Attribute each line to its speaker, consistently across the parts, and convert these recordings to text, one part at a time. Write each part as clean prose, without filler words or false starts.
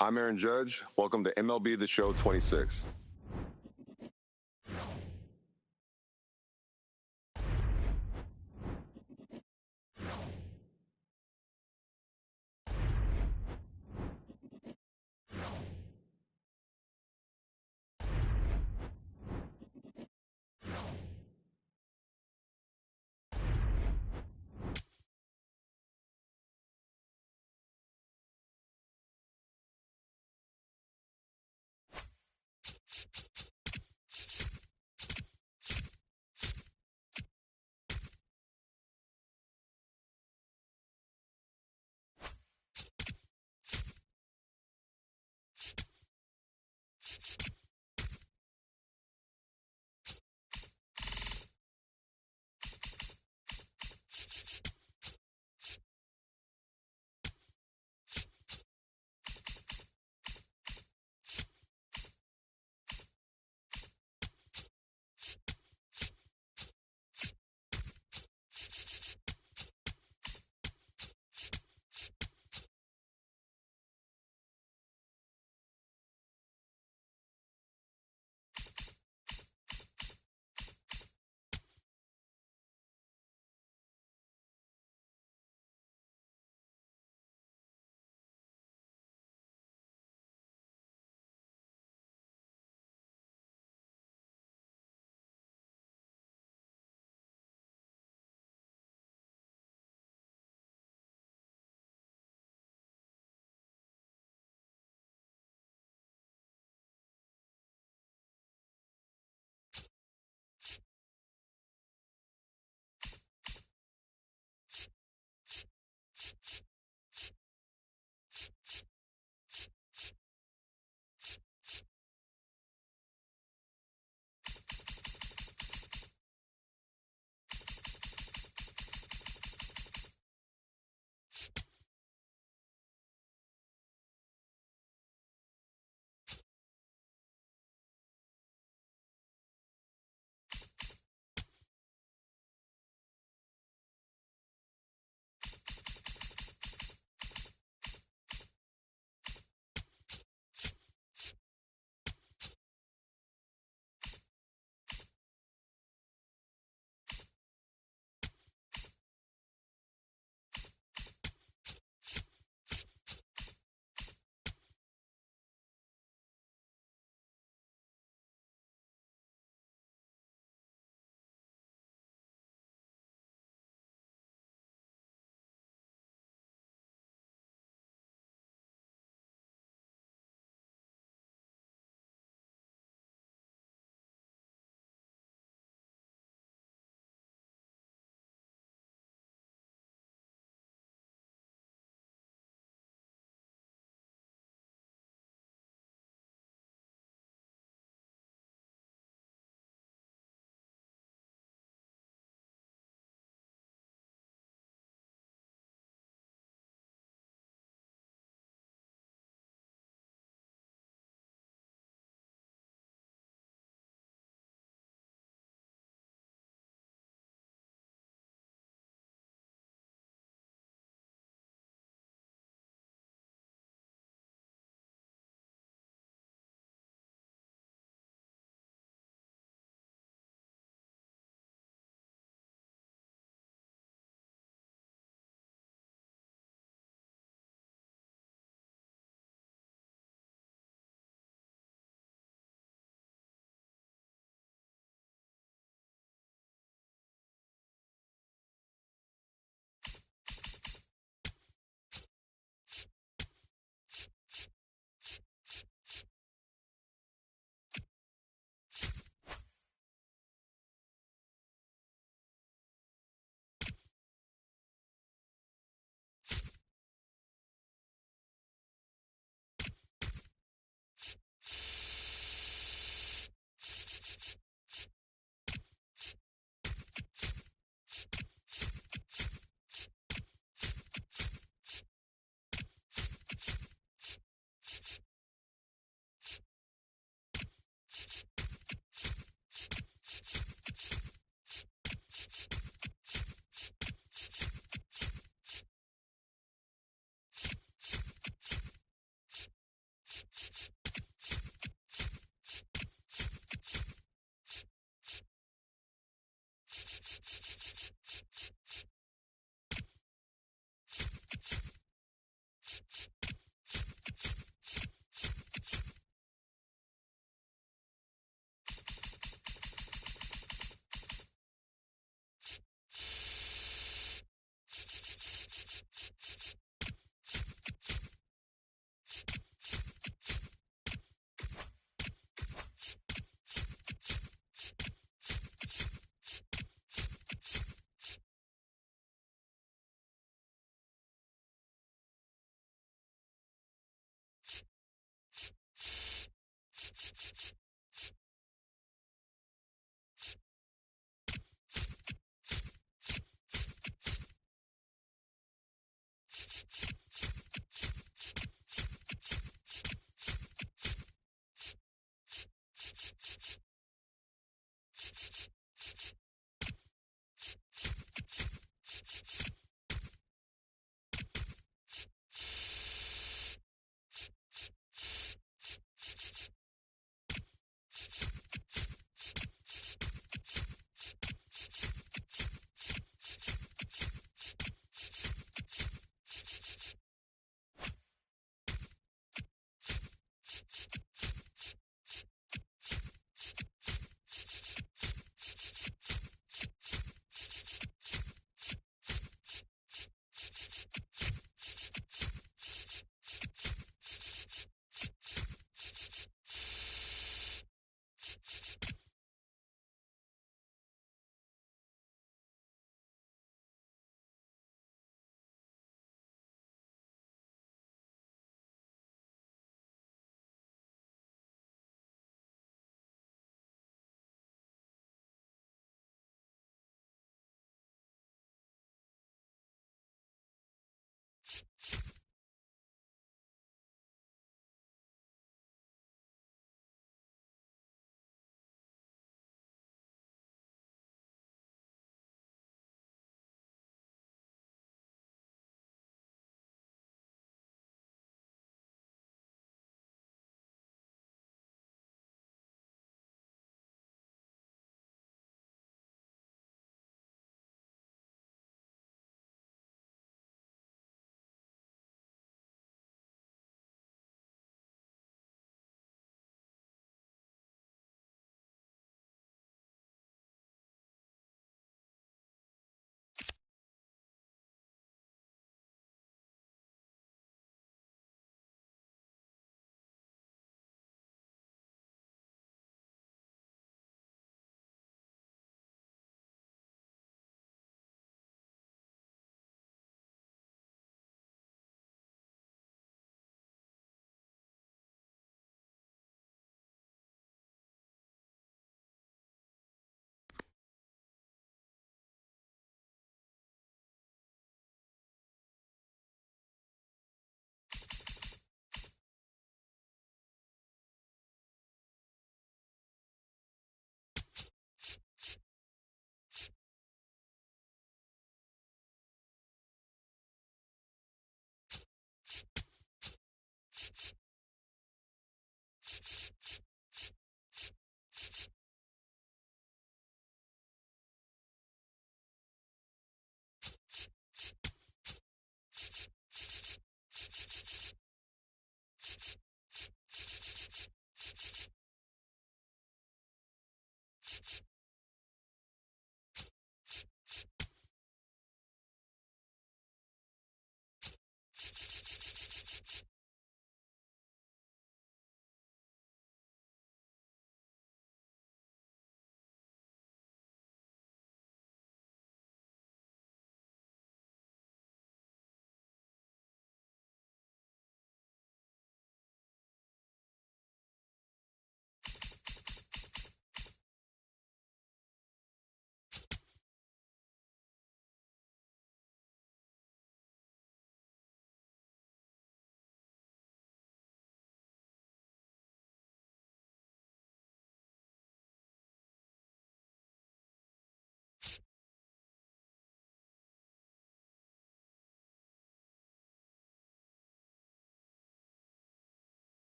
Speaker 1: I'm Aaron Judge. Welcome to MLB The Show 26.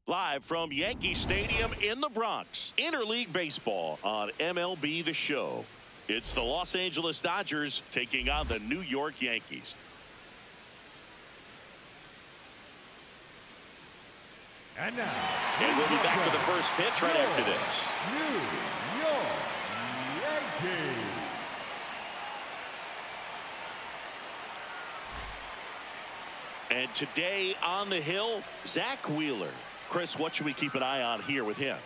Speaker 2: Live from Yankee Stadium in the Bronx, Interleague Baseball on MLB The Show. It's the Los Angeles Dodgers taking on the New York Yankees.
Speaker 3: And now,
Speaker 2: we'll be back with the first pitch right after this.
Speaker 3: New York Yankees.
Speaker 2: And today on the hill, Zack Wheeler. Chris, what should we keep an eye on here with him?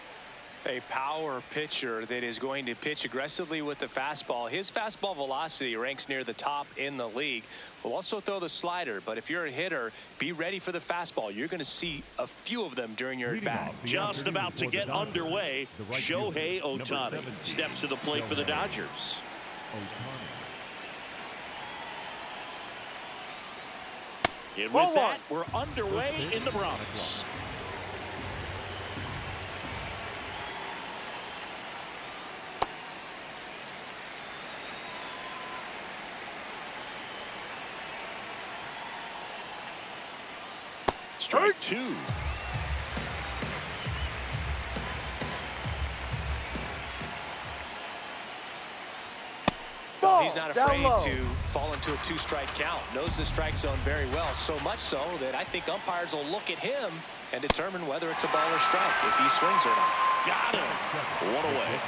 Speaker 4: A power pitcher that is going to pitch aggressively with the fastball. His fastball velocity ranks near the top in the league. Will also throw the slider, but if you're a hitter, be ready for the fastball. You're going to see a few of them during your at-bat.
Speaker 2: Just about to get underway, Shohei Ohtani steps to the plate for the Dodgers. And with that, we're underway in the Bronx. Strike two.
Speaker 4: Well, he's not afraid to fall into a two-strike count. Knows the strike zone very well, so much so that I think umpires will look at him and determine whether it's a ball or strike, if he swings or not.
Speaker 2: Got him. One away.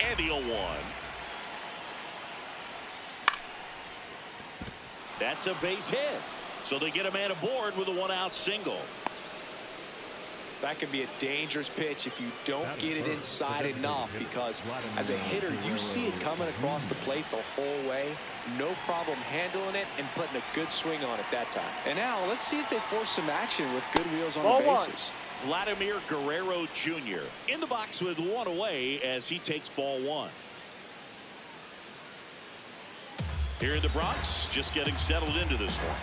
Speaker 2: And the 0-1. That's a base hit. So they get a man aboard with a one-out single.
Speaker 4: That can be a dangerous pitch if you don't get it inside enough, because as a hitter, you see it coming across the plate the whole way. No problem handling it and putting a good swing on it that time. And now let's see if they force some action with good wheels on the bases.
Speaker 2: Vladimir Guerrero Jr. in the box with one away as he takes ball one. Here in the Bronx, just getting settled into this one.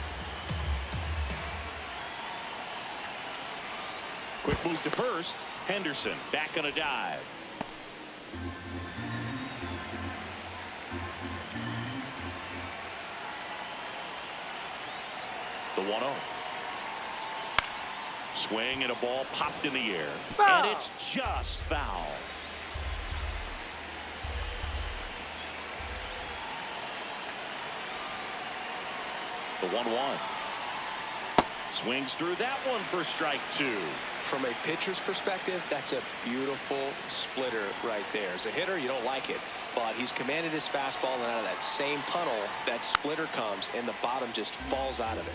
Speaker 2: Quick move to first. Henderson back on a dive. The 1-0. Swing and a ball popped in the air. Foul. And it's just foul. The 1-1. Swings through that one for strike two.
Speaker 4: From a pitcher's perspective, that's a beautiful splitter right there. As a hitter, you don't like it, but he's commanded his fastball, and out of that same tunnel, that splitter comes, and the bottom just falls out of it.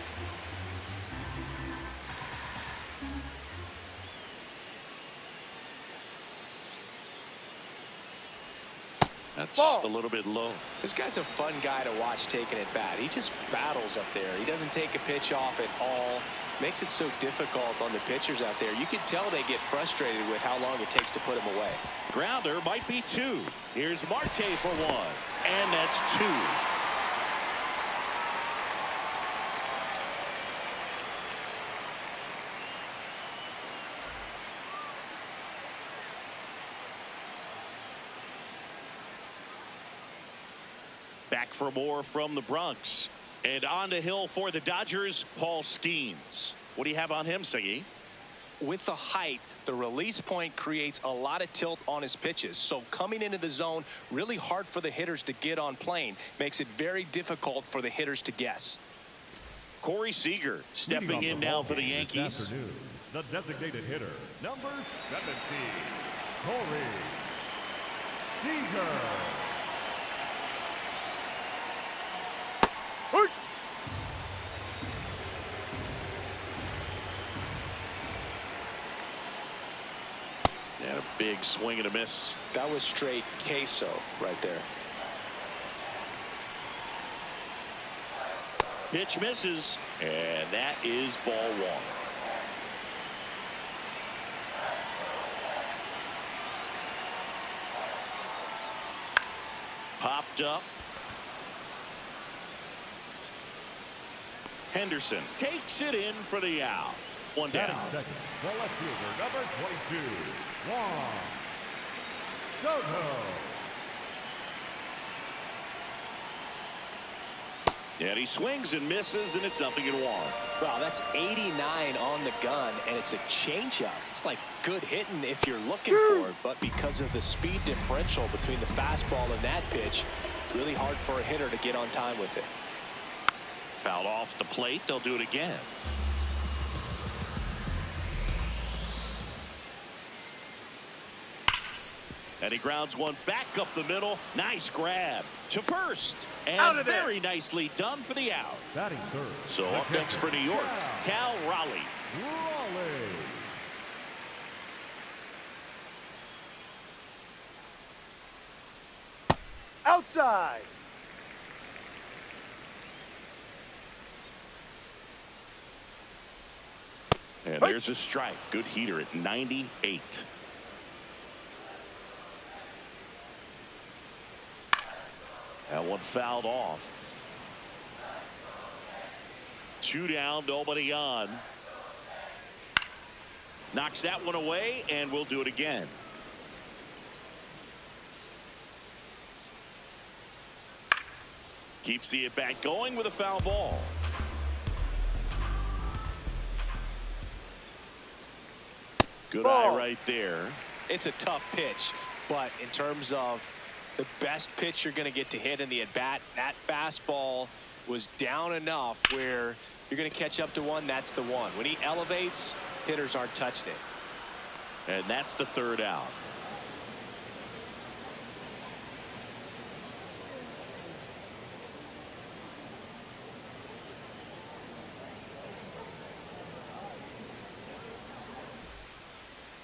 Speaker 2: That's a little bit low.
Speaker 4: This guy's a fun guy to watch taking at bat. He just battles up there. He doesn't take a pitch off at all. Makes it so difficult on the pitchers out there. You can tell they get frustrated with how long it takes to put him away.
Speaker 2: Grounder might be two. Here's Marte for one. And that's two. Back for more from the Bronx. And on the hill for the Dodgers, Paul Skeens. What do you have on him, Siggy?
Speaker 4: With the height, the release point creates a lot of tilt on his pitches. So coming into the zone, really hard for the hitters to get on plane. Makes it very difficult for the hitters to guess.
Speaker 2: Corey Seager stepping in now for the Yankees.
Speaker 3: The designated hitter, number 17, Corey Seager.
Speaker 2: And a big swing and a miss.
Speaker 4: That was straight queso right there.
Speaker 2: Pitch misses, and that is ball one. Popped up. Henderson takes it in for the out. One
Speaker 3: Batting
Speaker 2: down.
Speaker 3: second, the left fielder, number 22, Juan Soto.
Speaker 2: And he swings and misses, and it's 0-1.
Speaker 4: Well, that's 89 on the gun, and it's a changeup. It's like good hitting if you're looking for it, but because of the speed differential between the fastball and that pitch, really hard for a hitter to get on time with it.
Speaker 2: Fouled off the plate. They'll do it again. And he grounds one back up the middle. Nice grab to first. And very nicely done for the out.
Speaker 3: Batting third.
Speaker 2: So up next for New York, Cal Raleigh.
Speaker 3: Raleigh.
Speaker 5: Outside.
Speaker 2: And there's a strike. Good heater at 98. That one fouled off. 2 down, nobody on. Knocks that one away, and we'll do it again. Keeps the at-bat going with a foul ball. Good eye right there.
Speaker 4: It's a tough pitch, but in terms of the best pitch you're going to get to hit in the at-bat, that fastball was down enough where you're going to catch up to one. That's the one. When he elevates, hitters aren't touched it.
Speaker 2: And that's the 3rd out.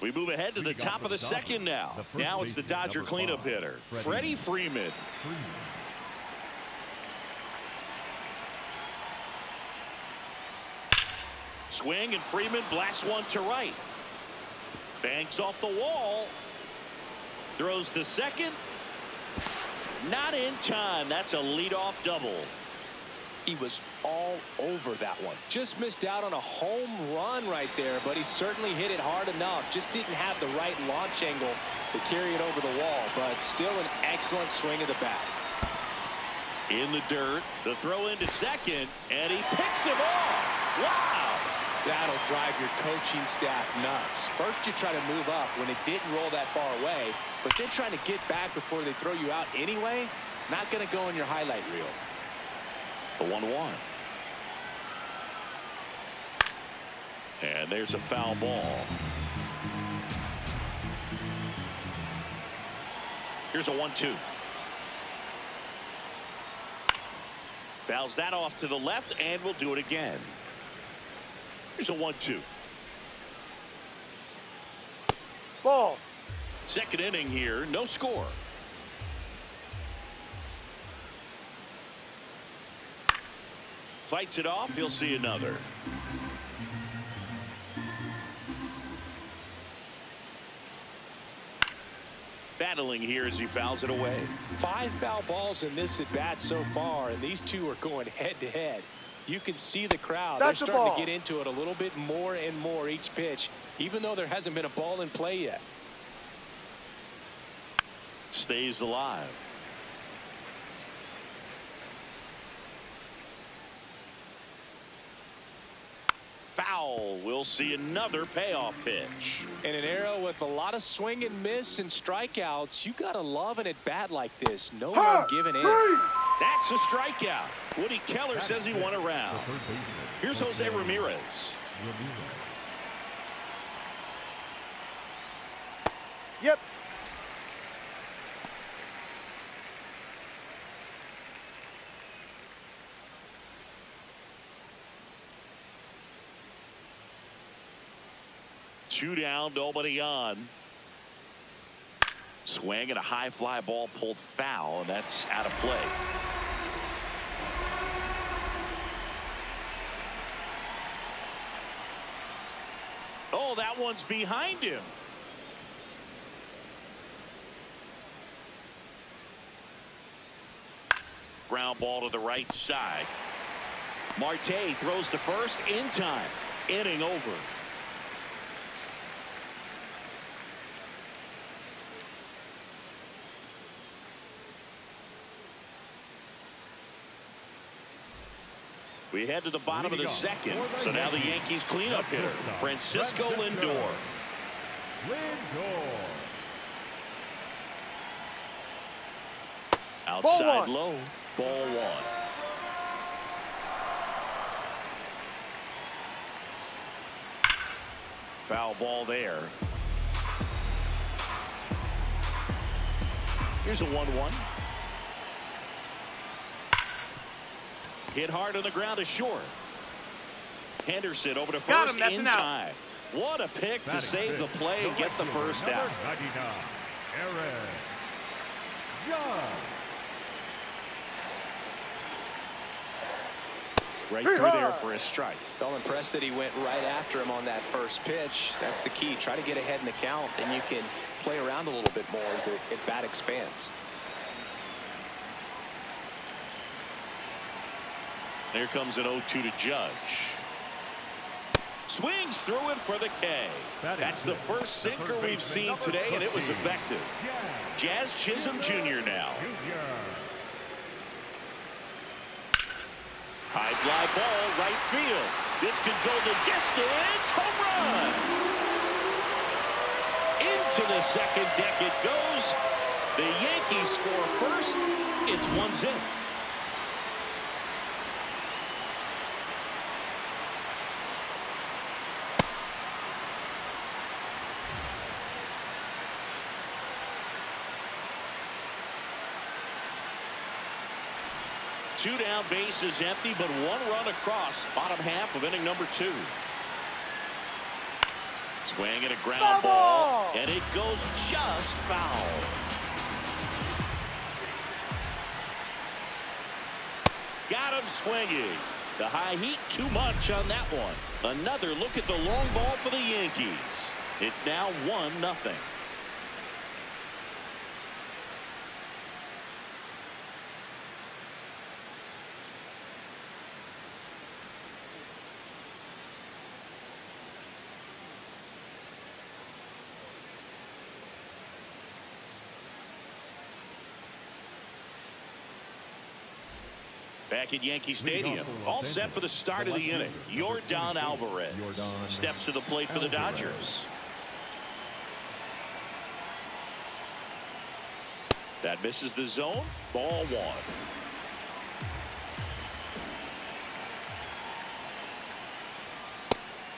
Speaker 2: We move ahead to the top of the second now. Now it's the Dodger cleanup hitter, Freddie Freeman. Swing, and Freeman blasts one to right. Banks off the wall. Throws to second. Not in time. That's a leadoff double.
Speaker 4: He was all over that one. Just missed out on a home run right there, but he certainly hit it hard enough. Just didn't have the right launch angle to carry it over the wall, but still an excellent swing of the bat.
Speaker 2: In the dirt, the throw into second, and he picks him off. Wow!
Speaker 4: That'll drive your coaching staff nuts. First you try to move up when it didn't roll that far away, but then trying to get back before they throw you out anyway, not going to go in your highlight reel.
Speaker 2: The 1-1. And there's a foul ball. Here's a 1-2. Fouls that off to the left, and we'll do it again. Here's a 1-2.
Speaker 5: Ball.
Speaker 2: Second inning here, no score. Fights it off. He'll see another. Battling here as he fouls it away.
Speaker 4: 5 foul balls in this at bat so far, and these two are going head to head. You can see the crowd. They're starting to get into it a little bit more and more each pitch, even though there hasn't been a ball in play yet.
Speaker 2: Stays alive. Foul. We'll see another payoff pitch.
Speaker 4: In an era with a lot of swing and miss and strikeouts, you got to love an at bat like this. No one giving in.
Speaker 2: That's a strikeout. Woody Keller says he won a round. Here's Jose Ramirez.
Speaker 5: Yep.
Speaker 2: Two down, nobody on. Swing and a high fly ball pulled foul, and that's out of play. Oh, that one's behind him. Ground ball to the right side. Marte throws to first in time. Inning over. We head to the bottom of the second. So now the Yankees cleanup hitter, Francisco Lindor. Outside low, ball one. Foul ball there. Here's a 1-1. Hit hard on the ground to short. Henderson over to first in time. What a pick to save the play and get the first out.
Speaker 3: 99, Aaron Judge.
Speaker 2: Right through there for a strike.
Speaker 4: Felt impressed that he went right after him on that first pitch. That's the key. Try to get ahead in the count, and you can play around a little bit more as the at-bat expands.
Speaker 2: There comes an 0-2 to Judge. Swings through it for the K. That's the first sinker we've seen today, and it was effective. Jazz Chisholm Jr. now. High fly ball, right field. This could go the distance. Home run. Into the second deck it goes. The Yankees score first. It's 1-0. Two down, base is empty, but one run across. Bottom half of inning number 2. Swing and a ground ball, and it goes just foul. Got him swinging. The high heat, too much on that one. Another look at the long ball for the Yankees. It's now 1-0. Back at Yankee Stadium, all set for the start of the inning. Yordan Alvarez steps to the plate for the Dodgers. That misses the zone. Ball one.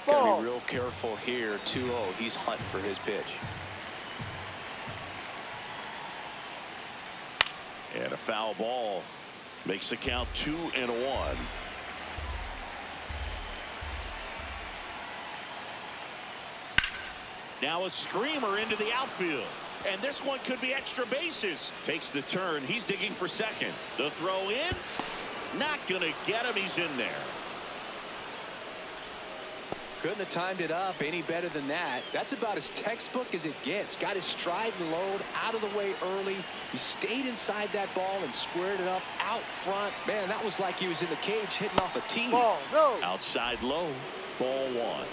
Speaker 4: Got to be real careful here. 2-0. He's hunting for his pitch.
Speaker 2: And a foul ball. Makes the count 2-1. Now a screamer into the outfield. And this one could be extra bases. Takes the turn. He's digging for second. The throw in. Not going to get him. He's in there.
Speaker 4: Couldn't have timed it up any better than that. That's about as textbook as it gets. Got his stride and load out of the way early. He stayed inside that ball and squared it up out front. Man, that was like he was in the cage hitting off a tee.
Speaker 5: Ball, no.
Speaker 2: Outside low. Ball one.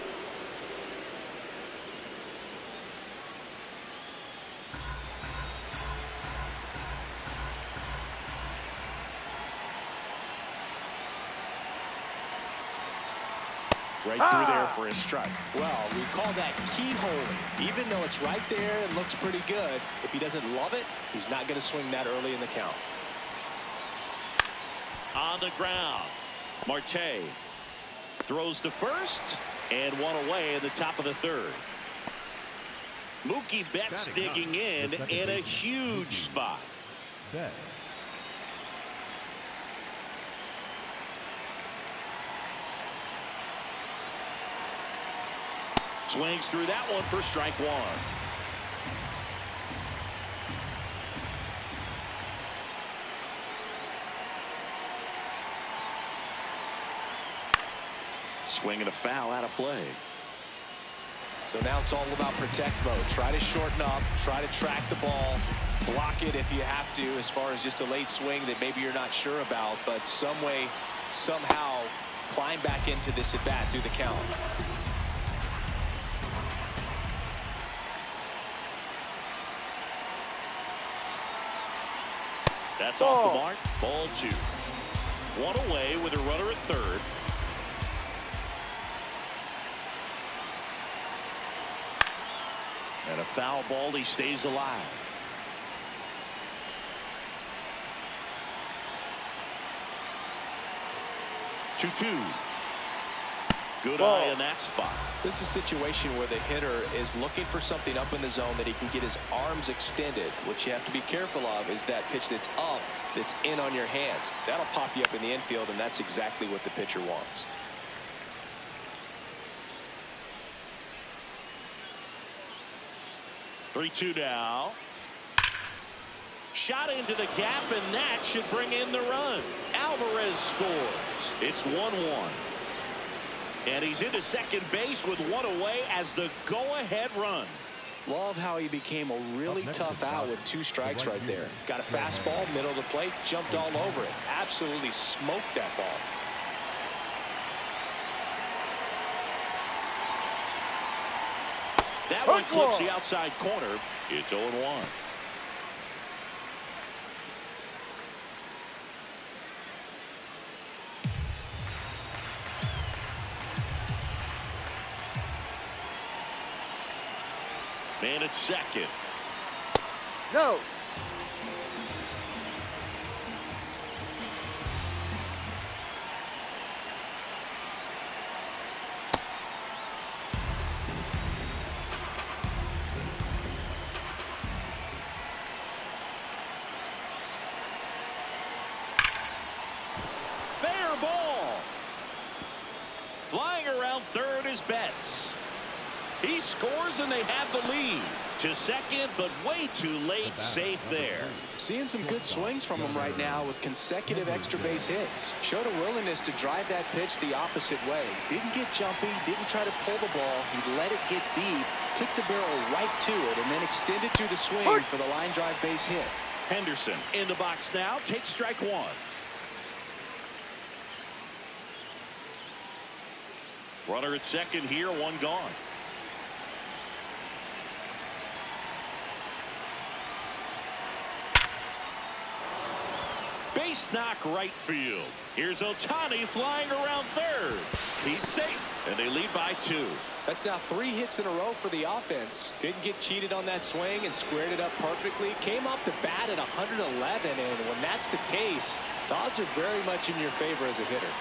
Speaker 2: Right through there for a strike.
Speaker 4: Well, we call that keyholing. Even though it's right there and looks pretty good, if he doesn't love it, he's not going to swing that early in the count.
Speaker 2: On the ground, Marte throws to first, and one away in the top of the third. Mookie Betts digging in a huge spot. Swings through that one for strike one. Swing and a foul out of play.
Speaker 4: So now it's all about protect mode. Try to shorten up, try to track the ball, block it if you have to, as far as just a late swing that maybe you're not sure about, but some way, somehow climb back into this at bat through the count.
Speaker 2: That's off the mark. Ball 2. One away with a runner at third. And a foul ball. He stays alive. Two. Good eye in that spot.
Speaker 4: This is a situation where the hitter is looking for something up in the zone that he can get his arms extended. What you have to be careful of is that pitch that's up, that's in on your hands. That'll pop you up in the infield, and that's exactly what the pitcher wants.
Speaker 2: Three-two now. Shot into the gap, and that should bring in the run. Alvarez scores. It's 1-1. And he's into second base with one away as the go-ahead run.
Speaker 4: Love how he became a really tough out with 2 strikes right there. Got a fastball, middle of the plate, jumped all over it. Absolutely smoked that ball.
Speaker 2: That one clips the outside corner. It's 0-1. Man at second.
Speaker 5: No.
Speaker 2: Fair ball. Flying around third is Betts. He scores and they have the lead. To second, but way too late. Safe there.
Speaker 4: Seeing some good swings from him right now with consecutive extra base hits. Showed a willingness to drive that pitch the opposite way. Didn't get jumpy, didn't try to pull the ball. He let it get deep, took the barrel right to it, and then extended through the swing for the line drive base hit.
Speaker 2: Henderson in the box now. Takes strike one. Runner at second here, one gone. Base knock right field. Here's Ohtani flying around third. He's safe, and they lead by 2.
Speaker 4: That's now 3 hits in a row for the offense. Didn't get cheated on that swing and squared it up perfectly. Came off the bat at 111, and when that's the case, the odds are very much in your favor as a hitter.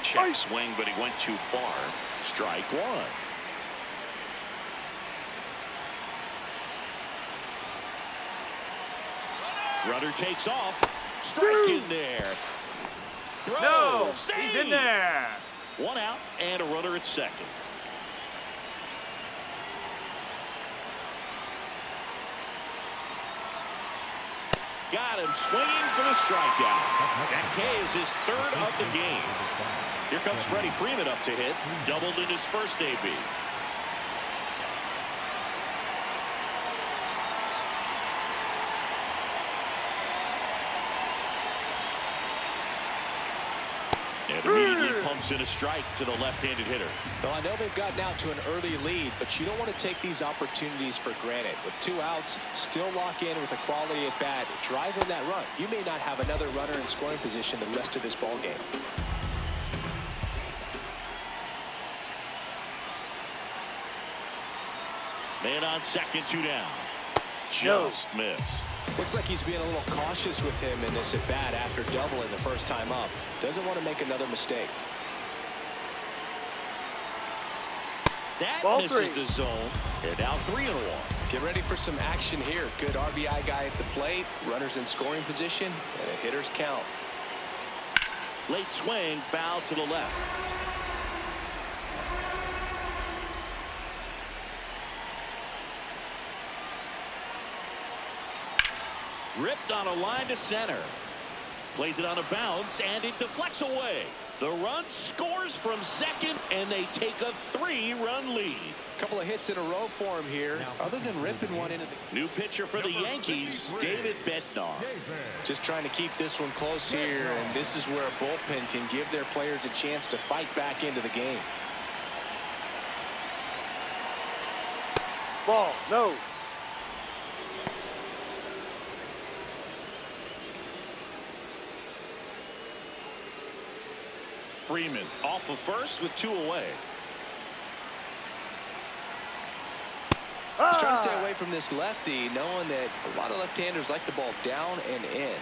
Speaker 2: Check swing, but he went too far. Strike one. Runner takes off. Strike in there. Throw.
Speaker 5: No.
Speaker 2: Save.
Speaker 5: He's in there.
Speaker 2: One out and a runner at second. Got him swinging for the strikeout. That K is his 3rd of the game. Here comes Freddie Freeman up to hit. Doubled in his first AB. And immediately pumps in a strike to the left-handed hitter.
Speaker 4: Well, I know they've gotten out to an early lead, but you don't want to take these opportunities for granted. With 2 outs, still lock in with a quality at bat, drive in that run. You may not have another runner in scoring position the rest of this ball game.
Speaker 2: Man on second, 2 down. Just missed.
Speaker 4: Looks like he's being a little cautious with him in this at bat after doubling the first time up. Doesn't want to make another mistake.
Speaker 2: That
Speaker 5: Ball
Speaker 2: misses
Speaker 5: 3.
Speaker 2: the zone. And now 3-1.
Speaker 4: Get ready for some action here. Good RBI guy at the plate. Runners in scoring position. And a hitter's count.
Speaker 2: Late swing, foul to the left. Ripped on a line to center. Plays it on a bounce, and it deflects away. The run scores from second, and they take a 3-run lead.
Speaker 4: Couple of hits in a row for him here. Other than ripping one into the...
Speaker 2: New pitcher for the Yankees, David Bednar.
Speaker 4: Just trying to keep this one close here, and this is where a bullpen can give their players a chance to fight back into the game.
Speaker 5: Ball, no.
Speaker 2: Freeman off of first with 2 away.
Speaker 4: He's trying to stay away from this lefty, knowing that a lot of left-handers like the ball down and in.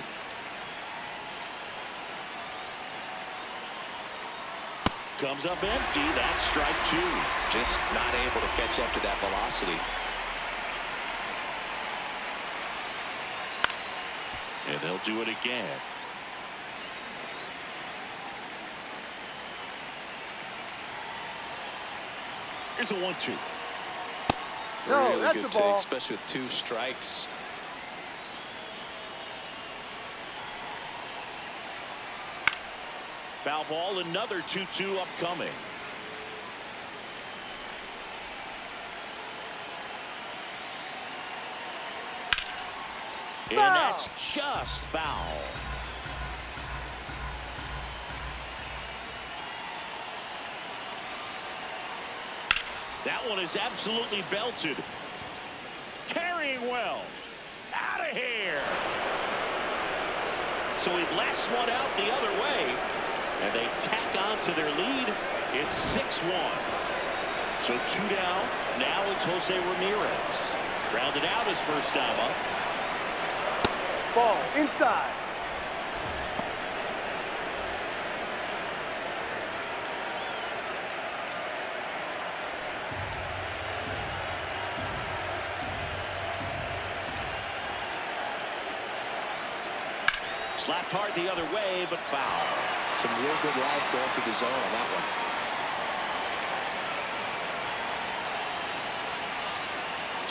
Speaker 2: Comes up empty. That's strike 2.
Speaker 4: Just not able to catch up to that velocity.
Speaker 2: And they'll do it again. Here's a 1-2.
Speaker 5: No,
Speaker 4: really
Speaker 5: that's
Speaker 4: good
Speaker 5: the
Speaker 4: take,
Speaker 5: ball.
Speaker 4: especially with 2 strikes.
Speaker 2: Foul ball, another 2-2 upcoming. And that's just foul. That one is absolutely belted. Carrying well. Out of here. So he blasts one out the other way. And they tack on to their lead. It's 6-1. So 2 down. Now it's Jose Ramirez. Grounded out his first time up.
Speaker 5: Ball, inside.
Speaker 2: Slapped hard the other way, but foul.
Speaker 4: Some real good life going through the zone on that one.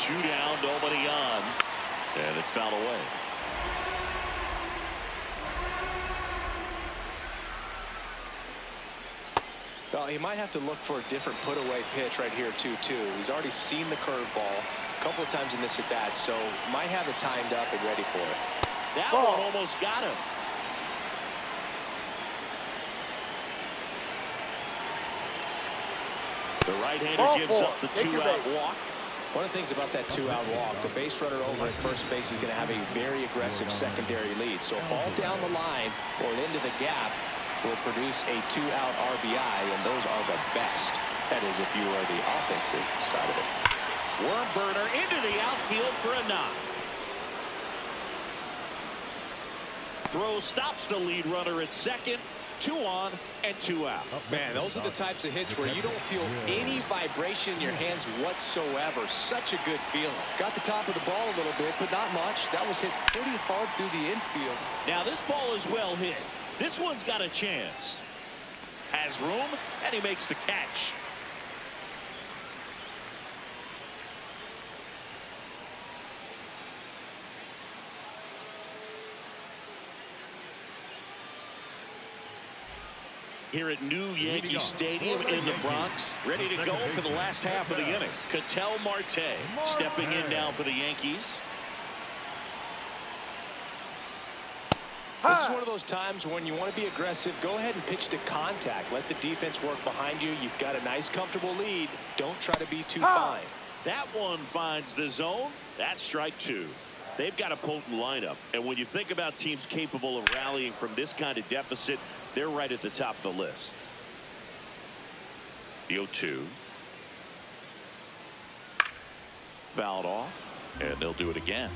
Speaker 2: Two down, nobody on. And it's fouled away.
Speaker 4: Well, he might have to look for a different put-away pitch right here, too. He's already seen the curveball a couple of times in this at-bat, so might have it timed up and ready for it.
Speaker 2: That one almost got him. The right-hander gives up the 2-out walk.
Speaker 4: One of the things about that 2-out walk, the base runner over at first base is going to have a very aggressive secondary lead. So a ball down the line or into the gap will produce a 2-out RBI, and those are the best. That is, if you are the offensive side of it.
Speaker 2: Worm burner into the outfield for a knock. Throw stops the lead runner at second. 2 on and 2 out.
Speaker 4: Man, those are the types of hits where you don't feel any vibration in your hands whatsoever. Such a good feeling. Got the top of the ball a little bit, but not much. That was hit pretty hard through the infield.
Speaker 2: Now this ball is well hit. This one's got a chance. Has room, and he makes the catch. Here at New Yankee Stadium in the Bronx, ready to go for the last half of the inning. Ketel Marte stepping in now for the Yankees.
Speaker 4: This is one of those times when you want to be aggressive. Go ahead and pitch to contact. Let the defense work behind you. You've got a nice, comfortable lead. Don't try to be too fine.
Speaker 2: That one finds the zone. That's strike 2. They've got a potent lineup. And when you think about teams capable of rallying from this kind of deficit, they're right at the top of the list. The 0-2. Fouled off, and they'll do it again.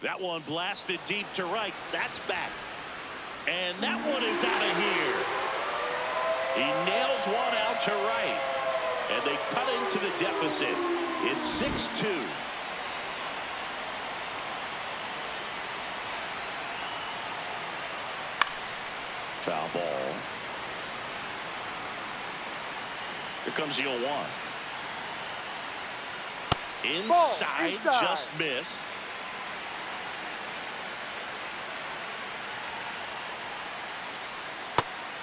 Speaker 2: That one blasted deep to right. That's back. And that one is out of here. He nails one out to right. And they cut into the deficit. It's 6-2. Foul ball. Here comes the 0-1. Inside, just missed.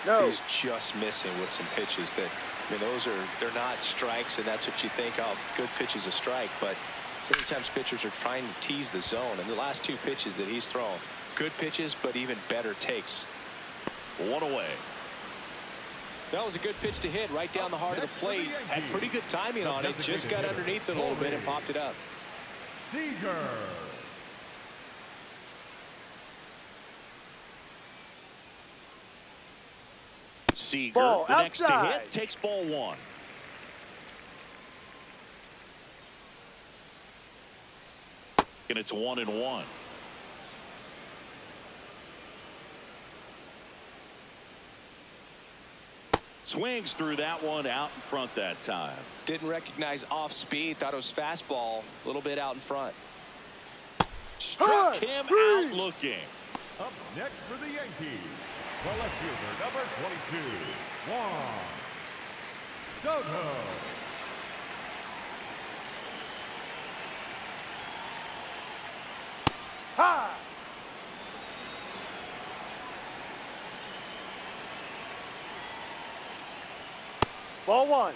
Speaker 5: No.
Speaker 4: He's just missing with some pitches that, I mean, they're not strikes, and that's what you think, oh, good pitch is a strike. But sometimes pitchers are trying to tease the zone, and the last 2 pitches that he's thrown, good pitches, but even better takes.
Speaker 2: 1 away.
Speaker 4: That was a good pitch to hit right down the heart of the plate. Had pretty good timing on it. Just got underneath it a little bit and popped it up.
Speaker 3: Seager.
Speaker 2: Seager,
Speaker 5: Ball
Speaker 2: the next to
Speaker 5: outside.
Speaker 2: hit, takes ball 1. And it's 1-1. Swings through that one out in front that time.
Speaker 4: Didn't recognize off speed. Thought it was fastball. A little bit out in front.
Speaker 2: Struck him out looking.
Speaker 3: Up next for the Yankees, the left fielder, number 22, Juan Soto.
Speaker 5: Ha! Ball 1.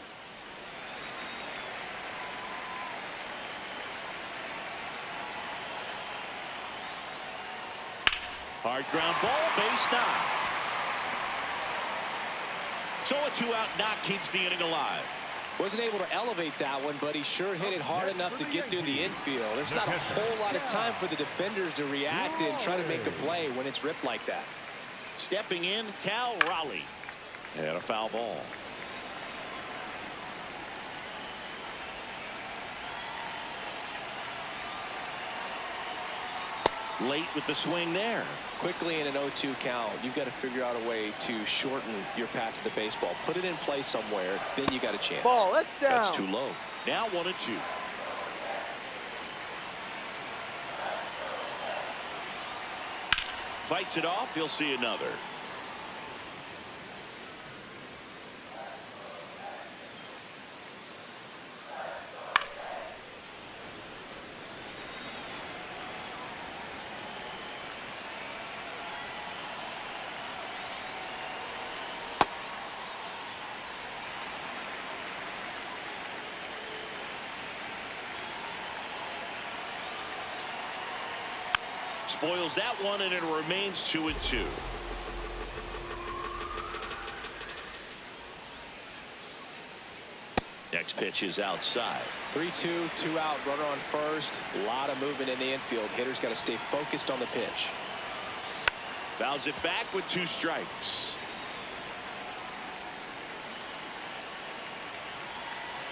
Speaker 2: Hard ground ball, base knock. So a 2-out knock keeps the inning alive.
Speaker 4: Wasn't able to elevate that one, but he sure hit it hard enough to get through the infield. There's not a whole lot of time for the defenders to react and try to make a play when it's ripped like that.
Speaker 2: Stepping in, Cal Raleigh. And a foul ball. Late with the swing there.
Speaker 4: Quickly in an 0-2 count, you've got to figure out a way to shorten your path to the baseball. Put it in play somewhere, then you got a chance.
Speaker 5: Ball, that's down.
Speaker 2: That's too low. Now 1-2. Fights it off. He'll see another. Spoils that one, and it remains 2-2. Next pitch is outside.
Speaker 4: 3-2, 2 out, runner on first. A lot of movement in the infield. Hitter's got to stay focused on the pitch.
Speaker 2: Fouls it back with 2 strikes.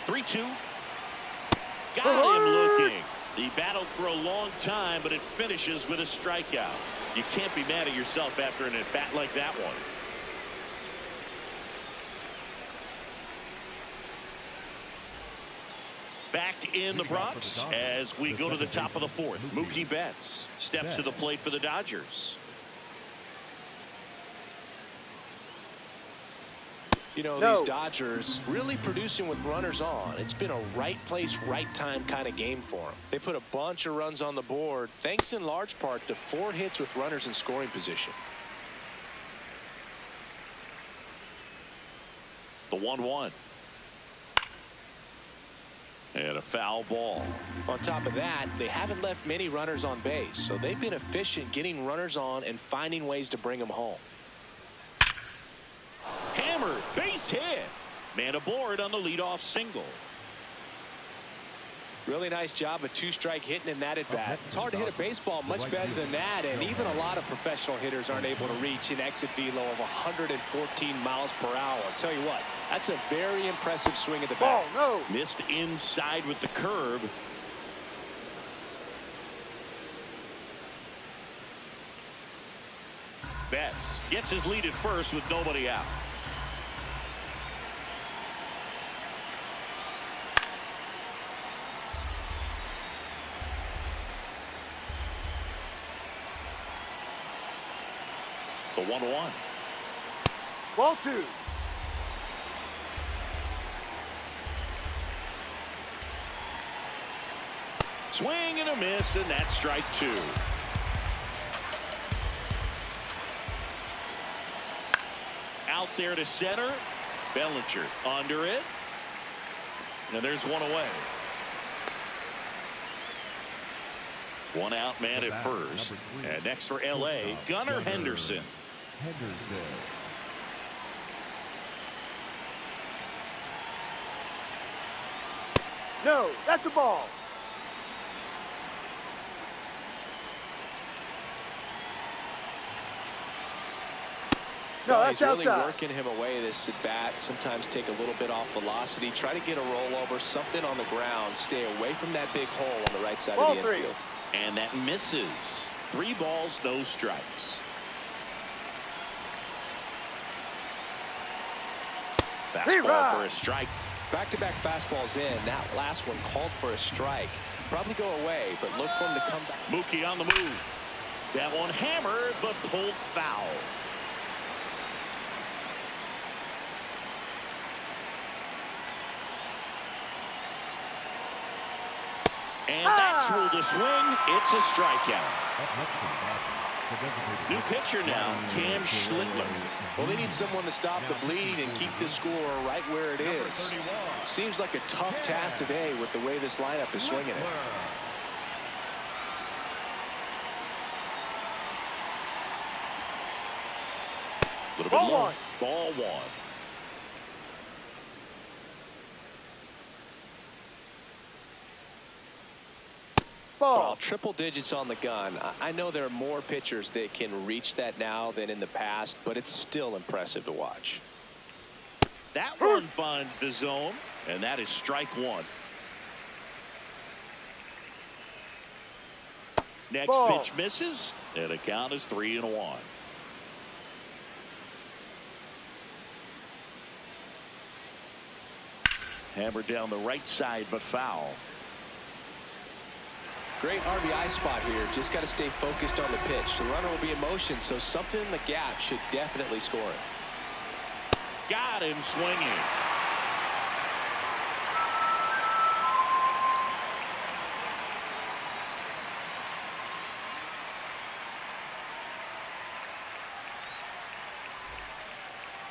Speaker 2: 3-2. Got him looking. He battled for a long time, but it finishes with a strikeout. You can't be mad at yourself after an at-bat like that one. Back in the Bronx as we go to the top of the 4th. Mookie Betts steps to the plate for the Dodgers.
Speaker 4: You know, these Dodgers really producing with runners on. It's been a right place, right time kind of game for them. They put a bunch of runs on the board, thanks in large part to 4 hits with runners in scoring position.
Speaker 2: The 1-1. And a foul ball.
Speaker 4: On top of that, they haven't left many runners on base, so they've been efficient getting runners on and finding ways to bring them home.
Speaker 2: Hammer, base hit. Man aboard on the leadoff single.
Speaker 4: Really nice job of 2-strike hitting in that at bat. It's hard to hit a baseball much better than that, and even a lot of professional hitters aren't able to reach an exit velo of 114 miles per hour. I'll tell you what, that's a very impressive swing at the bat.
Speaker 5: Ball, no.
Speaker 2: Missed inside with the curve. Betts gets his lead at first with nobody out. The 1-1.
Speaker 5: Ball 2.
Speaker 2: Swing and a miss, and that's strike 2. Out there to center. Bellinger under it. And there's one away. One out, man at first. And next for L.A., Gunnar Henderson.
Speaker 5: No, that's a ball. No, that's
Speaker 4: he's really
Speaker 5: outside.
Speaker 4: working him away this at bat. Sometimes take a little bit off velocity. Try to get a rollover, something on the ground. Stay away from that big hole on the right side
Speaker 5: Ball
Speaker 4: of the
Speaker 5: three.
Speaker 4: infield.
Speaker 2: And that misses. 3 balls, no strikes. Fastball for a strike.
Speaker 4: Back-to-back fastballs in. That last one called for a strike. Probably go away, but look for him to come back.
Speaker 2: Mookie on the move. That one hammered, but pulled foul. And that's ruled a swing. It's a strikeout. New pitcher now, Cam Schlittler.
Speaker 4: Well, they need someone to stop the bleed and keep the score right where it is. Seems like a tough task today with the way this lineup is swinging it.
Speaker 2: A little bit
Speaker 5: Ball
Speaker 2: low.
Speaker 5: one.
Speaker 2: Ball one.
Speaker 5: Ball.
Speaker 4: Well, triple digits on the gun. I know there are more pitchers that can reach that now than in the past, but it's still impressive to watch.
Speaker 2: That one finds the zone, and that is strike one. Next
Speaker 5: Ball.
Speaker 2: pitch misses, and the count is 3-1. Hammered down the right side, but foul.
Speaker 4: Great RBI spot here. Just got to stay focused on the pitch. The runner will be in motion, so something in the gap should definitely score it.
Speaker 2: Got him swinging.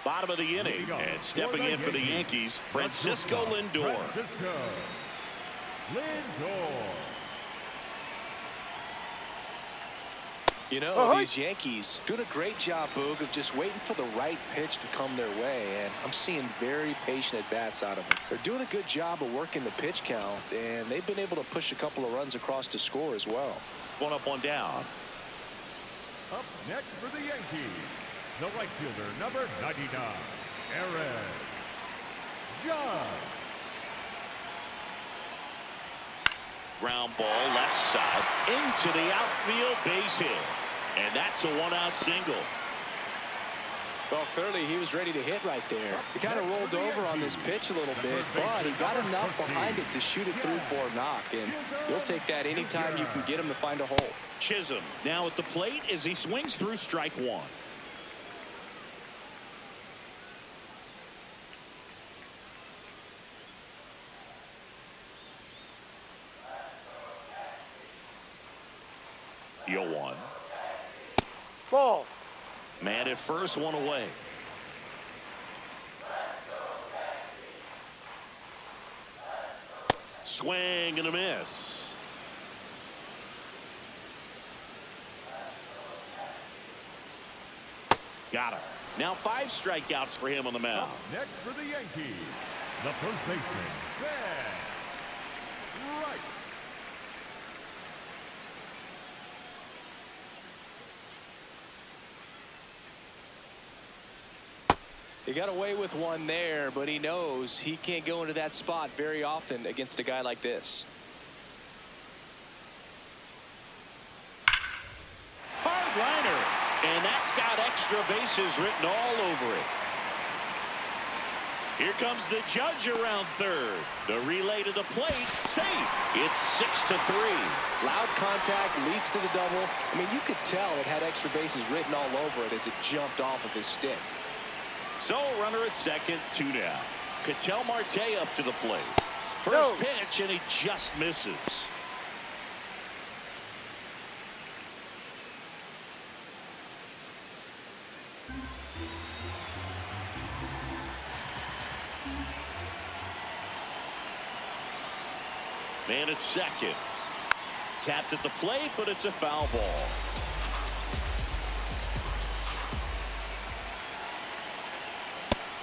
Speaker 2: Bottom of the inning, and stepping in for the Yankees, Francisco Lindor.
Speaker 4: You know, these Yankees doing a great job, Boog, of just waiting for the right pitch to come their way, and I'm seeing very patient at-bats out of them. They're doing a good job of working the pitch count, and they've been able to push a couple of runs across to score as well.
Speaker 2: One up, one down.
Speaker 3: Up next for the Yankees, the right fielder, number 99, Aaron Judge.
Speaker 2: Ground ball left side into the outfield, base hit. And that's a one-out single.
Speaker 4: Well, clearly he was ready to hit right there. He kind of rolled over on this pitch a little bit, but he got enough behind it to shoot it through for a knock, and you'll take that anytime you can get him to find a hole.
Speaker 2: Chisholm now at the plate as he swings through strike one. Yo one.
Speaker 5: Ball.
Speaker 2: Man at first, one away. Swing and a miss. Got him. Now 5 strikeouts for him on the mound.
Speaker 3: Next for the Yankees, the first baseman, Ben Wright.
Speaker 4: He got away with one there, but he knows he can't go into that spot very often against a guy like this.
Speaker 2: Hard liner, and that's got extra bases written all over it. Here comes the Judge around third. The relay to the plate, safe. It's 6-3.
Speaker 4: Loud contact leads to the double. I mean, you could tell it had extra bases written all over it as it jumped off of his stick.
Speaker 2: So runner at second, 2 down. Ketel Marte up to the plate. First pitch, and he just misses. Man at second. Tapped at the plate, but it's a foul ball.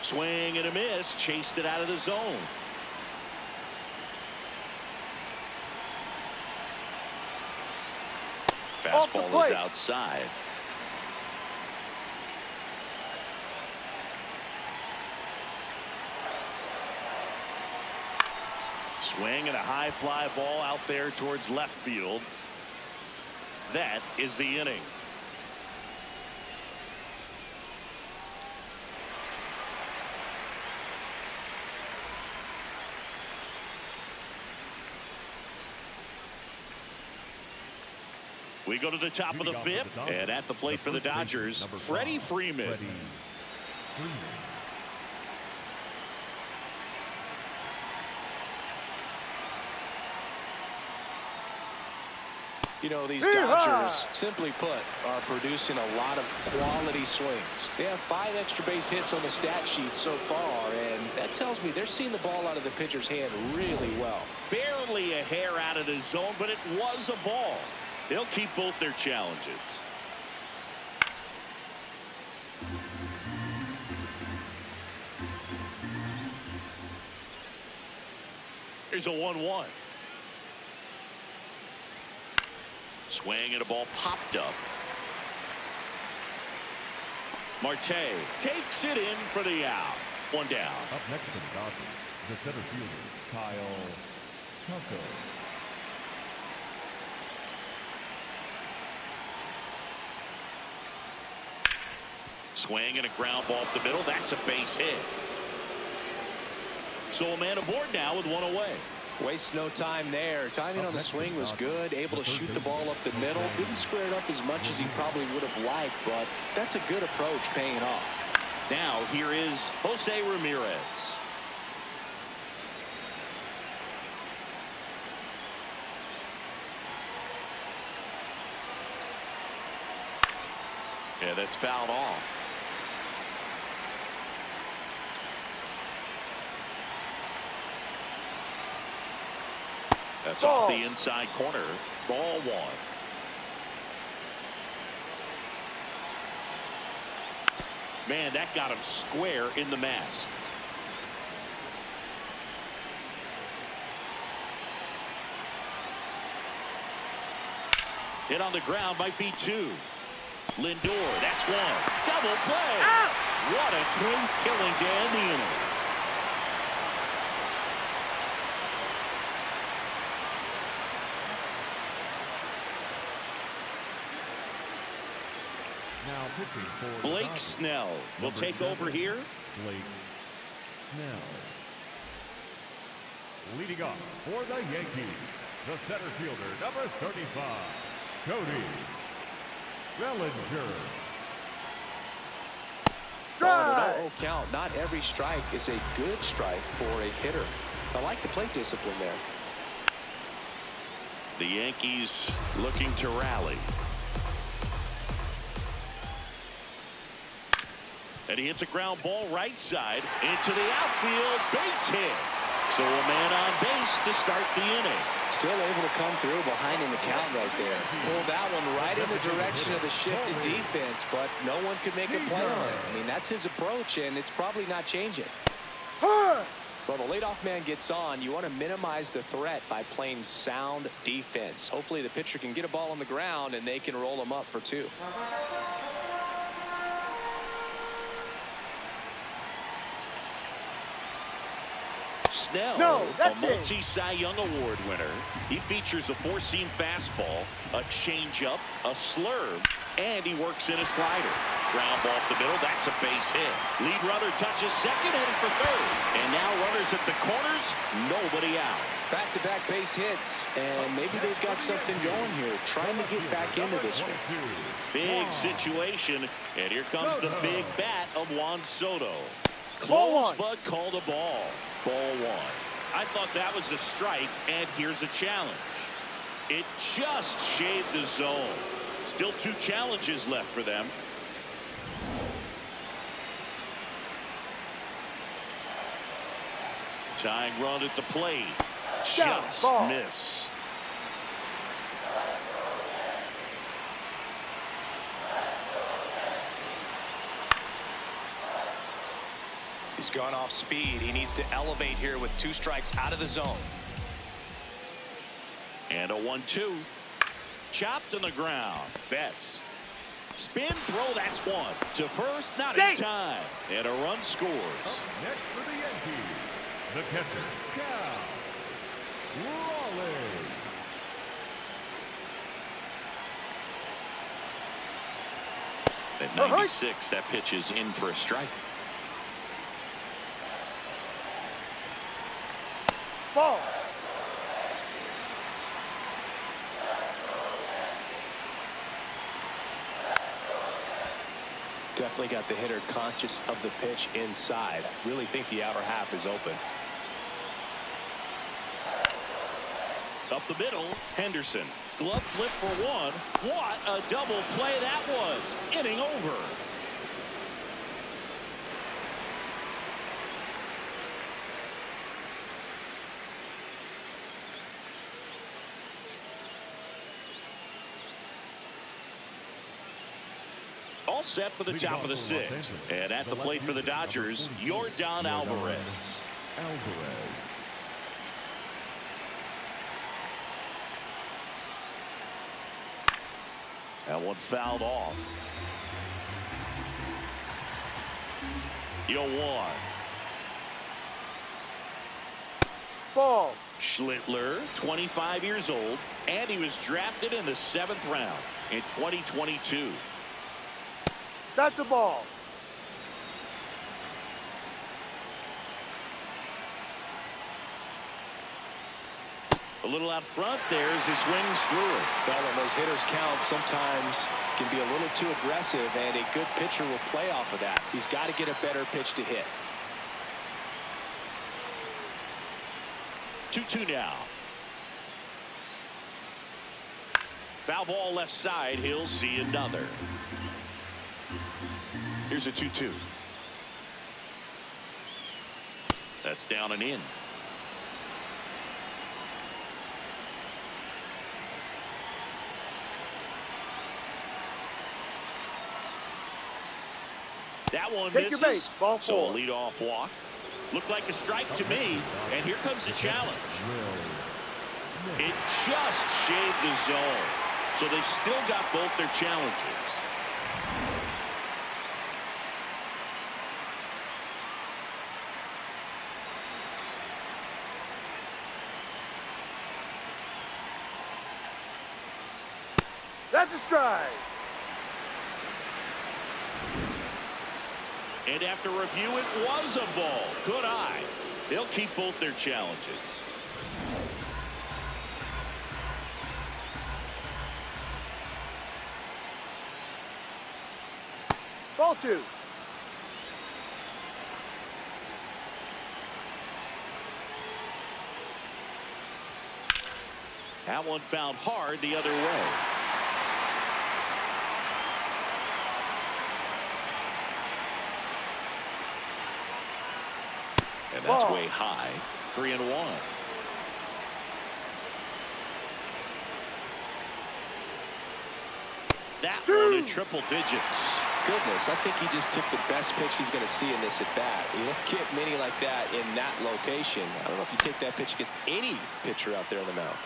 Speaker 2: Swing and a miss. Chased it out of the zone. Fastball is outside. Swing and a high fly ball out there towards left field. That is the inning. We go to the top of the fifth, and at the plate for the Dodgers, Freddie Freeman.
Speaker 4: You know, these Dodgers, simply put, are producing a lot of quality swings. They have 5 extra base hits on the stat sheet so far, and that tells me they're seeing the ball out of the pitcher's hand really well.
Speaker 2: Barely a hair out of the zone, but it was a ball. They'll keep both their challenges. Here's a 1-1. Swing and a ball popped up. Marte takes it in for the out. 1 down.
Speaker 3: Up next for the Dodgers, the center fielder, Kyle Tucker.
Speaker 2: Swing and a ground ball up the middle. That's a base hit. So a man aboard now with 1 away.
Speaker 4: Wastes no time there. Timing on the swing was good. Able to shoot the ball up the middle. Didn't square it up as much as he probably would have liked, but that's a good approach paying off.
Speaker 2: Now here is Jose Ramirez. Yeah, that's fouled off. That's off the inside corner. Ball 1. Man, that got him square in the mask. Hit on the ground might be 2. Lindor, that's 1. Double play. Out. What a great killing to end the inning. Blake Snell will take over here.
Speaker 3: Blake Snell. Leading off for the Yankees, the center fielder, number 35, Cody Bellinger.
Speaker 4: Oh, count. Not every strike is a good strike for a hitter. I like the plate discipline there.
Speaker 2: The Yankees looking to rally. And he hits a ground ball right side into the outfield. Base hit. So a man on base to start the inning.
Speaker 4: Still able to come through behind in the count right there. Pulled that one right in the direction of the shifted defense, but no one could make a play on it. I mean, that's his approach, and it's probably not changing. Well, the leadoff man gets on. You want to minimize the threat by playing sound defense. Hopefully the pitcher can get a ball on the ground, and they can roll him up for 2.
Speaker 2: Snell, a multi-Cy Young Award winner. He features a 4-seam fastball, a changeup, a slurve, and he works in a slider. Ground ball up the middle, that's a base hit. Lead runner touches second, heading for third. And now runners at the corners, nobody out.
Speaker 4: Back-to-back base hits, and maybe they've got something going here, trying to get back into this one.
Speaker 2: Big situation, and here comes the big bat of Juan Soto.
Speaker 5: Ball
Speaker 2: Close, but called a ball. Ball 1. I thought that was a strike, and here's a challenge. It just shaved the zone. Still 2 challenges left for them. Tying run at the plate.
Speaker 5: Down.
Speaker 2: Just
Speaker 5: Ball.
Speaker 2: missed.
Speaker 4: He's gone off speed. He needs to elevate here with 2 strikes out of the zone.
Speaker 2: And a 1-2. Chopped on the ground. Betts. Spin throw, that's one. To first, not in time. And a run scores.
Speaker 3: Up next for the Yankees, the catcher, Cal Raleigh.
Speaker 2: At 96, that pitch is in for a strike.
Speaker 5: Ball.
Speaker 4: Definitely got the hitter conscious of the pitch inside. Really think the outer half is open.
Speaker 2: Up the middle, Henderson. Glove flip for one. What a double play that was. Inning over. All set for the top of the 6th. And at the plate for the Dodgers, Yordan Alvarez. That one fouled off. 0-1.
Speaker 5: Ball.
Speaker 2: Schlittler, 25 years old, and he was drafted in the 7th round in 2022.
Speaker 5: That's a ball.
Speaker 2: A little out front there as he swings through it.
Speaker 4: Well, when those hitters count, sometimes can be a little too aggressive, and a good pitcher will play off of that. He's got to get a better pitch to hit.
Speaker 2: 2-2 now. Foul ball left side. He'll see another. Here's a 2-2. That's down and in. That one
Speaker 5: Take your
Speaker 2: misses.
Speaker 5: base. Ball
Speaker 2: So a
Speaker 5: 4.
Speaker 2: leadoff walk. Looked like a strike to me. And here comes the challenge. It just shaved the zone. So they've still got both their challenges.
Speaker 5: That's a strike.
Speaker 2: And after review, it was a ball. Good eye. They'll keep both their challenges.
Speaker 5: Ball 2.
Speaker 2: That one found hard the other way. And that's way high. 3-1. That one in triple digits.
Speaker 4: Goodness, I think he just took the best pitch he's going to see in this at bat. You don't get many like that in that location. I don't know if you take that pitch against any pitcher out there in the mound.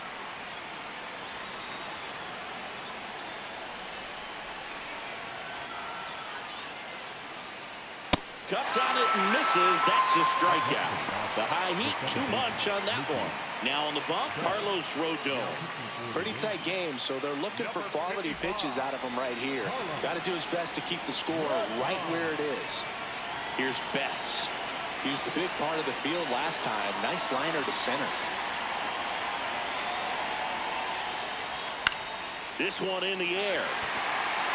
Speaker 2: Cuts on it and misses. That's a strikeout. The high heat, too much on that one. Now on the bump, Carlos Rodon.
Speaker 4: Pretty tight game, so they're looking for quality pitches out of him right here. Got to do his best to keep the score right where it is.
Speaker 2: Here's Betts.
Speaker 4: He was the big part of the field last time. Nice liner to center.
Speaker 2: This one in the air.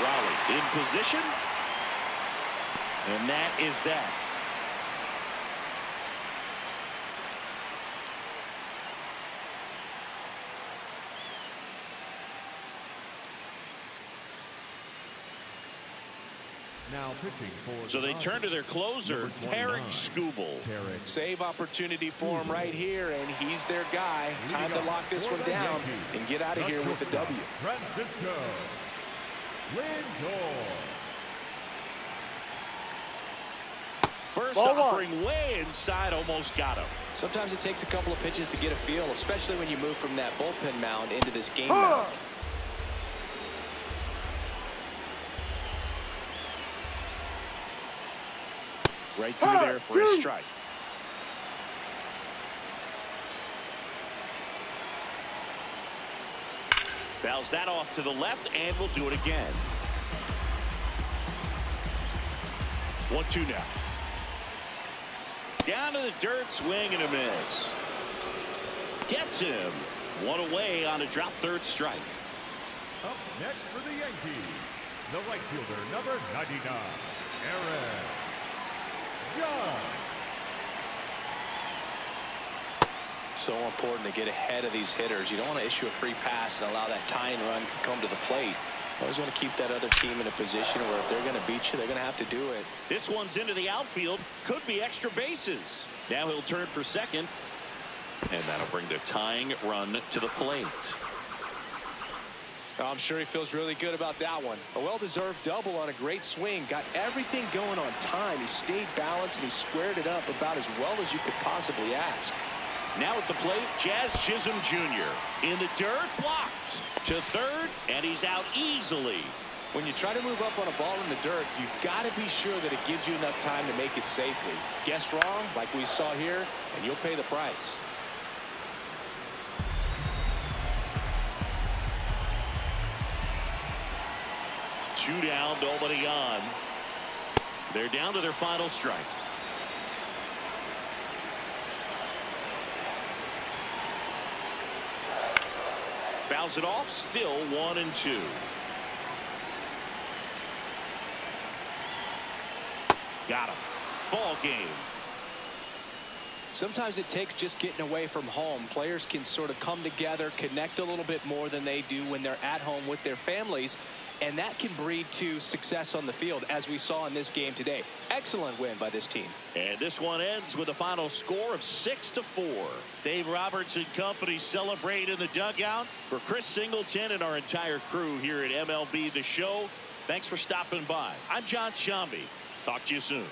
Speaker 2: Raleigh in position. And that is that.
Speaker 3: Now pitching for
Speaker 2: So
Speaker 3: the
Speaker 2: they turn to their closer,
Speaker 3: Number 29,
Speaker 2: Tarek Skubal.
Speaker 3: Tarek.
Speaker 4: Save opportunity for him right here, and he's their guy. Time to lock this one down and get out of here with a W.
Speaker 3: Francisco Lindor.
Speaker 2: First
Speaker 5: Ball
Speaker 2: offering way inside, almost got him.
Speaker 4: Sometimes it takes a couple of pitches to get a feel, especially when you move from that bullpen mound into this game mound.
Speaker 2: Right through there for a strike. Fouls that off to the left, and we'll do it again. 1-2 now. Down to the dirt, swing and a miss. Gets him. One away on a drop third strike.
Speaker 3: Up next for the Yankees, the right fielder, number 99, Aaron Judge.
Speaker 4: So important to get ahead of these hitters. You don't want to issue a free pass and allow that tying run to come to the plate. You always want to keep that other team in a position where if they're going to beat you, they're going to have to do it.
Speaker 2: This one's into the outfield. Could be extra bases. Now he'll turn for second. And that'll bring the tying run to the plate.
Speaker 4: I'm sure he feels really good about that one. A well-deserved double on a great swing. Got everything going on time. He stayed balanced and he squared it up about as well as you could possibly ask.
Speaker 2: Now at the plate, Jazz Chisholm Jr. In the dirt, blocked to third, and he's out easily.
Speaker 4: When you try to move up on a ball in the dirt, you've got to be sure that it gives you enough time to make it safely. Guess wrong, like we saw here, and you'll pay the price.
Speaker 2: Two down, nobody on. They're down to their final strike. Fouls it off, still 1-2. Got him. Ball game.
Speaker 4: Sometimes it takes just getting away from home. Players can sort of come together, connect a little bit more than they do when they're at home with their families, and that can breed to success on the field, as we saw in this game today. Excellent win by this team.
Speaker 2: And this one ends with a final score of 6-4. Dave Roberts and company celebrate in the dugout. For Chris Singleton and our entire crew here at MLB The Show, thanks for stopping by. I'm John Sciambi. Talk to you soon.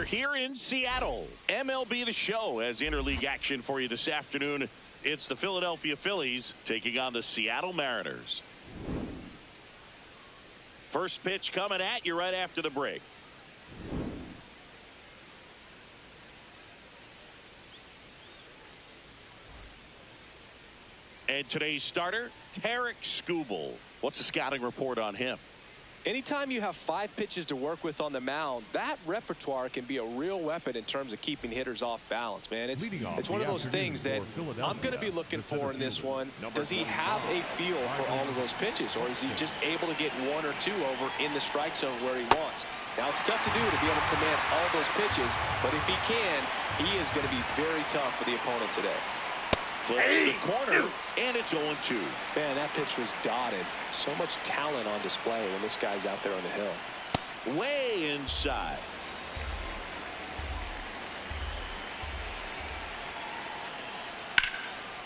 Speaker 2: here in Seattle. MLB The Show has interleague action for you this afternoon. It's the Philadelphia Phillies taking on the Seattle Mariners. First pitch coming at you right after the break. And today's starter, Tarik Skubal. What's the scouting report on him?
Speaker 4: Anytime you have 5 pitches to work with on the mound, that repertoire can be a real weapon in terms of keeping hitters off balance, man. It's one of those things that I'm going to be looking for in this one. Does he have a feel for all of those pitches, or is he just able to get 1 or 2 over in the strike zone where he wants? Now, it's tough to do to be able to command all those pitches, but if he can, he is going to be very tough for the opponent today.
Speaker 2: Clips the corner, and it's 0-2.
Speaker 4: Man, that pitch was dotted. So much talent on display when this guy's out there on the hill.
Speaker 2: Way inside.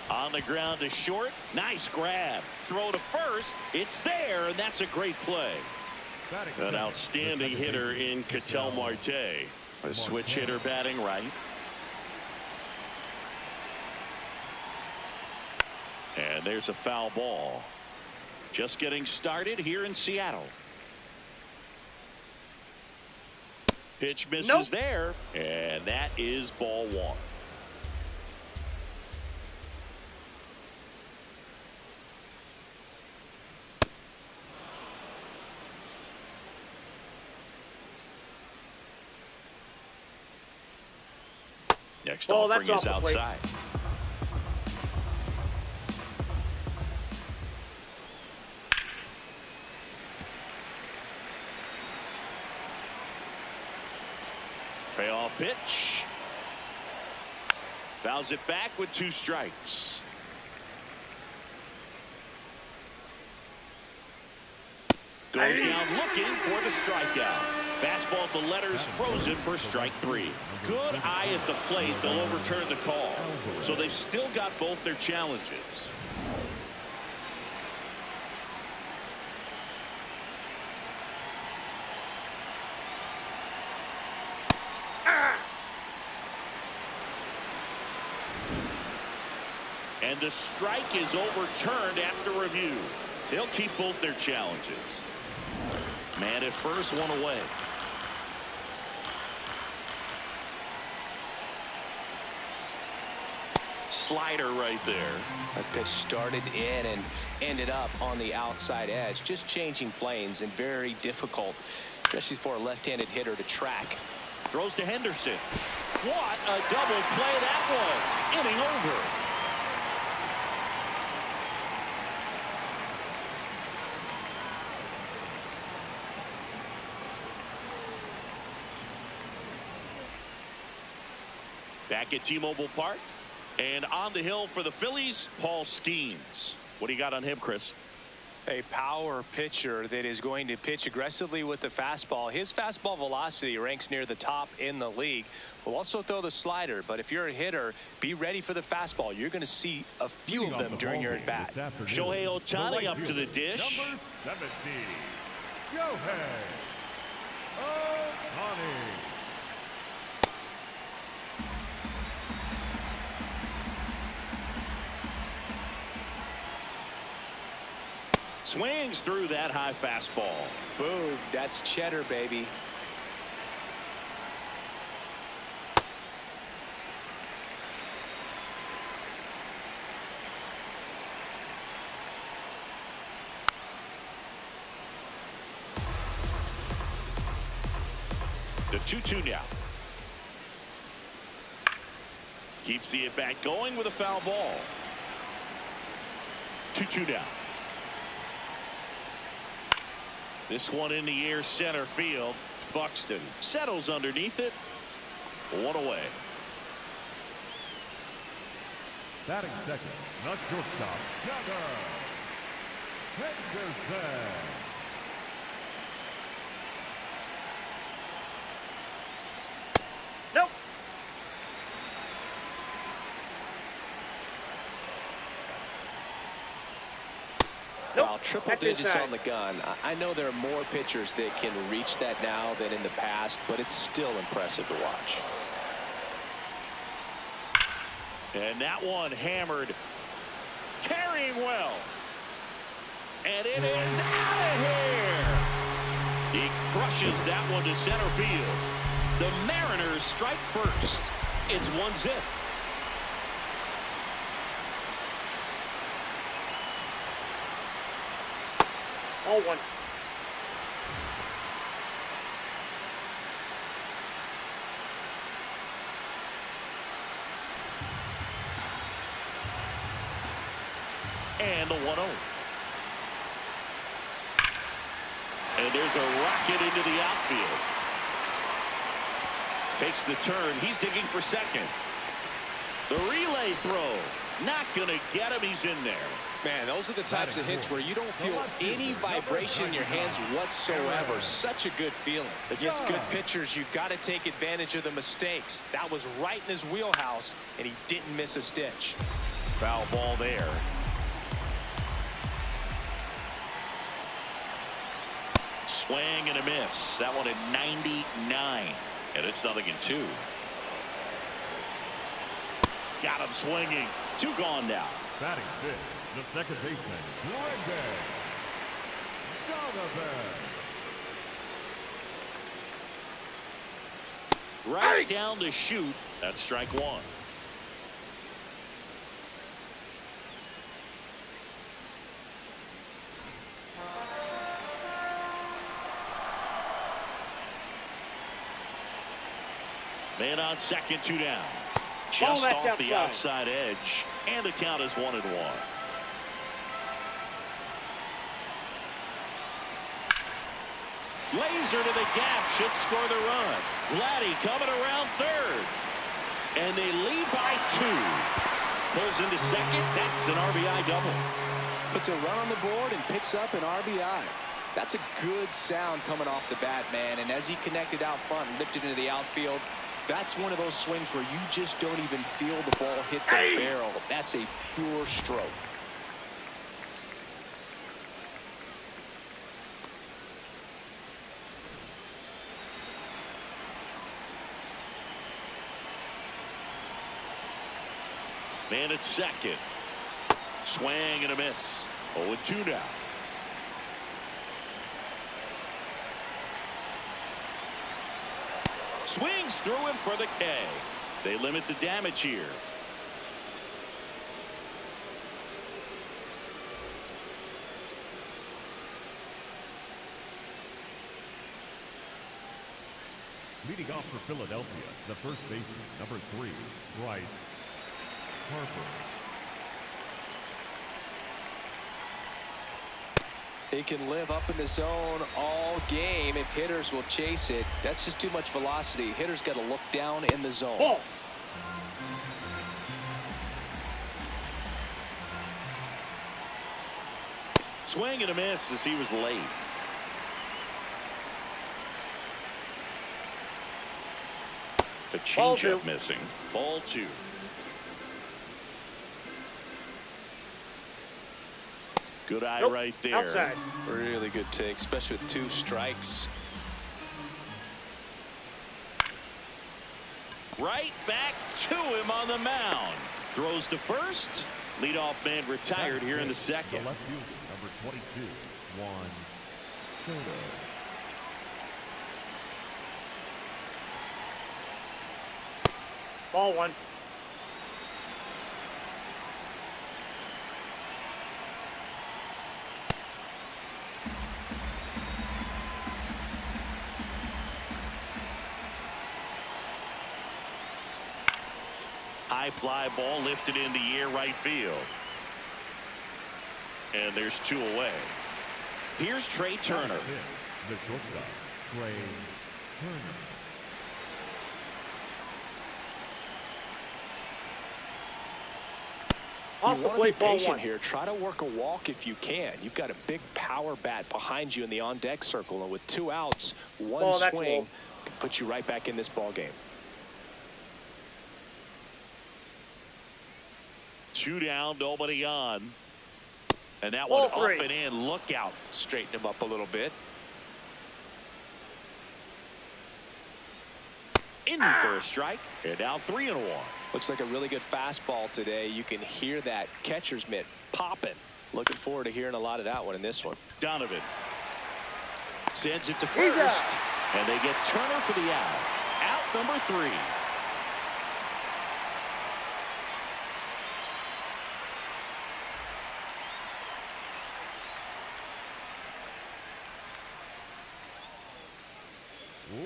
Speaker 2: On the ground to short. Nice grab. Throw to first. It's there, and that's a great play. An outstanding hitter in Ketel Marte. A switch hitter batting right. And there's a foul ball. Just getting started here in Seattle. Pitch misses there, and that is ball 1. Next offering is outside. Payoff pitch. Fouls it back with 2 strikes. Goes down looking for the strikeout. Fastball at the letters, frozen for strike 3. Good eye at the plate. They'll overturn the call. So they've still got both their challenges. And the strike is overturned after review. They'll keep both their challenges. Man at first, 1 away. Slider right there.
Speaker 4: That pitch started in and ended up on the outside edge. Just changing planes and very difficult, especially for a left-handed hitter to track.
Speaker 2: Throws to Henderson. What a double play that was. Inning over. Back at T-Mobile Park, and on the hill for the Phillies, Paul Skeens. What do you got on him, Chris?
Speaker 4: A power pitcher that is going to pitch aggressively with the fastball. His fastball velocity ranks near the top in the league. Will also throw the slider, but if you're a hitter, be ready for the fastball. You're going to see a few of them during your at-bat.
Speaker 2: Shohei Ohtani up to the dish.
Speaker 3: Number 70, Shohei Ohtani.
Speaker 2: Swings through that high fastball.
Speaker 4: Boom, that's cheddar, baby.
Speaker 2: The 2-2 now. Keeps the at-bat going with a foul ball. 2-2 now. This one in the air, center field. Buxton settles underneath it. 1 away.
Speaker 3: Batting second, not shortstop, Gunnar Henderson.
Speaker 5: Nope.
Speaker 4: Wow, triple
Speaker 5: That's
Speaker 4: digits
Speaker 5: inside.
Speaker 4: on the gun. I know there are more pitchers that can reach that now than in the past, but it's still impressive to watch.
Speaker 2: And that one hammered. Carrying well. And it is out of here. He crushes that one to center field. The Mariners strike first. It's 1-0.
Speaker 5: Ball one.
Speaker 2: And the 1-0. And there's a rocket into the outfield. Takes the turn. He's digging for second. The relay throw. Not going to get him. He's in there.
Speaker 4: Man, those are the types of hits where you don't feel any vibration in your hands whatsoever. Such a good feeling. Against good pitchers, you've got to take advantage of the mistakes. That was right in his wheelhouse, and he didn't miss a stitch.
Speaker 2: Foul ball there. Swing and a miss. That one at 99. And it's 0-2. Got him swinging. 2 gone now.
Speaker 3: Batting fifth, the second baseman, Brendan Donovan.
Speaker 2: Right down to shoot. That's strike 1. Man on second, 2 down. Just off the outside edge. And the count is 1-1. Laser to the gap. Should score the run. Vladdy coming around third. And they lead by 2. Pulls into second. That's an RBI double.
Speaker 4: Puts a run on the board and picks up an RBI. That's a good sound coming off the bat, man. And as he connected out front and lifted into the outfield, that's one of those swings where you just don't even feel the ball hit the barrel. That's a pure stroke.
Speaker 2: Man at second. Swing and a miss. 0-2 now. Swings through him for the K. They limit the damage here.
Speaker 3: Leading off for Philadelphia, the first baseman, number 3, Bryce Harper.
Speaker 4: He can live up in the zone all game if hitters will chase it. That's just too much velocity. Hitters got to look down in the zone.
Speaker 5: Ball.
Speaker 2: Swing and a miss as he was late. A changeup missing. Ball 2. Good eye right there.
Speaker 5: Outside.
Speaker 4: Really good take, especially with 2 strikes.
Speaker 2: Right back to him on the mound. Throws to first. Leadoff man retired here in the second.
Speaker 3: The left fielder, number 22, Juan Soto.
Speaker 5: Ball one.
Speaker 2: High fly ball lifted in the air right field. And there's 2 away. Here's Trey Turner.
Speaker 3: The shortstop, Trey Turner.
Speaker 5: Off
Speaker 4: You
Speaker 5: the
Speaker 4: want to be
Speaker 5: plate, ball
Speaker 4: patient
Speaker 5: one.
Speaker 4: here. Try to work a walk if you can. You've got a big power bat behind you in the on-deck circle, and with 2 outs, 1
Speaker 5: Ball, that's
Speaker 4: swing
Speaker 5: low.
Speaker 4: can put you right back in this ball game.
Speaker 2: 2 down, nobody on. And that
Speaker 5: Ball
Speaker 2: one up
Speaker 5: three.
Speaker 2: and in. Look out.
Speaker 4: Straighten him up a little bit.
Speaker 2: In for a strike. And now 3-1.
Speaker 4: Looks like a really good fastball today. You can hear that catcher's mitt popping. Looking forward to hearing a lot of that one in this one.
Speaker 2: Donovan sends it to
Speaker 5: He's
Speaker 2: first.
Speaker 5: out.
Speaker 2: And they get Turner for the out. Out number 3.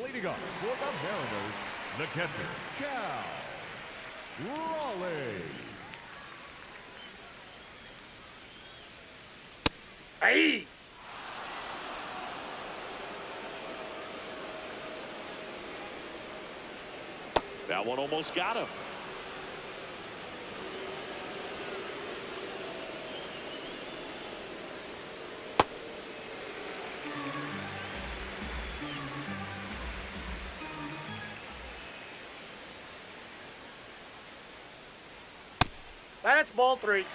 Speaker 3: Leading off for the Mariners, the catcher, Cal Raleigh.
Speaker 5: Hey.
Speaker 2: That one almost got him.
Speaker 5: That's ball three.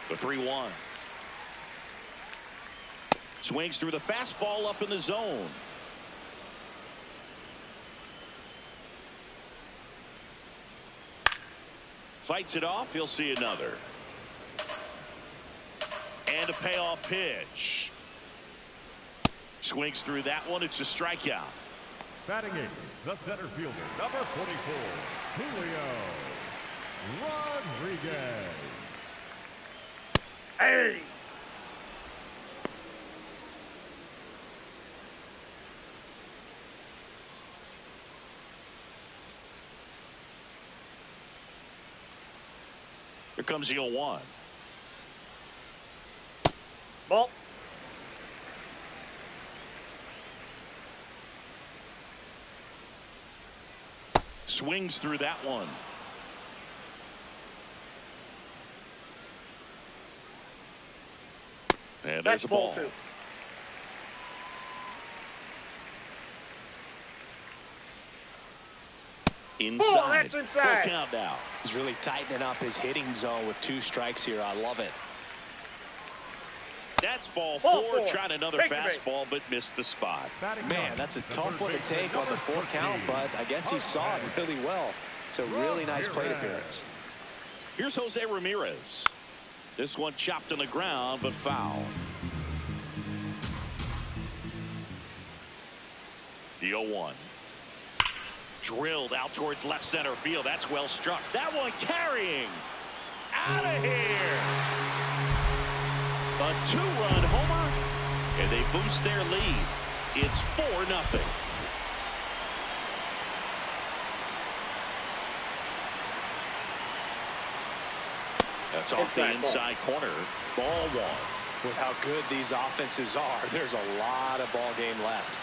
Speaker 2: The 3-1. Swings through the fastball up in the zone. Fights it off. He'll see another. And a payoff pitch. Swings through that one. It's a strikeout.
Speaker 3: Batting eighth, the center fielder, number 44, Julio Rodriguez.
Speaker 5: Hey.
Speaker 2: Here comes the 0-1.
Speaker 5: Ball.
Speaker 2: Swings through that one. And
Speaker 5: That's
Speaker 2: there's a
Speaker 5: ball
Speaker 2: ball.
Speaker 5: two.
Speaker 2: Inside.
Speaker 5: that's inside.
Speaker 2: Full count now.
Speaker 4: He's really tightening up his hitting zone with 2 strikes here. I love it.
Speaker 2: That's ball
Speaker 5: Ball
Speaker 2: 4.
Speaker 5: four.
Speaker 2: Tried another
Speaker 5: Take the bait.
Speaker 2: fastball, but missed the spot.
Speaker 3: Batting
Speaker 4: Man,
Speaker 3: ninth,
Speaker 4: that's a
Speaker 3: the
Speaker 4: tough
Speaker 3: third
Speaker 4: one to
Speaker 3: baseman,
Speaker 4: take on the
Speaker 3: number
Speaker 4: 4 count,
Speaker 3: 14,
Speaker 4: but I guess he saw it really well. It's a really nice plate
Speaker 3: Ramirez.
Speaker 4: appearance.
Speaker 2: Here's Jose Ramirez. This one chopped on the ground, but foul. The 0-1. Drilled out towards left center field. That's well struck. That one carrying. Out of here. A 2-run homer, and they boost their lead. It's 4-0. That's off the inside corner. Ball 1.
Speaker 4: With how good these offenses are, there's a lot of ball game left.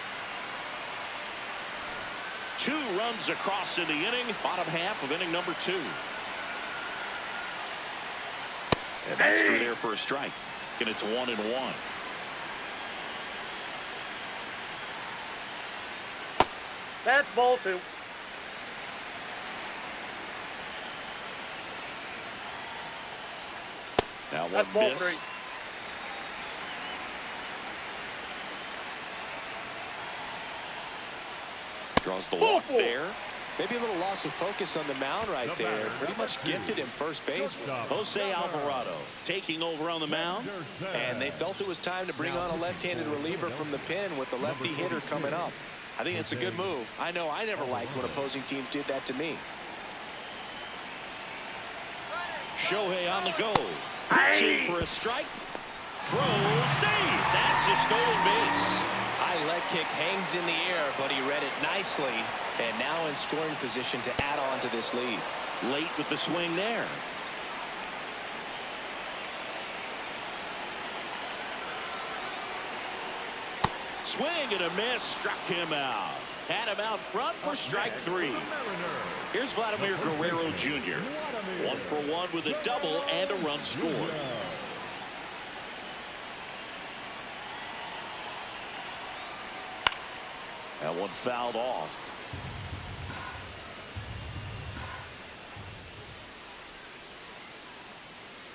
Speaker 2: 2 runs across in the inning. Bottom half of inning number 2. And that's through there for a strike. And it's 1-1.
Speaker 5: That's ball two.
Speaker 2: Now
Speaker 5: That's
Speaker 2: one
Speaker 5: ball
Speaker 2: miss.
Speaker 5: 3.
Speaker 2: Draws the
Speaker 5: Ball
Speaker 2: walk
Speaker 5: 4.
Speaker 2: there.
Speaker 4: Maybe a little loss of focus on the mound right there. Pretty much gifted him first base.
Speaker 2: Jose Alvarado taking over on the mound.
Speaker 4: And they felt it was time to bring on a left-handed reliever from the pen with the lefty hitter coming up. I think it's a good move. I know I never liked when opposing teams did that to me.
Speaker 2: Shohei on the go. Pitching for a strike. Throw, save. That's a stolen base.
Speaker 4: High leg kick hangs in the air, but he read it nicely. And now in scoring position to add on to this lead.
Speaker 2: Late with the swing there. Swing and a miss. Struck him out. Had him out front for strike 3. Here's Vladimir Guerrero Jr. 1 for 1 with a double and a run scored. That one fouled off.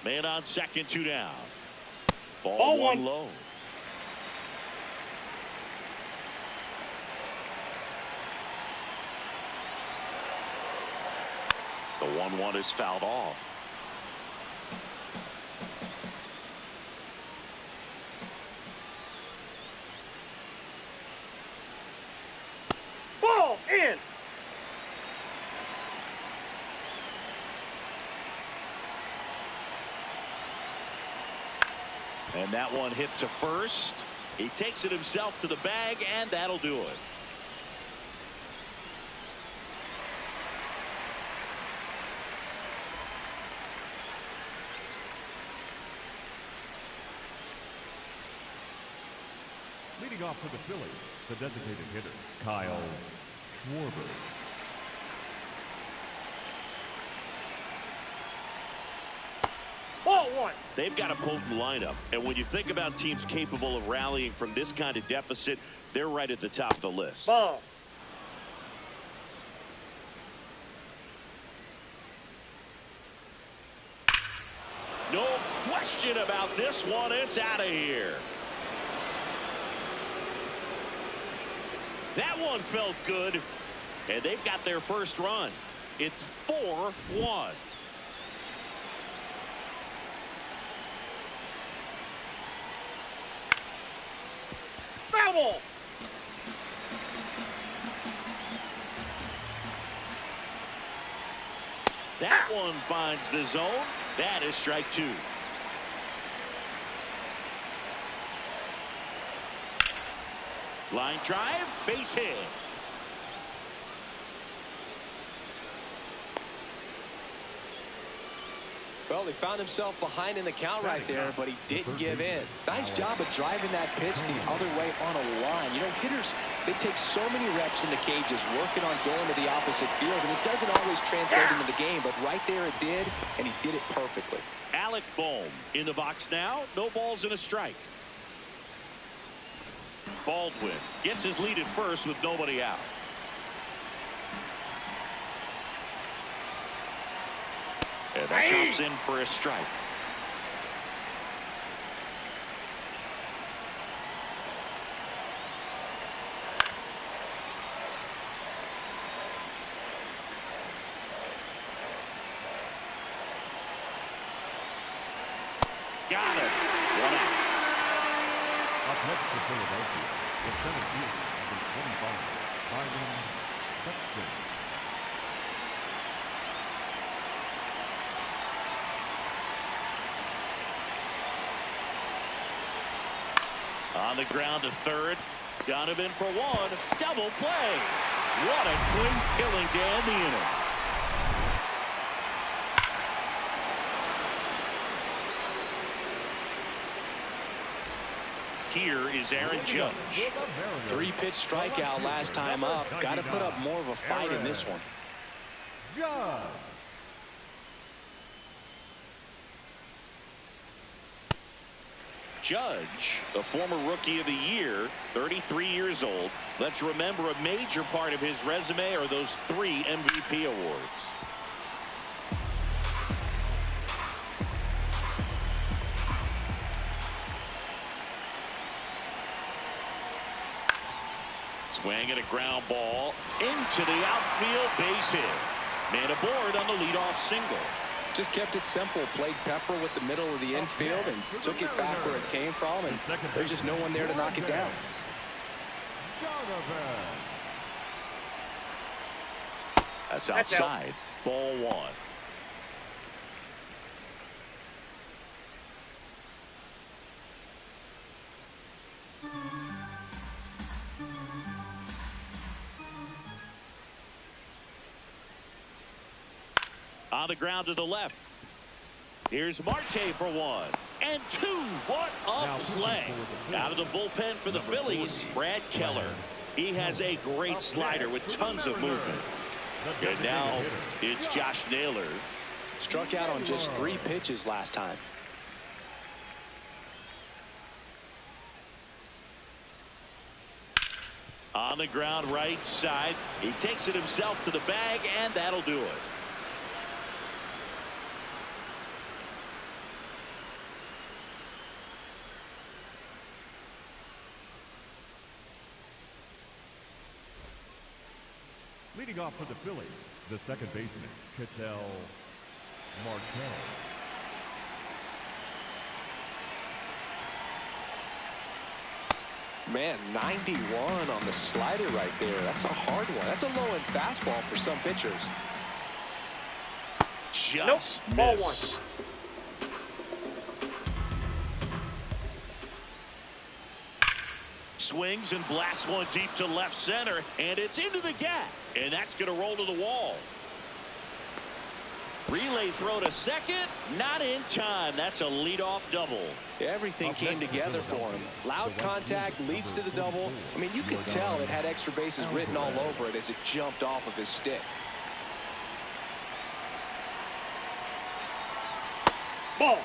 Speaker 2: Man on second, 2 down.
Speaker 5: Ball
Speaker 2: one
Speaker 5: one.
Speaker 2: low. The 1-1 is fouled off.
Speaker 5: Ball in.
Speaker 2: And that one hit to first. He takes it himself to the bag, and that'll do it.
Speaker 3: Leading off for the Phillies, the designated hitter, Kyle Schwarber.
Speaker 5: Ball one.
Speaker 2: They've got a potent lineup, and when you think about teams capable of rallying from this kind of deficit, they're right at the top of the list.
Speaker 5: Ball.
Speaker 2: No question about this one. It's out of here. That one felt good, and they've got their first run. It's 4-1.
Speaker 5: Foul ball.
Speaker 2: That one finds the zone. That is strike 2. Line drive, base hit.
Speaker 4: Well, he found himself behind in the count right there, but he didn't give in. Nice job of driving that pitch the other way on a line. You know, hitters, they take so many reps in the cages working on going to the opposite field, and it doesn't always translate into the game, but right there it did, and he did it perfectly.
Speaker 2: Alec Bohm in the box now. No balls and a strike. Baldwin gets his lead at first with nobody out. And that chops in for a strike. Got it. 1 out.
Speaker 3: Up next for Philadelphia, the center fielder, number 25, Byron Buxton.
Speaker 2: On the ground to third. Donovan for 1. Double play. What a clean killing to end the inning. Here is Aaron Judge.
Speaker 4: 3-pitch strikeout last time up. Got to put up more of a fight in this one.
Speaker 3: Judge.
Speaker 2: Judge, the former Rookie of the Year, 33 years old. Let's remember a major part of his resume are those 3 MVP awards. Swing and a ground ball into the outfield, base hit. Man aboard on the leadoff single.
Speaker 4: Just kept it simple. Played Pepper with the middle of the infield and took it back where it came from, and there's just no one there to knock it down.
Speaker 2: That's outside. Ball 1. On the ground to the left. Here's Marte for 1 and 2. What a play. Out of the bullpen for the Phillies, Brad Keller. He has a great slider with tons of movement. And now it's Josh Naylor.
Speaker 4: Struck out on just 3 pitches last time.
Speaker 2: On the ground right side. He takes it himself to the bag, and that'll do it.
Speaker 3: Leading off for the Phillies, the second baseman, Ketel Marte.
Speaker 4: Man, 91 on the slider right there. That's a hard one. That's a low-end fastball for some pitchers.
Speaker 2: Just
Speaker 5: Nope. Ball
Speaker 2: missed. Swings and blasts one deep to left center, and it's into the gap, and that's going to roll to the wall. Relay throw to second, not in time. That's a leadoff double.
Speaker 4: Everything came together for him. Loud contact leads to the double. I mean, you could tell it had extra bases written all over it as it jumped off of his stick.
Speaker 5: Ball.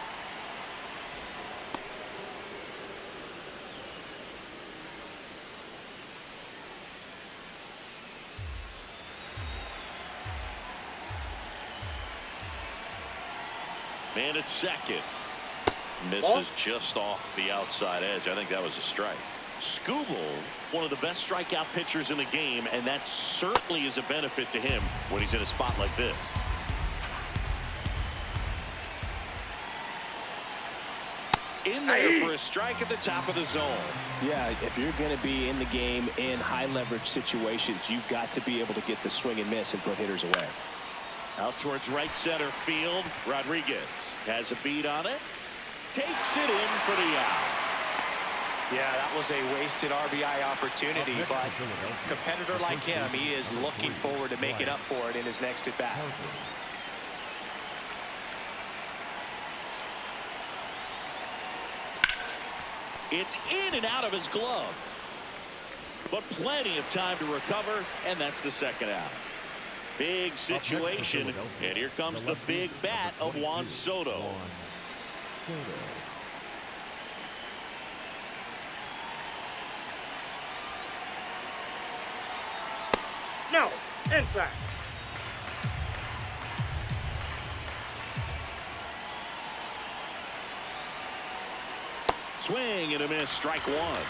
Speaker 2: Man at second. Misses just off the outside edge. I think that was a strike. Skubal, one of the best strikeout pitchers in the game, and that certainly is a benefit to him when he's in a spot like this. In there for a strike at the top of the zone.
Speaker 4: Yeah, if you're going to be in the game in high leverage situations, you've got to be able to get the swing and miss and put hitters away.
Speaker 2: Out towards right center field. Rodriguez has a beat on it. Takes it in for the out.
Speaker 4: Yeah, that was a wasted RBI opportunity, but a competitor like him, he is looking forward to making up for it in his next at bat.
Speaker 2: It's in and out of his glove. But plenty of time to recover, and that's the second out. Big situation, and here comes the big bat of Juan Soto.
Speaker 5: No. Inside.
Speaker 2: Swing and a miss, strike one.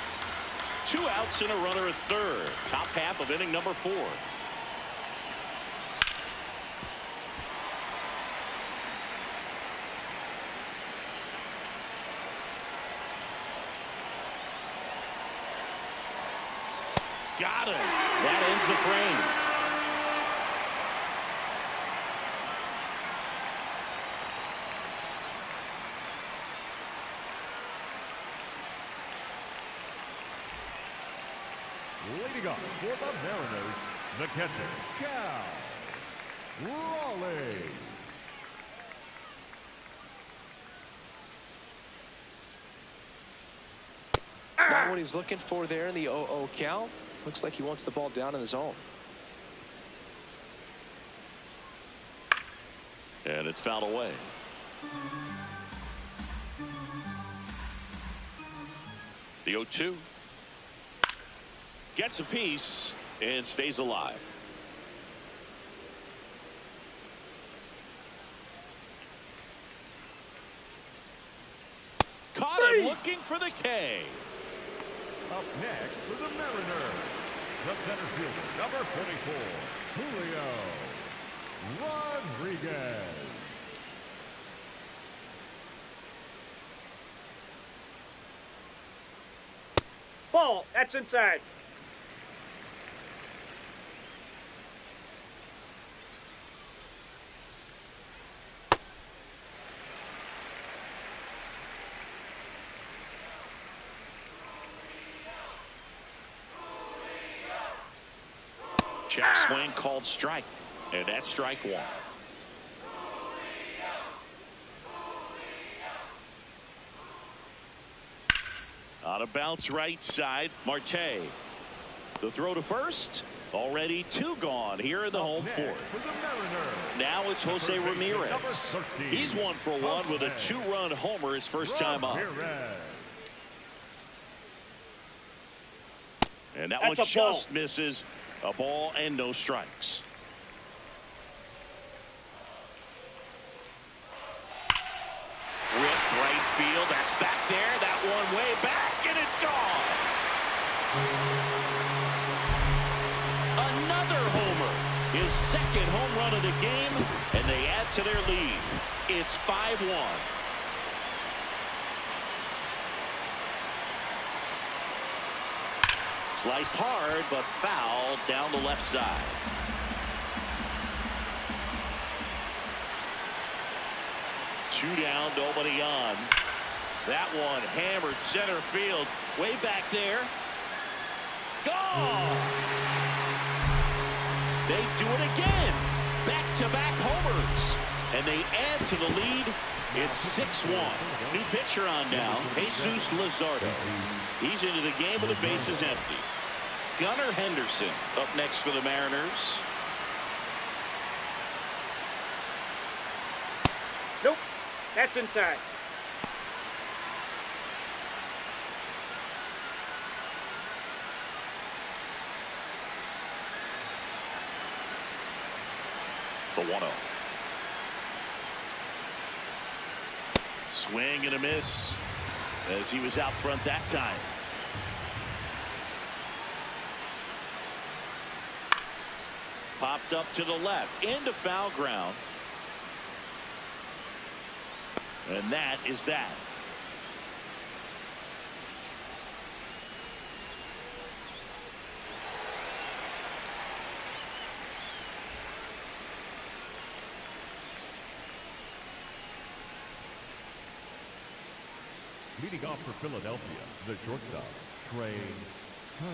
Speaker 2: 2 outs and a runner at third. Top half of inning number 4. Got him. That ends the frame.
Speaker 3: Leading off for the Mariners, the catcher, Cal Raleigh.
Speaker 4: Not what he's looking for there in the 0-0 count. Looks like he wants the ball down in the zone.
Speaker 2: And it's fouled away. The 0-2. Gets a piece and stays alive. Caught him looking for the K.
Speaker 3: Up next for the Mariners, the center fielder, number 44, Julio Rodriguez.
Speaker 5: Ball. That's inside.
Speaker 2: Check swing called strike. And that's strike one. On a bounce right side, Marte. The throw to first. Already 2 gone here in the home fourth. Now it's Jose Ramirez. He's 1 for 1 with a 2-run homer his first time up. And that one just misses. A ball and no strikes. Rip right field. That's back there. That one way back, and it's gone. Another homer. second home run of the game, and they add to their lead. It's 5-1. Sliced hard, but foul down the left side. Two down, nobody on. That one hammered center field, way back there. Gone! They do it again. Back-to-back homers. And they add to the lead. It's 6-1. New pitcher on now, Jesus Luzardo. He's into the game with the bases empty. Gunnar Henderson up next for the Mariners.
Speaker 5: Nope. That's inside.
Speaker 2: The 1-0. Swing and a miss as he was out front that time. Popped up to the left into foul ground. And that is that.
Speaker 3: Leading off for Philadelphia, the shortstop, Trey Turner.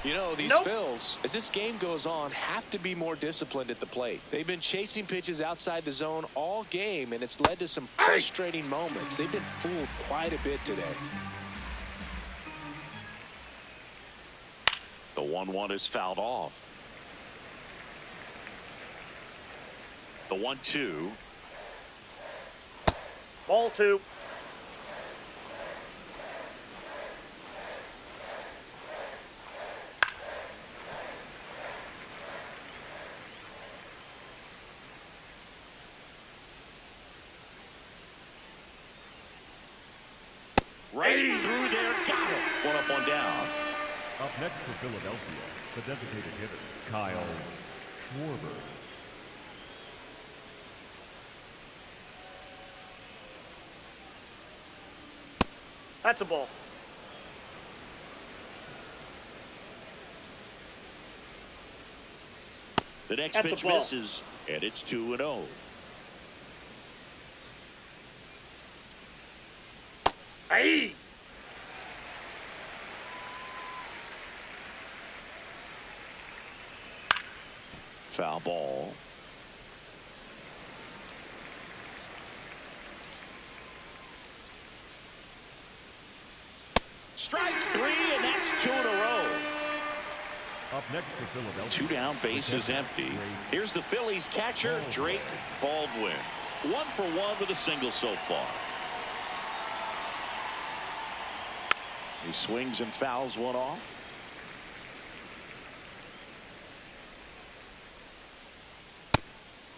Speaker 4: You know, these
Speaker 5: Nope.
Speaker 4: Phils, as this game goes on, have to be more disciplined at the plate. They've been chasing pitches outside the zone all game, and it's led to some frustrating moments. They've been fooled quite a bit today.
Speaker 2: The 1-1 is fouled off. The 1-2.
Speaker 5: Ball 2.
Speaker 2: Right through there. Got him. One up, one down.
Speaker 3: Up next for Philadelphia, the designated hitter, Kyle Schwarber.
Speaker 5: That's a ball.
Speaker 2: The next
Speaker 5: That's a
Speaker 2: pitch
Speaker 5: ball.
Speaker 2: misses, and it's 2-0.
Speaker 5: Aye.
Speaker 2: Foul ball. Strike 3, and that's 2 in a row.
Speaker 3: Up next for Philadelphia.
Speaker 2: 2 down, base is empty. Here's the Phillies catcher, Drake Baldwin. 1 for 1 with a single so far. He swings and fouls one off.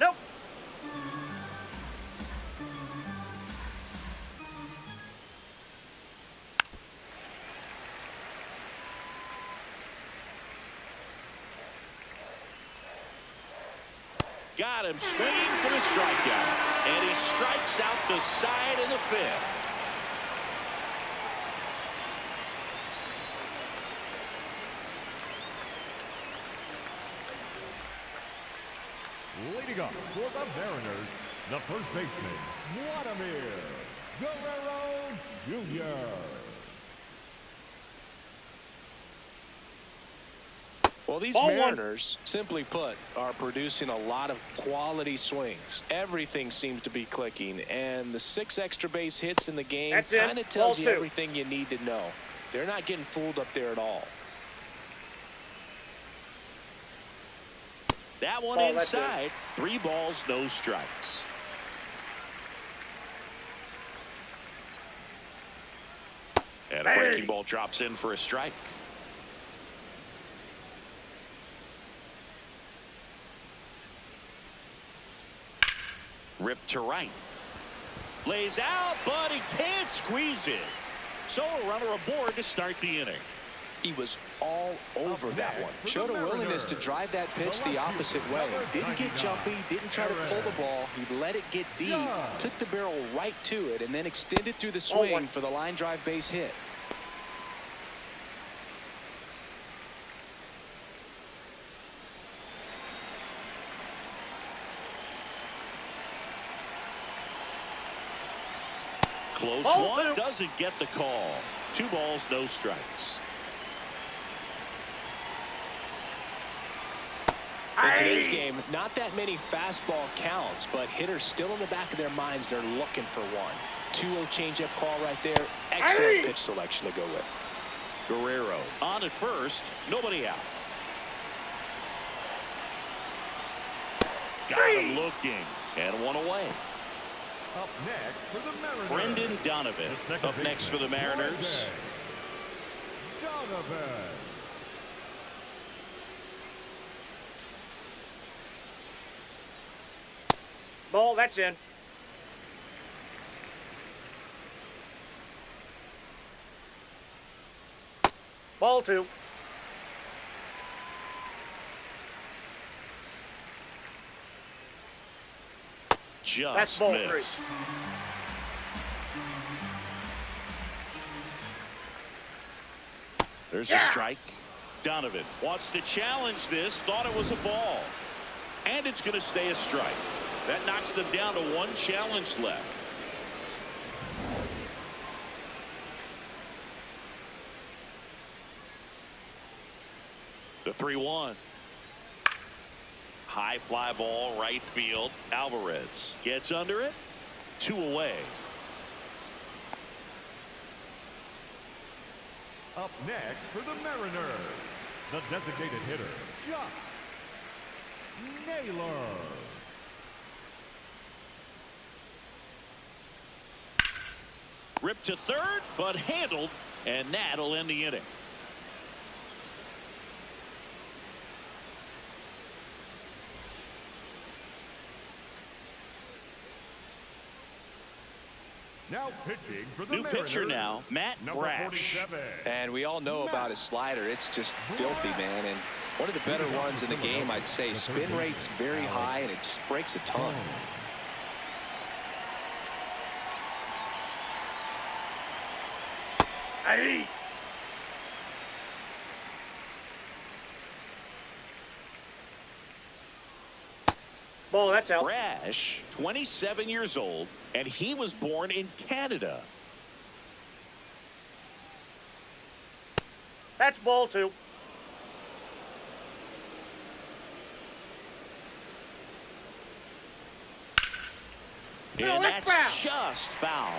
Speaker 5: Nope.
Speaker 2: Got him swinging for the strikeout. And he strikes out the side in the 5th.
Speaker 3: Leading up for the Mariners, the first baseman, Vladimir Guerrero Jr.
Speaker 4: Well, these
Speaker 5: Ball 1.
Speaker 4: Mariners, simply put, are producing a lot of quality swings. Everything seems to be clicking, and the 6 extra base hits in the game
Speaker 5: That's it.
Speaker 4: kind of tells
Speaker 5: Ball
Speaker 4: you
Speaker 5: 2.
Speaker 4: everything you need to know. They're not getting fooled up there at all.
Speaker 2: That one
Speaker 5: Ball, that's it.
Speaker 2: inside. 3 balls, no strikes. And a breaking ball drops in for a strike. Ripped to right. Lays out, but he can't squeeze it. So a runner aboard to start the inning.
Speaker 4: He was all over that one. Showed a willingness to drive that pitch the opposite way. Didn't get jumpy, didn't try to pull the ball. He let it get deep, took the barrel right to it, and then extended through the swing for the line drive base hit.
Speaker 2: Close one, doesn't get the call. 2 balls, no strikes.
Speaker 4: In today's game, not that many fastball counts, but hitters still in the back of their minds, they're looking for one. 2-0 changeup call right there. Excellent pitch selection to go with.
Speaker 2: Guerrero on at first, nobody out. Got him looking, and 1 away.
Speaker 3: Up next for the Mariners,
Speaker 2: Brendan Donovan up next for the Mariners.
Speaker 3: Donovan.
Speaker 5: Ball, that's in. Ball 2.
Speaker 2: Just
Speaker 5: That's ball
Speaker 2: missed.
Speaker 5: 3.
Speaker 2: There's a strike. Donovan wants to challenge this, thought it was a ball. And it's going to stay a strike. That knocks them down to 1 challenge left. The 3-1. High fly ball, right field. Alvarez gets under it. 2 away.
Speaker 3: Up next for the Mariners, the designated hitter, Josh Naylor.
Speaker 2: Ripped to third, but handled, and that'll end the inning.
Speaker 3: Now pitching for the
Speaker 2: New
Speaker 3: Mariners,
Speaker 2: pitcher now, Matt
Speaker 3: number
Speaker 2: Brash.
Speaker 3: 47.
Speaker 4: And we all know about his slider. It's just filthy, man. And one of the better ones in the game, I'd say. Spin rate's very high, and it just breaks a ton.
Speaker 5: Hey. Ball, that's out.
Speaker 2: Brash, 27 years old, and he was born in Canada.
Speaker 5: That's ball 2.
Speaker 2: And
Speaker 5: that's
Speaker 2: that's
Speaker 5: foul.
Speaker 2: just foul.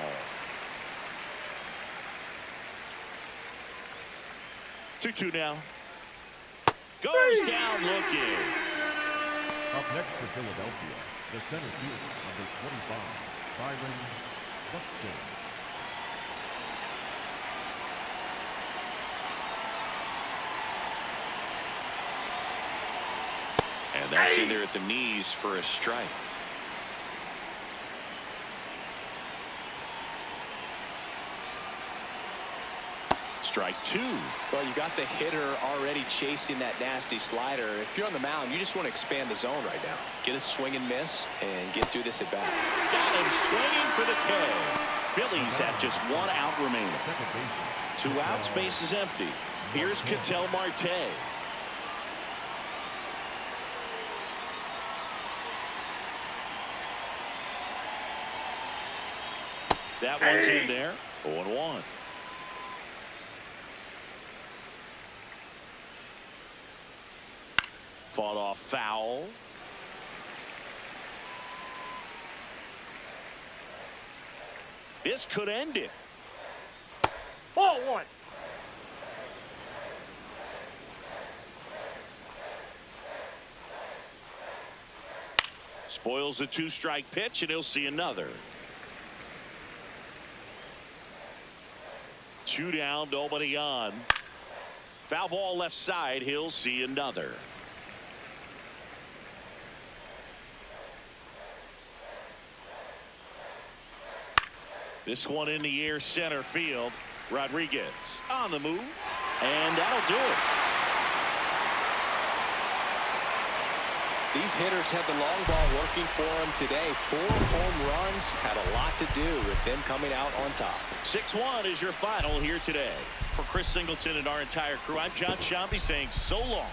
Speaker 2: Two now. Goes down looking.
Speaker 3: Up next for Philadelphia, the center fielder, number 25, Byron Buxton.
Speaker 2: And that's in there at the knees for a strike. Strike 2.
Speaker 4: Well, you got the hitter already chasing that nasty slider. If you're on the mound, you just want to expand the zone right now. Get a swing and miss and get through this at bat.
Speaker 2: Got him swinging for the K. Phillies have just 1 out remaining. 2 outs, base is empty. Here's Ketel Marte. That one's in there. 0-1. Fought off foul. This could end it.
Speaker 5: Ball 1.
Speaker 2: Spoils the 2-strike pitch, and he'll see another. 2 down, nobody on. Foul ball left side, he'll see another. This one in the air center field. Rodriguez on the move, and that'll do it.
Speaker 4: These hitters had the long ball working for them today. 4 home runs had a lot to do with them coming out on top.
Speaker 2: 6-1 is your final here today. For Chris Singleton and our entire crew, I'm John Sciambi saying so long.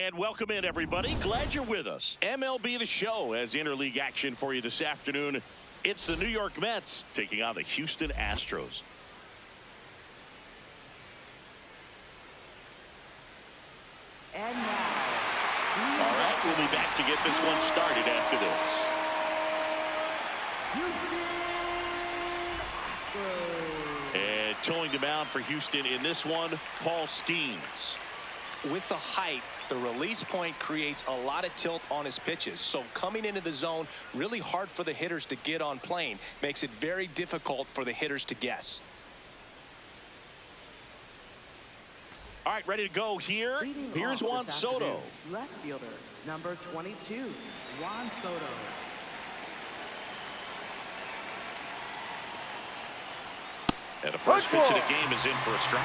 Speaker 2: And welcome in, everybody. Glad you're with us. MLB The Show has interleague action for you this afternoon. It's the New York Mets taking on the Houston Astros.
Speaker 6: And now,
Speaker 2: all right, we'll be back to get this one started after this. And towing the mound for Houston in this one, Paul Skeens.
Speaker 4: With the height, the release point creates a lot of tilt on his pitches. So coming into the zone, really hard for the hitters to get on plane. Makes it very difficult for the hitters to guess.
Speaker 2: All right, ready to go here. Here's Juan Soto.
Speaker 6: Left fielder, number 22, Juan Soto.
Speaker 2: And the first pitch of the game is in for a strike.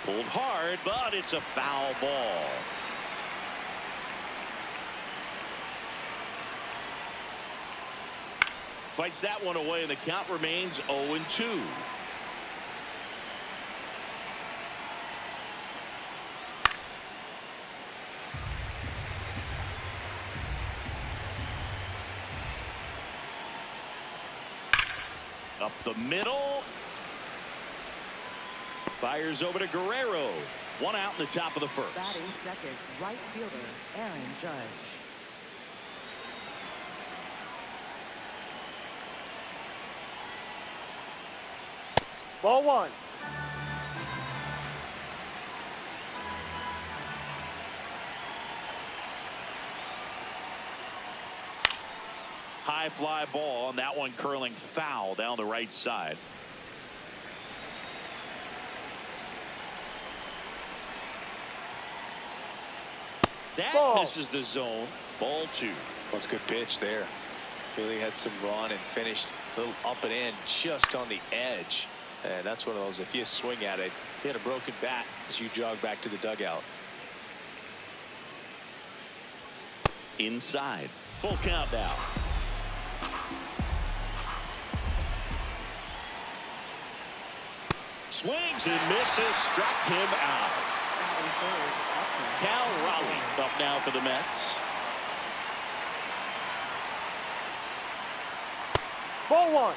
Speaker 2: Pulled hard, but it's a foul ball. Fights that one away, and the count remains 0-2. Up the middle. Fires over to Guerrero. One out in the top of the first.
Speaker 6: Batting second, right fielder, Aaron Judge.
Speaker 5: Ball one.
Speaker 2: High fly ball, and that one curling foul down the right side. That
Speaker 5: Ball.
Speaker 2: misses the zone. Ball two.
Speaker 4: Well, it's a good pitch there. Really had some run and finished a little up and in just on the edge. And that's one of those, if you swing at it, hit a broken bat as you jog back to the dugout.
Speaker 2: Inside. Full count now. Swings and misses. Struck him out.
Speaker 6: Batting third, Upton.
Speaker 2: Cal Raleigh up now for the Mets.
Speaker 5: Ball one.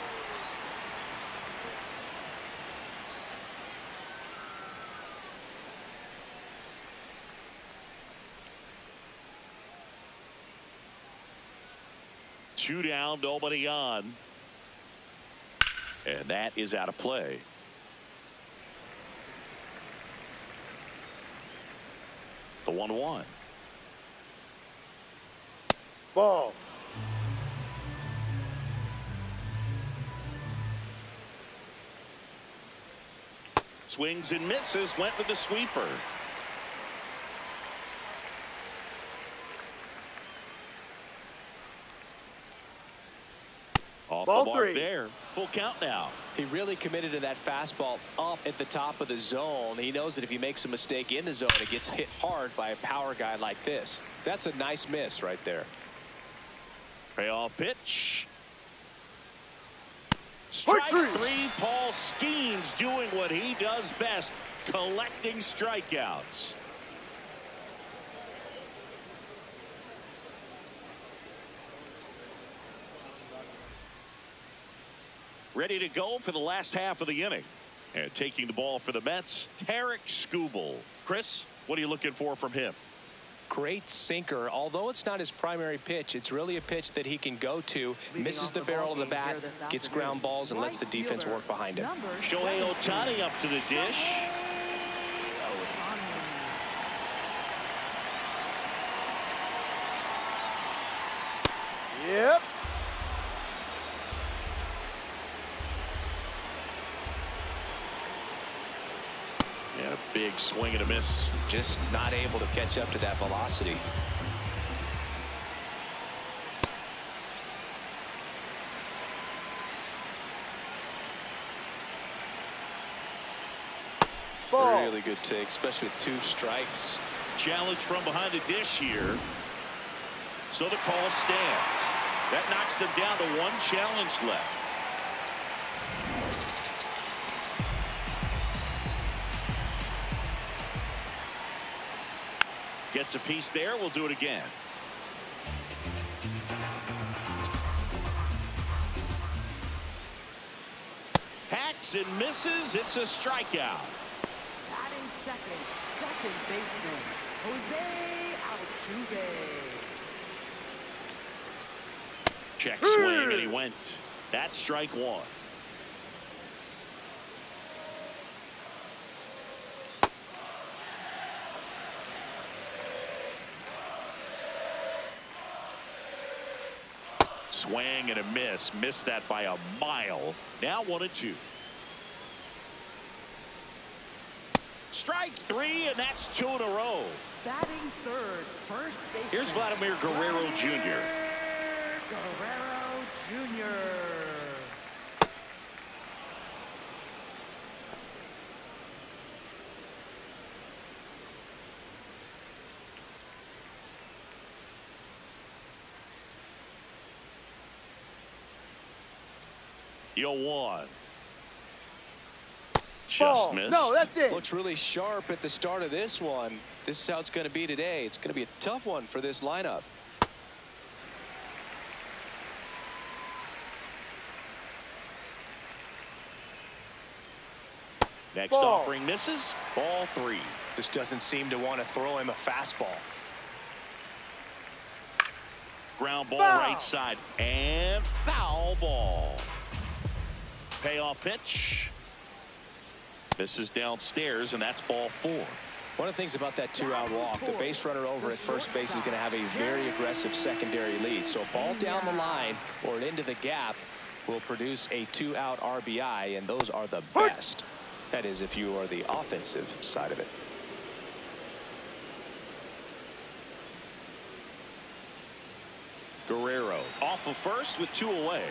Speaker 2: Two down, nobody on. And that is out of play. The 1-1.
Speaker 5: Ball.
Speaker 2: Swings and misses. Went with the sweeper. Off
Speaker 5: Ball
Speaker 2: the mark
Speaker 5: three.
Speaker 2: there. Full count now.
Speaker 4: He really committed to that fastball up at the top of the zone. He knows that if he makes a mistake in the zone, it gets hit hard by a power guy like this. That's a nice miss right there.
Speaker 2: Payoff pitch. Strike
Speaker 5: Strike
Speaker 2: three. Paul Skeens doing what he does best, collecting strikeouts. Ready to go for the last half of the inning. And taking the ball for the Mets, Tarik Skubal. Chris, what are you looking for from him?
Speaker 4: Great sinker. Although it's not his primary pitch, it's really a pitch that he can go to,
Speaker 6: Leading
Speaker 4: misses
Speaker 6: off
Speaker 4: the
Speaker 6: the
Speaker 4: barrel of the
Speaker 6: ballgame
Speaker 4: bat,
Speaker 6: here this
Speaker 4: gets
Speaker 6: afternoon,
Speaker 4: ground balls, and lets the
Speaker 6: right
Speaker 4: defense
Speaker 6: fielder,
Speaker 4: work behind him.
Speaker 6: number
Speaker 2: Shohei
Speaker 6: 17,
Speaker 2: Ohtani up to the dish.
Speaker 5: Yep.
Speaker 2: And a big swing and a miss.
Speaker 4: Just not able to catch up to that velocity.
Speaker 5: Ball.
Speaker 4: Really good take, especially with 2 strikes.
Speaker 2: Challenge from behind the dish here. So the call stands. That knocks them down to 1 challenge left. Gets a piece there. We'll do it again. Hacks and misses. It's a strikeout.
Speaker 6: Batting second, second baseman, Jose Altuve.
Speaker 2: Check swing, and he went. That's strike 1. Swing and a miss. Missed that by a mile. Now 1-2. Strike 3, and that's 2 in a row.
Speaker 6: Batting third, first baseman.
Speaker 2: Here's Vladimir Guerrero Jr.
Speaker 6: Guerrero Jr.
Speaker 2: 0-1. Just
Speaker 5: Ball.
Speaker 2: missed.
Speaker 5: No, that's it.
Speaker 4: Looks really sharp at the start of this one. This is how it's going to be today. It's going to be a tough one for this lineup.
Speaker 2: Next
Speaker 5: Ball.
Speaker 2: offering misses. Ball 3.
Speaker 4: Just doesn't seem to want to throw him a fastball.
Speaker 2: Ground ball
Speaker 5: Foul.
Speaker 2: right side. And foul ball. Payoff pitch. Misses downstairs, and that's ball 4.
Speaker 4: One of the things about that 2-out walk, the base runner over at first base is going to have a very aggressive secondary lead. So a ball down the line or into the gap will produce a 2-out RBI, and those are the best. That is, if you are the offensive side of it.
Speaker 2: Guerrero off of first with 2 away.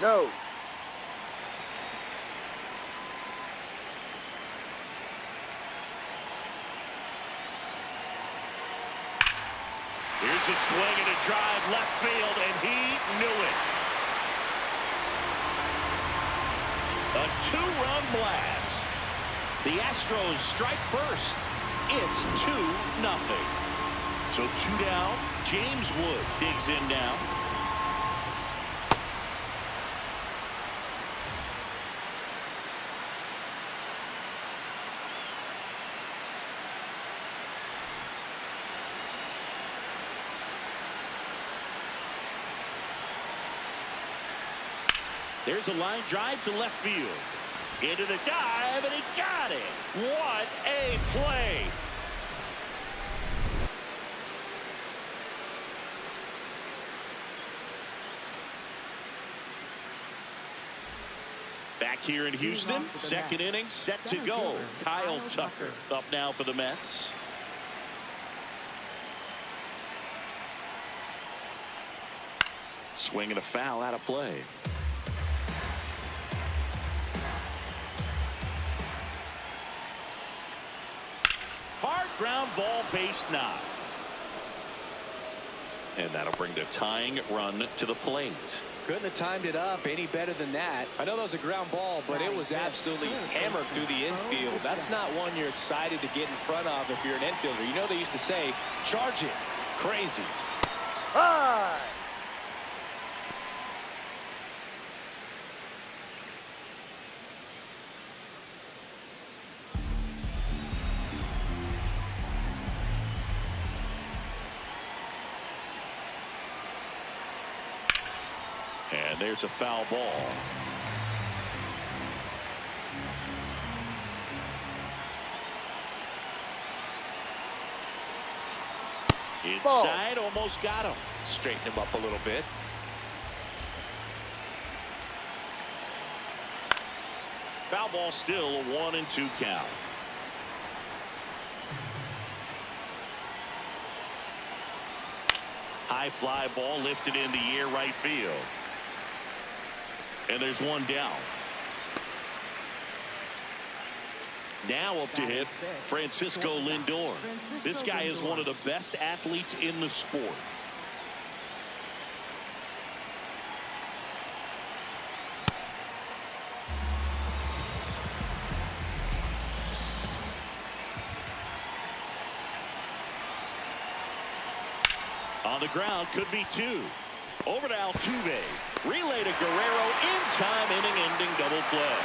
Speaker 5: No.
Speaker 2: Here's a swing and a drive left field, and he knew it. A 2-run blast. The Astros strike first. It's 2-0. So 2 down. James Wood digs in now. There's a line drive to left field. Into the dive, and he got it. What a play. Back here in Houston, second inning set to go. Kyle Tucker up now for the Mets. Swing and a foul out of play. Hard ground ball, base knock. And that'll bring the tying run to the plate.
Speaker 4: Couldn't have timed it up any better than that. I know that was a ground ball, but it was absolutely hammered through the infield. That's not one you're excited to get in front of if you're an infielder. You know they used to say, charge it. Crazy.
Speaker 5: High.
Speaker 2: And there's a foul ball. Inside, almost got him.
Speaker 4: Straighten him up a little bit.
Speaker 2: Foul ball, still a 1-2 count. High fly ball lifted in the air right field. And there's one down. Now up to hit Francisco Lindor. This guy is one of the best athletes in the sport. On the ground, could be 2. Over to Altuve. Relay to Guerrero. In time, inning-ending double play.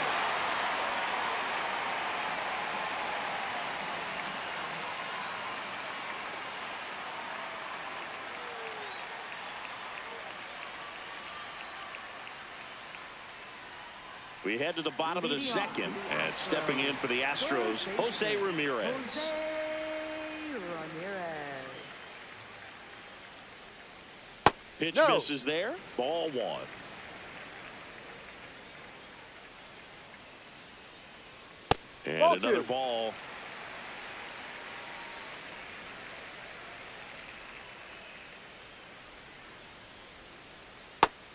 Speaker 2: We head to the bottom of the second, and stepping in for the Astros, Jose Ramirez.
Speaker 6: Jose Ramirez.
Speaker 2: Pitch
Speaker 5: No.
Speaker 2: misses there. Ball 1. And
Speaker 5: Ball
Speaker 2: another
Speaker 5: 2.
Speaker 2: ball.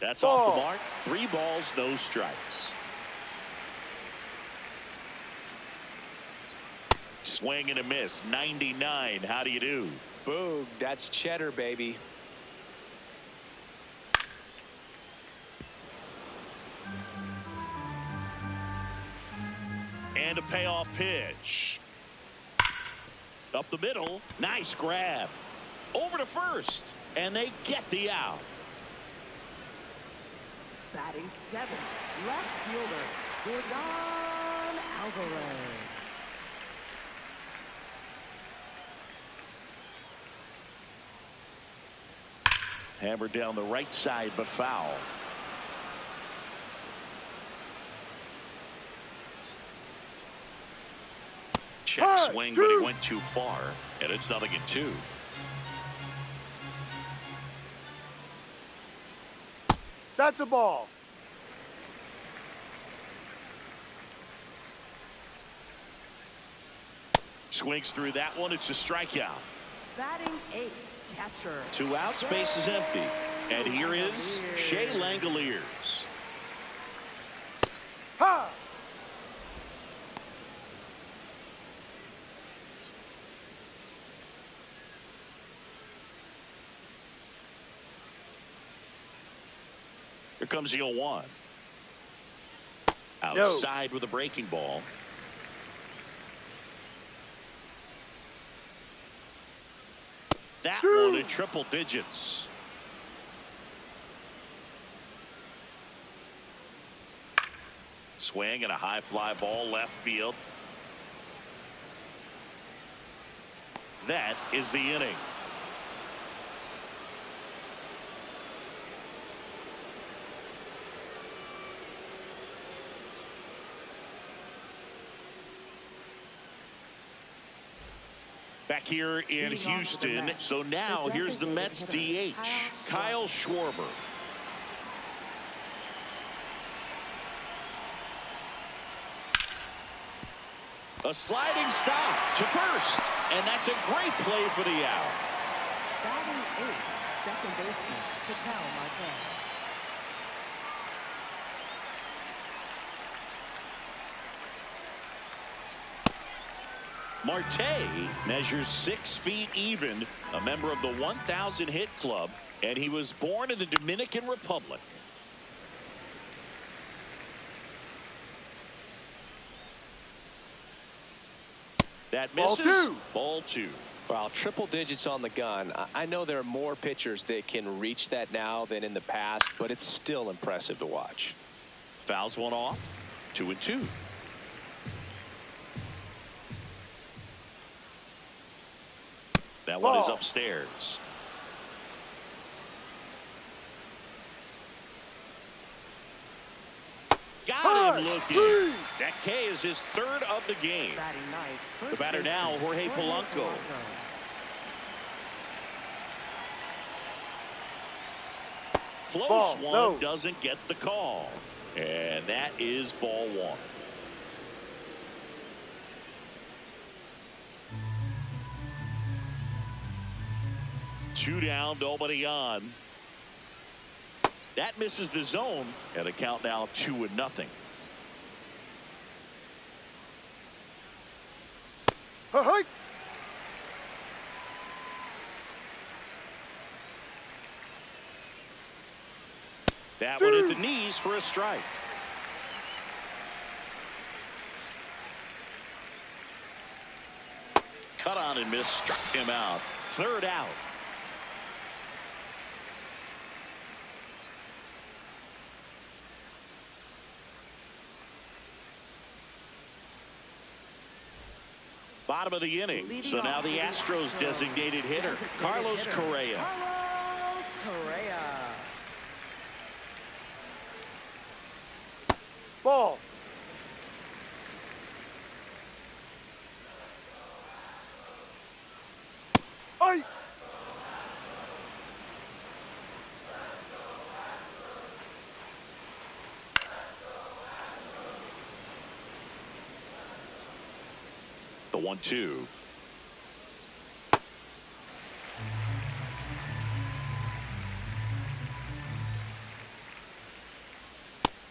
Speaker 2: That's off the
Speaker 5: Ball.
Speaker 2: mark. 3 balls, no strikes. Swing and a miss. 99. How do you do?
Speaker 4: Boog, that's cheddar, baby.
Speaker 2: And a payoff pitch. Up the middle. Nice grab. Over to first. And they get the out.
Speaker 6: Batting 7th, left fielder, Jordan Alvarez.
Speaker 2: Hammered down the right side, but foul. Check swing, but he went too far, and it's 0-2.
Speaker 5: That's a ball.
Speaker 2: Swings through that one. It's a strikeout.
Speaker 6: Batting 8th, catcher.
Speaker 2: 2 outs, base is empty. And here is Shea Langoliers.
Speaker 5: Ha!
Speaker 2: Here comes the 0-1. Outside with a breaking ball. That one in triple digits. Swing and a high fly ball left field. That is the inning. Back here in Houston. So now here's the Mets DH, Kyle Schwarber. A sliding stop to first. And that's a great play for the out.
Speaker 6: Batting 8th, second baseman, Ketel Marte.
Speaker 2: Marte measures 6 feet even, a member of the 1,000 hit club, and he was born in the Dominican Republic. That misses. Ball 2.
Speaker 4: Wow, triple digits on the gun. I know there are more pitchers that can reach that now than in the past, but it's still impressive to watch.
Speaker 2: Fouls one off. 2-2. That one is upstairs. Got him looking. That K is his 3rd of the game.
Speaker 6: Batting 9th,
Speaker 2: The batter now, Jorge Polanco. Close one, doesn't get the call. And that is ball 1. Two down, nobody on. That misses the zone, and the count now 2-0.
Speaker 5: Hey!
Speaker 2: That one at the knees for a strike. Cut on and miss, struck him out. 3rd out. Bottom of the inning. So now the Astros designated hitter, Carlos Correa.
Speaker 6: Carlos Correa.
Speaker 5: Ball. Ay!
Speaker 2: The 1-2.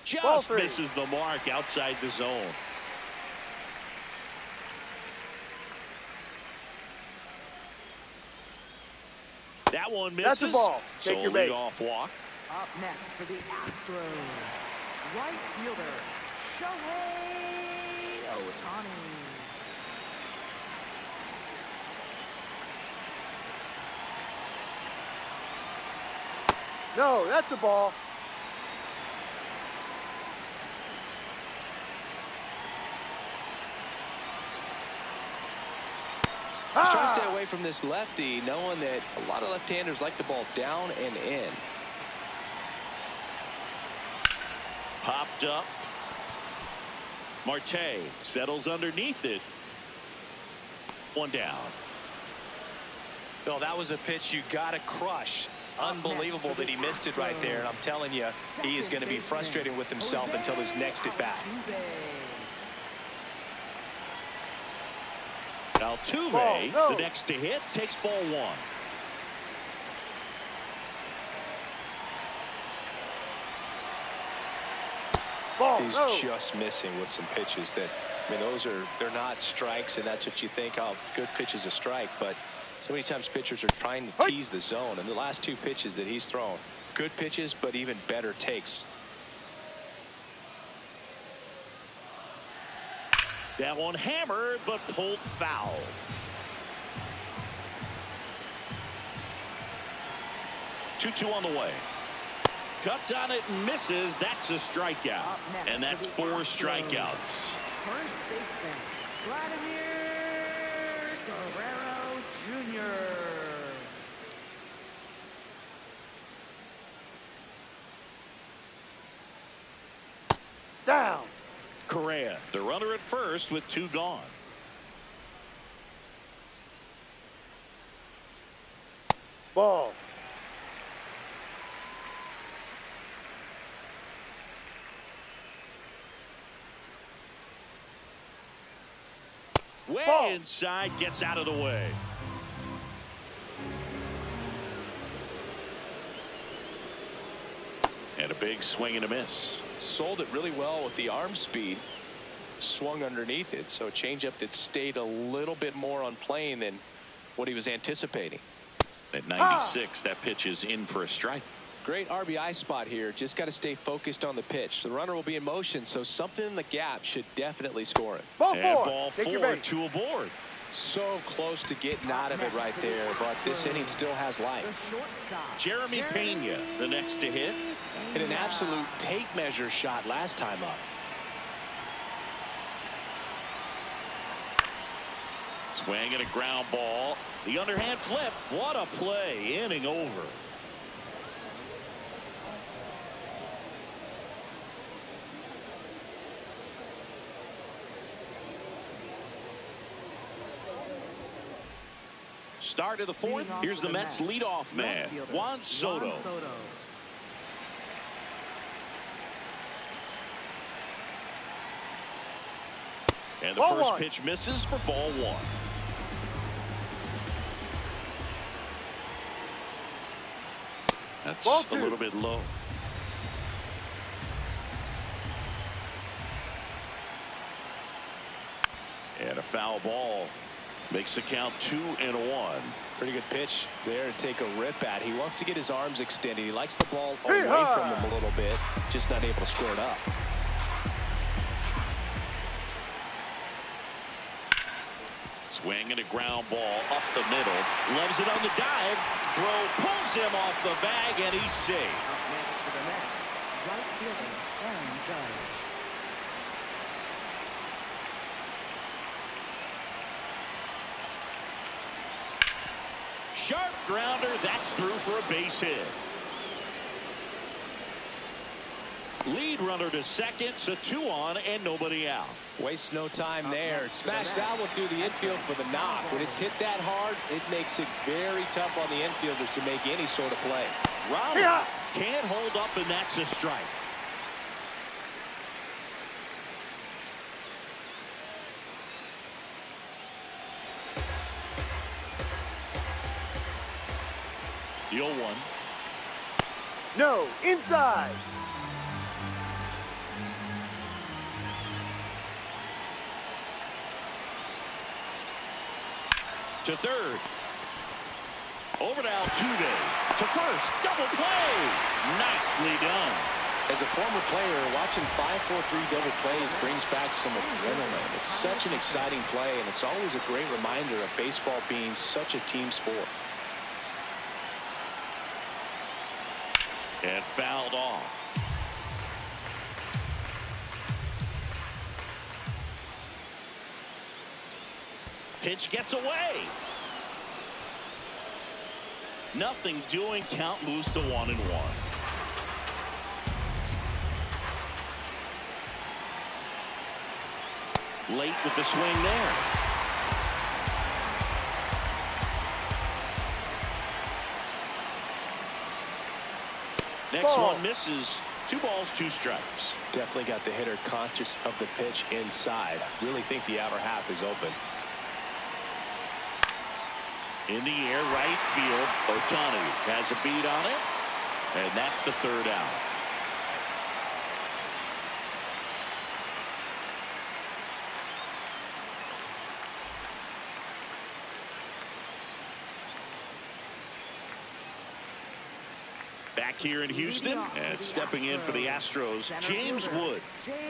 Speaker 2: Just misses the mark outside the zone. That one misses.
Speaker 5: That's a ball.
Speaker 2: So
Speaker 5: Take your
Speaker 2: a
Speaker 5: base.
Speaker 2: leadoff walk.
Speaker 6: Up next for the Astros, right fielder, Shohei Ohtani.
Speaker 5: No, that's a ball.
Speaker 4: Just trying to stay away from this lefty, knowing that a lot of left-handers like the ball down and in.
Speaker 2: Popped up. Marte settles underneath it. One down.
Speaker 4: Bill, that was a pitch you got to crush. Unbelievable that he missed it right there. And I'm telling you, he is going to be frustrated with himself until his next at bat.
Speaker 2: Altuve,
Speaker 5: Ball, no.
Speaker 2: the next to hit, takes ball one.
Speaker 5: Ball,
Speaker 4: He's
Speaker 5: no.
Speaker 4: just missing with some pitches that, I mean, they're not strikes, and that's what you think, oh, good pitch is a strike. But so many times pitchers are trying to tease the zone, and the last two pitches that he's thrown, good pitches, but even better takes.
Speaker 2: That one hammered, but pulled foul. Two on the way. Cuts on it and misses. That's a strikeout. And that's 4 strikeouts.
Speaker 6: First baseman, Vladimir Guerrero Jr.
Speaker 5: Down.
Speaker 2: Correa, the runner at first with 2 gone.
Speaker 5: Ball.
Speaker 2: Way
Speaker 5: Ball.
Speaker 2: inside, gets out of the way. And a big swing and a miss.
Speaker 4: Sold it really well with the arm speed. Swung underneath it, so a changeup that stayed a little bit more on plane than what he was anticipating.
Speaker 2: At 96, that pitch is in for a strike.
Speaker 4: Great RBI spot here. Just got to stay focused on the pitch. The runner will be in motion, so something in the gap should definitely score it.
Speaker 5: Ball
Speaker 2: And
Speaker 5: four.
Speaker 2: ball
Speaker 5: Take your
Speaker 2: 4,
Speaker 5: base.
Speaker 2: 2 aboard.
Speaker 4: So close to getting out of it right there, but this inning still has life.
Speaker 6: The shortstop,
Speaker 2: Jeremy Pena, the next to hit.
Speaker 4: Hit an absolute tape measure shot last time up.
Speaker 2: Swing and a ground ball. The underhand flip. What a play. Inning over. Start of the 4th. Here's the Mets leadoff man, Juan Soto. And the
Speaker 5: Ball
Speaker 2: first
Speaker 5: 1.
Speaker 2: pitch misses for ball 1. That's
Speaker 5: Ball
Speaker 2: a
Speaker 5: 2.
Speaker 2: little bit low. And a foul ball makes the count 2-1.
Speaker 4: Pretty good pitch there to take a rip at. He wants to get his arms extended. He likes the ball away
Speaker 5: Hee-haw!
Speaker 4: from him a little bit, just not able to square it up.
Speaker 2: Swing and a ground ball up the middle. Loves it on the dive. Throw pulls him off the bag, and he's safe.
Speaker 6: Up next for the Mets, right fielder, Aaron Judge.
Speaker 2: Sharp grounder. That's through for a base hit. Lead runner to second, so 2 on and nobody out.
Speaker 4: Wastes no time there. Smash that one through the infield for the knock. When it's hit that hard, it makes it very tough on the infielders to make any sort of play.
Speaker 2: Ronald
Speaker 5: Yeah.
Speaker 2: can't hold up, and that's a strike. The 0-1.
Speaker 5: No. Inside.
Speaker 2: To third. Over to Altuve. To first. Double play. Nicely done.
Speaker 4: As a former player, watching 5-4-3 double plays brings back some adrenaline. It's such an exciting play, and it's always a great reminder of baseball being such a team sport.
Speaker 2: And fouled off. Pitch gets away. Nothing doing. Count moves to 1-1. Late with the swing there. Next one misses. 2 balls, 2 strikes.
Speaker 4: Definitely got the hitter conscious of the pitch inside. Really think the outer half is open.
Speaker 2: In the air, right field. Ohtani has a beat on it. And that's the 3rd out. Back here in Houston, and stepping in for the Astros, James Wood.
Speaker 6: James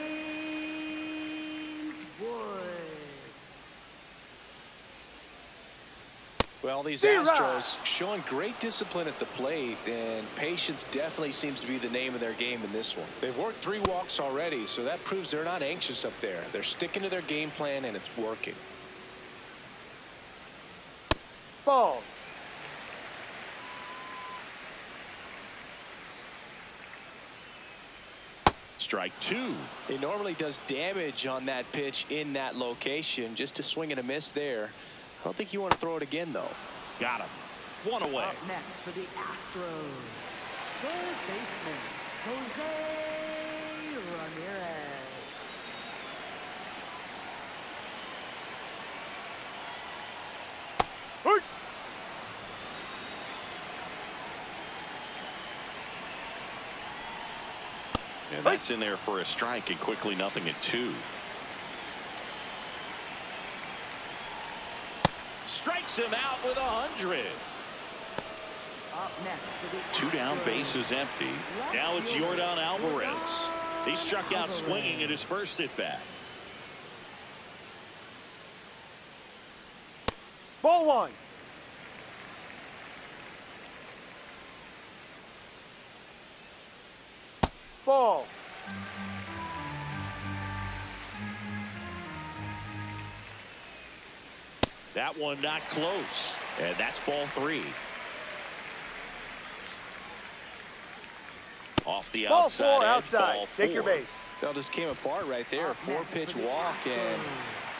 Speaker 6: Wood.
Speaker 4: Well, these Astros showing great discipline at the plate, and patience definitely seems to be the name of their game in this one. They've worked 3 walks already, so that proves they're not anxious up there. They're sticking to their game plan, and it's working.
Speaker 5: Ball.
Speaker 2: Strike 2.
Speaker 4: He normally does damage on that pitch in that location. Just a swing and a miss there. I don't think you want to throw it again, though.
Speaker 2: Got him. 1 away.
Speaker 6: Up next for the Astros, third baseman, Jose Ramirez.
Speaker 5: Hurt.
Speaker 2: And that's in there for a strike, and quickly 0-2. Strikes him out with 100.
Speaker 6: Up next for the
Speaker 2: 2 down,
Speaker 6: Astros,
Speaker 2: bases empty. Now it's Yordan Alvarez. He struck out swinging at his first at bat.
Speaker 5: Ball 1. Ball.
Speaker 2: That one not close. And that's ball 3. Off the
Speaker 5: Ball
Speaker 2: outside
Speaker 5: 4
Speaker 2: edge,
Speaker 5: outside.
Speaker 2: ball
Speaker 5: Take your
Speaker 2: 4.
Speaker 5: base.
Speaker 4: That just came apart right there. A 4-pitch walk, and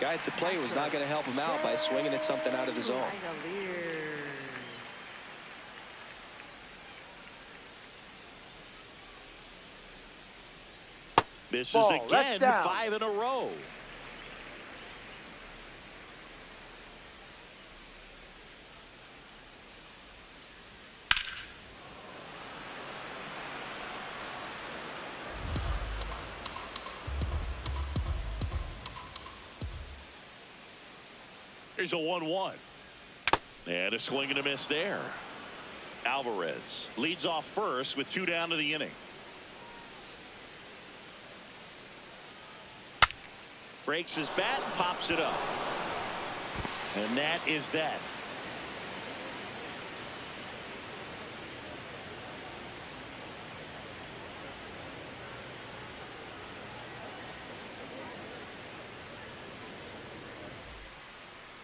Speaker 4: guy at the plate was not going to help him out by swinging at something out of the zone.
Speaker 6: Langeliers.
Speaker 2: Misses
Speaker 5: Ball,
Speaker 2: again,
Speaker 5: that's down.
Speaker 2: 5 in a row. Here's a 1-1. And a swing and a miss there. Alvarez leads off first with 2 down to the inning. Breaks his bat and pops it up. And that is that.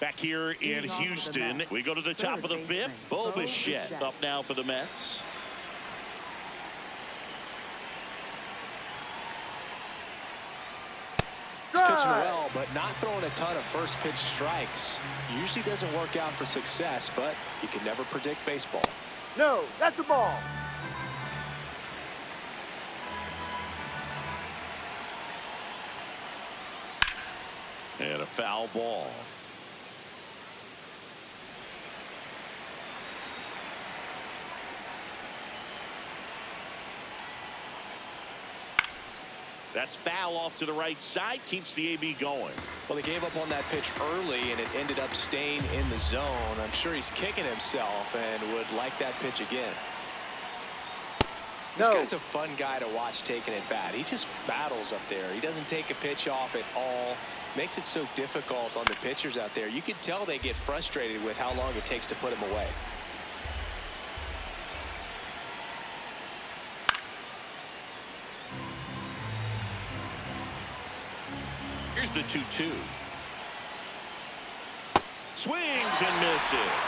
Speaker 2: Back here in Houston, we go to the top of the 5th. Bo Bichette up now for the Mets.
Speaker 4: He's pitching well, but not throwing a ton of first pitch strikes. Usually doesn't work out for success, but you can never predict baseball.
Speaker 5: No, that's a ball.
Speaker 2: And a foul ball. That's foul off to the right side. Keeps the AB going.
Speaker 4: Well, they gave up on that pitch early, and it ended up staying in the zone. I'm sure he's kicking himself and would like that pitch again. This guy's a fun guy to watch taking at bat. He just battles up there. He doesn't take a pitch off at all. Makes it so difficult on the pitchers out there. You can tell they get frustrated with how long it takes to put him away.
Speaker 2: Here's the 2-2. Swings and misses.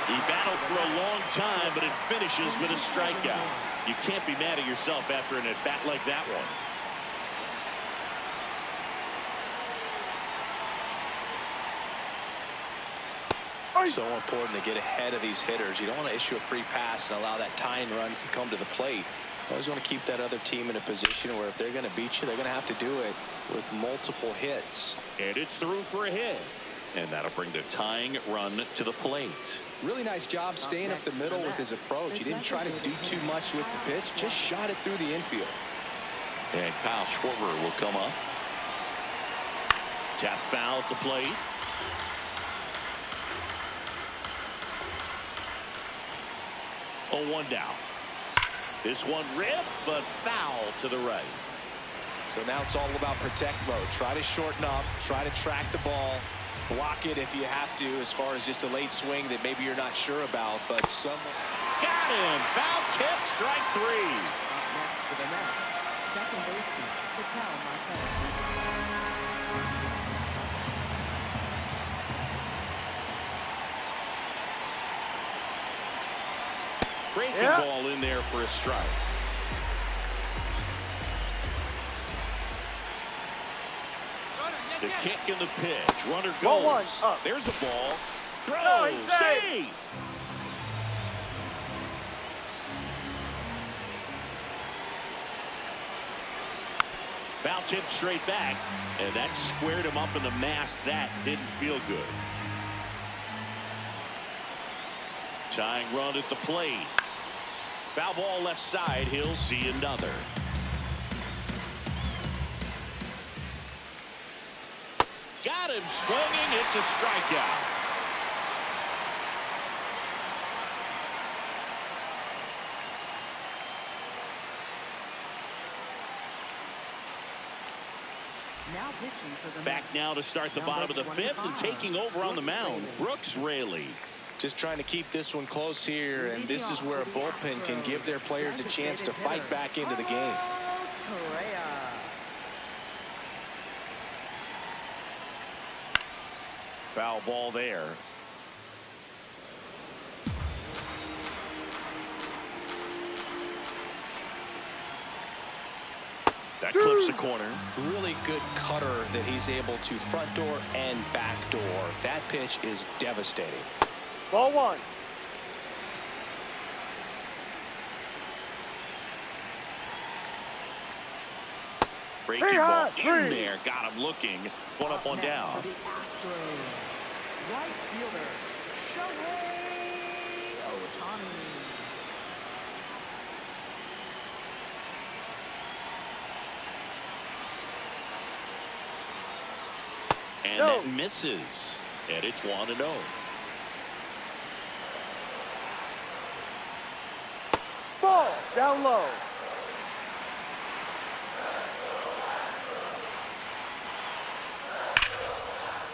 Speaker 2: He battled for a long time, but it finishes with a strikeout. You can't be mad at yourself after an at-bat like that one.
Speaker 4: So important to get ahead of these hitters. You don't want to issue a free pass and allow that tying run to come to the plate. You always want to keep that other team in a position where if they're going to beat you, they're going to have to do it with multiple hits.
Speaker 2: And it's through for a hit. And that'll bring the tying run to the plate.
Speaker 4: Really nice job staying up the middle with his approach. He didn't try to do too much with the pitch, just shot it through the infield.
Speaker 2: And Kyle Schwarber will come up. Tap foul at the plate. Oh, 1 down. This one ripped, but foul to the right.
Speaker 4: So now it's all about protect mode. Try to shorten up, try to track the ball, block it if you have to, as far as just a late swing that maybe you're not sure about, but someone
Speaker 2: got him. Foul tip, strike 3.
Speaker 6: Up next to the net, second baseman, Ketel Marte.
Speaker 2: Breaking ball in there for a strike. The kick and the pitch. Runner
Speaker 5: Ball
Speaker 2: goes.
Speaker 5: 1 up.
Speaker 2: There's the ball. Throw.
Speaker 5: No, he's safe.
Speaker 2: Save. Foul tip straight back. And that squared him up in the mask. That didn't feel good. Tying run at the plate. Foul ball left side. He'll see another. Got him swinging. It's a strikeout.
Speaker 6: Now pitching for the
Speaker 2: Back now to start the bottom of the 5th and taking over on the mound, Brooks Raley.
Speaker 4: just trying to keep this one close here, and this is where a bullpen can give their players a chance to fight back into the game.
Speaker 2: Foul ball there. That clips the corner.
Speaker 4: Really good cutter that he's able to front door and back door. That pitch is devastating.
Speaker 5: Ball one.
Speaker 2: Breaking ball in there. Got him looking. One up, one down.
Speaker 6: Right fielder, Shohei Ohtani.
Speaker 2: And that misses. And it's 1-0.
Speaker 5: Ball down low.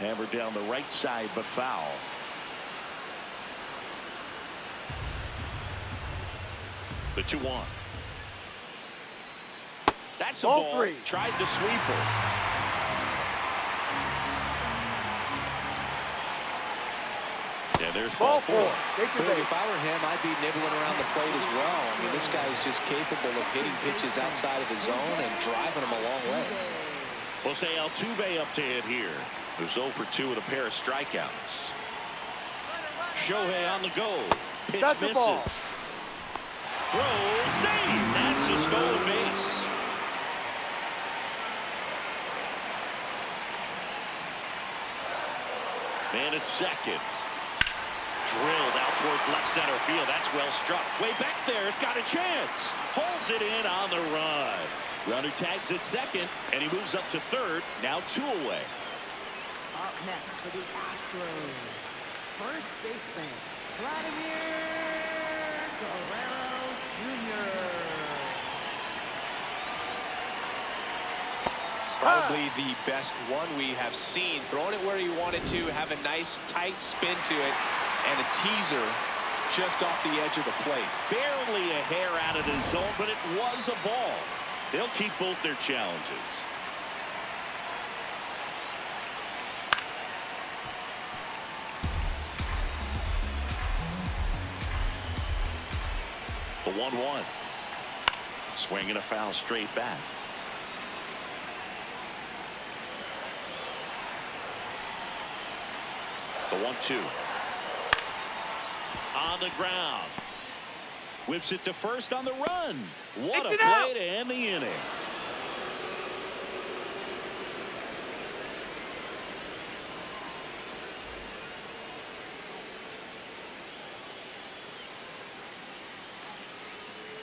Speaker 2: Hammered down the right side, but foul. The 2-1. That's a ball.
Speaker 5: Three.
Speaker 2: Tried the sweeper. Yeah, there's ball four.
Speaker 5: Take your base.
Speaker 4: If I were him, I'd be nibbling around the plate as well. I mean, this guy is just capable of hitting pitches outside of the zone and driving them a long way.
Speaker 2: Jose Altuve up to hit here. Who's 0 for 2 with a pair of strikeouts. Shohei on the go. Pitch
Speaker 5: That's
Speaker 2: misses.
Speaker 5: the ball.
Speaker 2: Throw, save. That's a stolen base. Man at second. Drilled out towards left center field. That's well struck. Way back there. It's got a chance. Holds it in on the run. Runner tags at second, and he moves up to third. Now 2 away.
Speaker 6: Up next for the Astros, first baseman, Vladimir Guerrero Jr.
Speaker 4: Probably the best one we have seen. Throwing it where he wanted to, have a nice tight spin to it, and a teaser just off the edge of the plate.
Speaker 2: Barely a hair out of the zone, but it was a ball. They'll keep both their challenges. The 1-1. Swing and a foul straight back. The 1-2. On the ground. Whips it to first on the run. What a play to end the inning.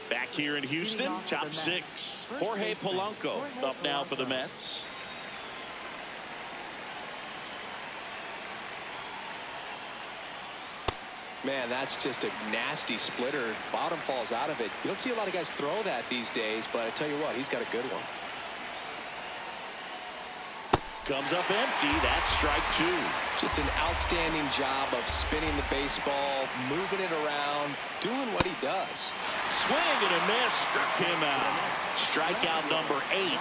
Speaker 2: Back here in Houston, top 6. Jorge Polanco up now for the Mets.
Speaker 4: Man, that's just a nasty splitter. Bottom falls out of it. You don't see a lot of guys throw that these days, but I tell you what, he's got a good one.
Speaker 2: Comes up empty. That's strike 2.
Speaker 4: Just an outstanding job of spinning the baseball, moving it around, doing what he does.
Speaker 2: Swing and a miss. Struck him out. Strikeout number 8.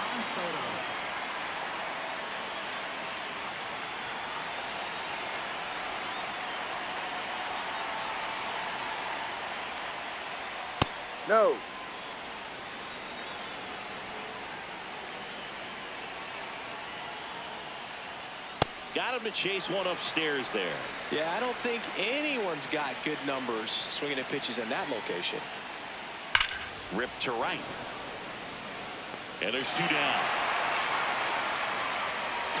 Speaker 5: No.
Speaker 2: Got him to chase one upstairs there.
Speaker 4: Yeah, I don't think anyone's got good numbers swinging at pitches in that location.
Speaker 2: Ripped to right. And there's 2 down.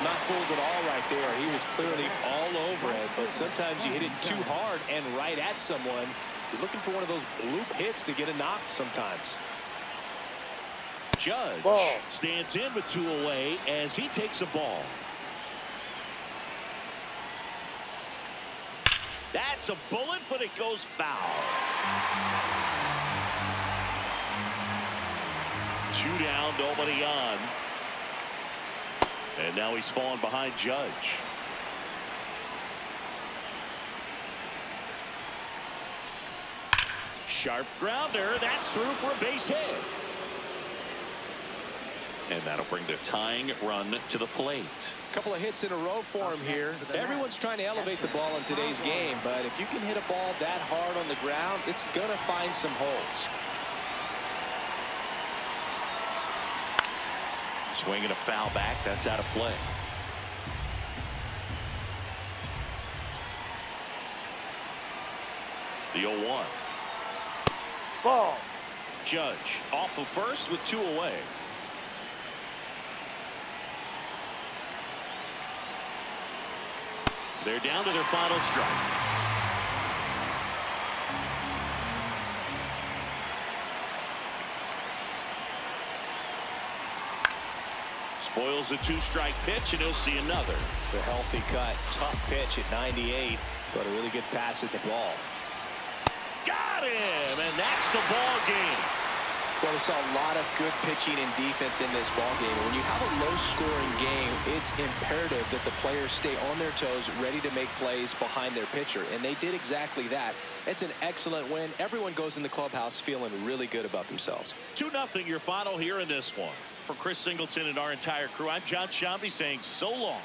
Speaker 4: Not fooled at all right there. He was clearly all over it, but sometimes you hit it too hard and right at someone. You're looking for one of those bloop hits to get a knock sometimes.
Speaker 2: Judge stands in with 2 away as he takes a ball. That's a bullet, but it goes foul. 2 down, nobody on. And now he's fallen behind Judge. Sharp grounder. That's through for a base hit. And that'll bring the tying run to the plate.
Speaker 4: A couple of hits in a row for him here. Everyone's trying to elevate the ball in today's game, but if you can hit a ball that hard on the ground, it's going to find some holes.
Speaker 2: Swing and a foul back. That's out of play. The 0-1.
Speaker 5: Ball.
Speaker 2: Judge off of first with 2 away. They're down to their final strike. Spoils the 2-strike pitch, and he'll see another.
Speaker 4: The healthy cut, tough pitch at 98, but a really good pass at the ball.
Speaker 2: Got him, and that's the ball game.
Speaker 4: Well, we saw a lot of good pitching and defense in this ball game. When you have a low-scoring game, it's imperative that the players stay on their toes, ready to make plays behind their pitcher, and they did exactly that. It's an excellent win. Everyone goes in the clubhouse feeling really good about themselves.
Speaker 2: 2-0 your final here in this one. For Chris Singleton and our entire crew, I'm John Sciambi saying so long.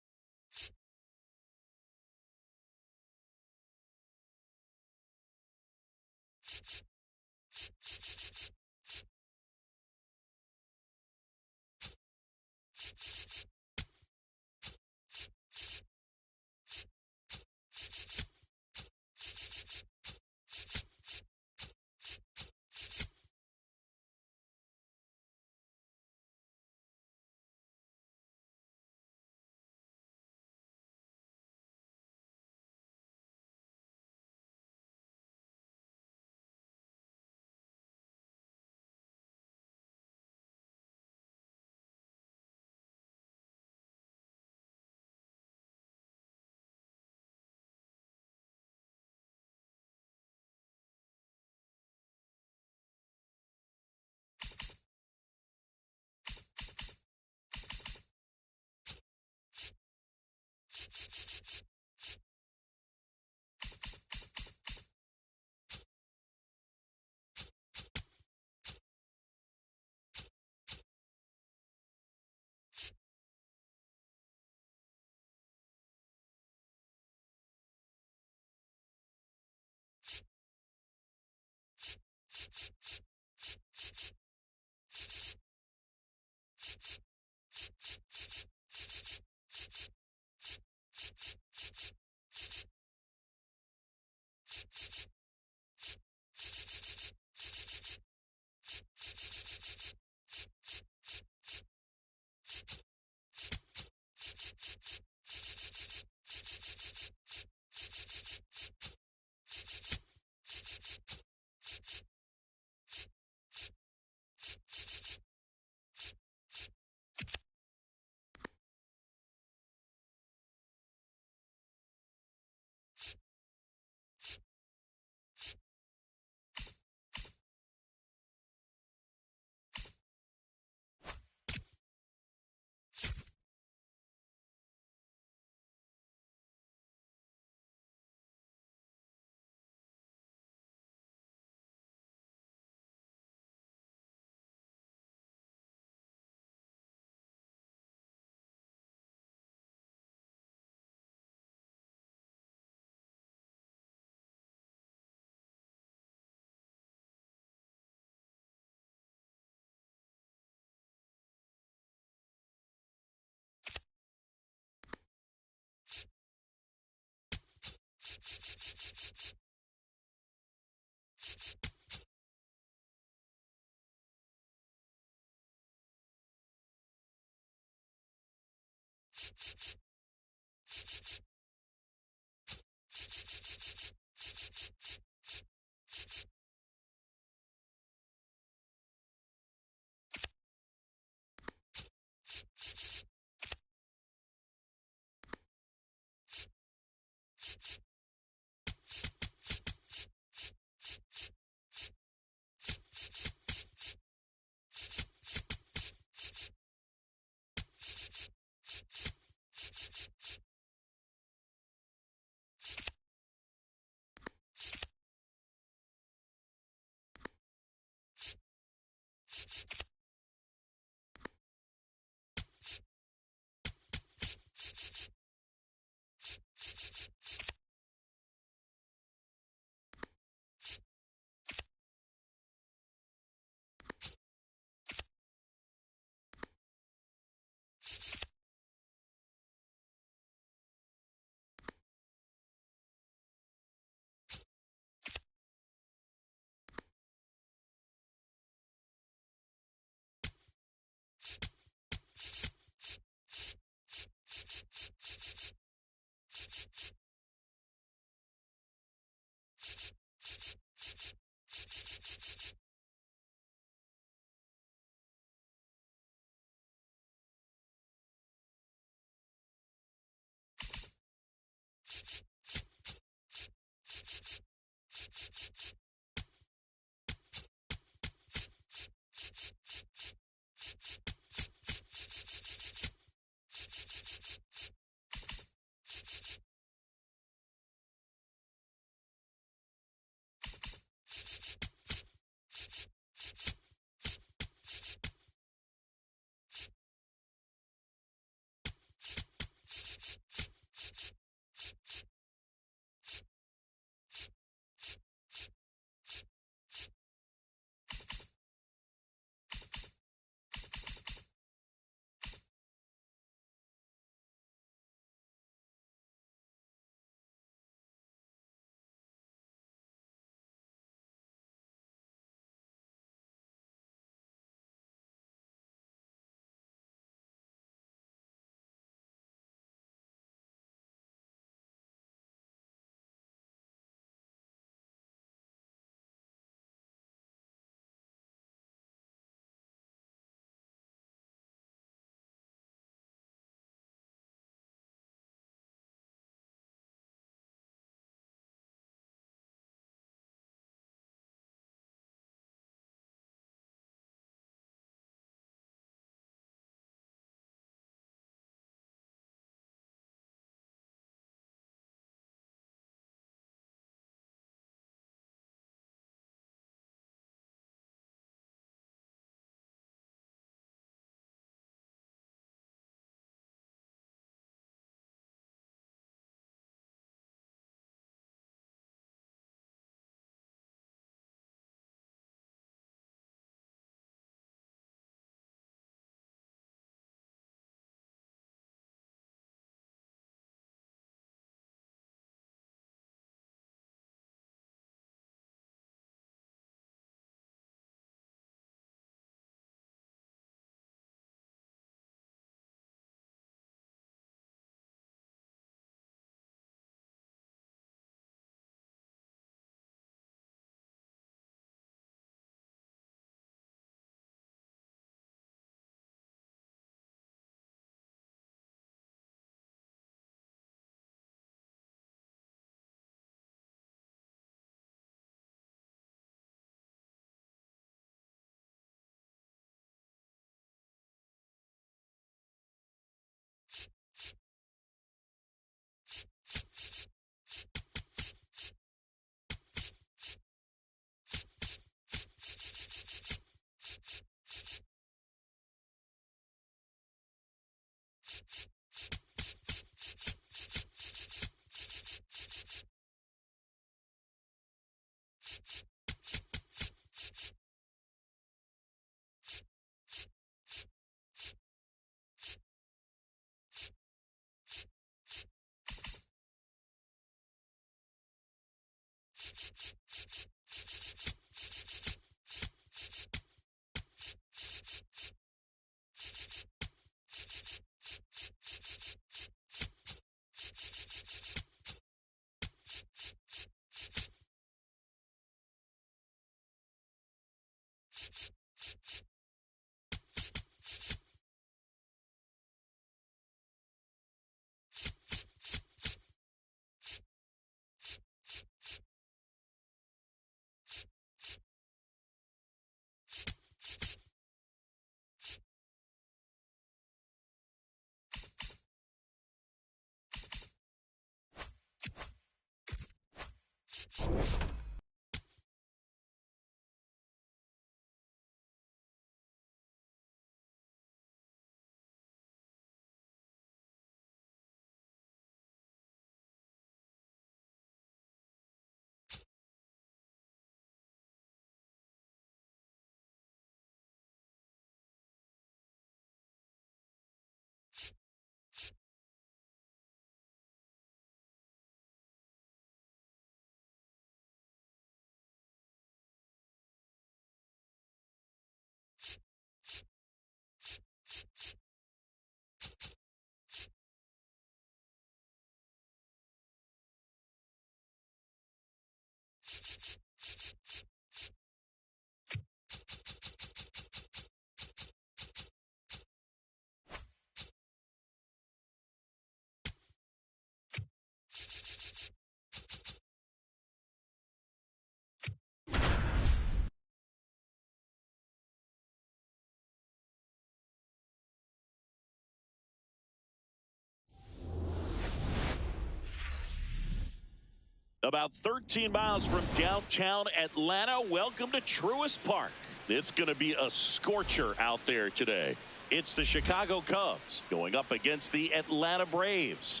Speaker 2: About 13 miles from downtown Atlanta. Welcome to Truist Park. It's going to be a scorcher out there today. It's the Chicago Cubs going up against the Atlanta Braves.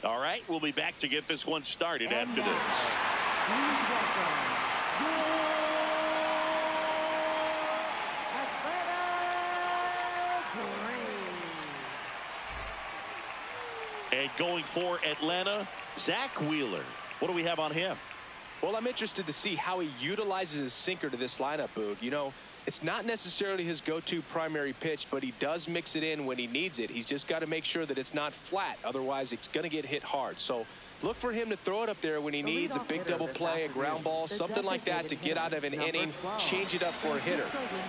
Speaker 2: All right, we'll be back to get this one started
Speaker 6: And
Speaker 2: after
Speaker 6: now,
Speaker 2: this.
Speaker 6: please welcome your Atlanta Braves.
Speaker 2: And going for Atlanta, Zach Wheeler. What do we have on him?
Speaker 4: Well, I'm interested to see how he utilizes his sinker to this lineup, Boog. You know, it's not necessarily his go-to primary pitch, but he does mix it in when he needs it. He's just got to make sure that it's not flat. Otherwise, it's going to get hit hard. So look for him to throw it up there when he needs a big double play, a ground ball, something like that to get out of an inning, change it up for a hitter.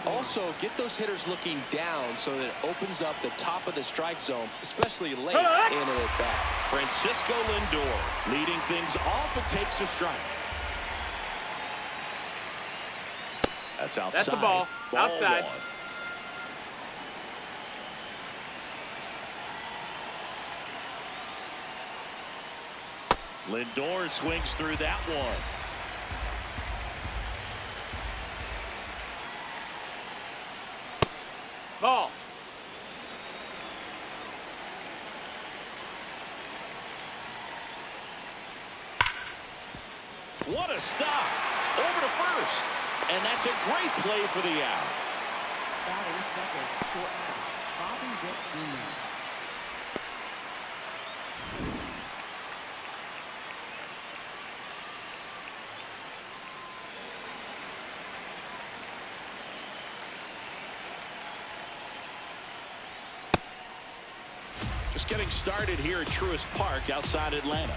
Speaker 4: Also, get those hitters looking down so that it opens up the top of the strike zone, especially late in an at-bat.
Speaker 2: Francisco Lindor leading things off and takes a strike. That's outside.
Speaker 7: That's the ball. Outside.
Speaker 2: One. Lindor swings through that one.
Speaker 7: Ball.
Speaker 2: What a stop. Over to first. And that's a great play for the out.
Speaker 6: Batting second, short out. Bobby Witt Jr.
Speaker 2: Just getting started here at Truist Park outside Atlanta.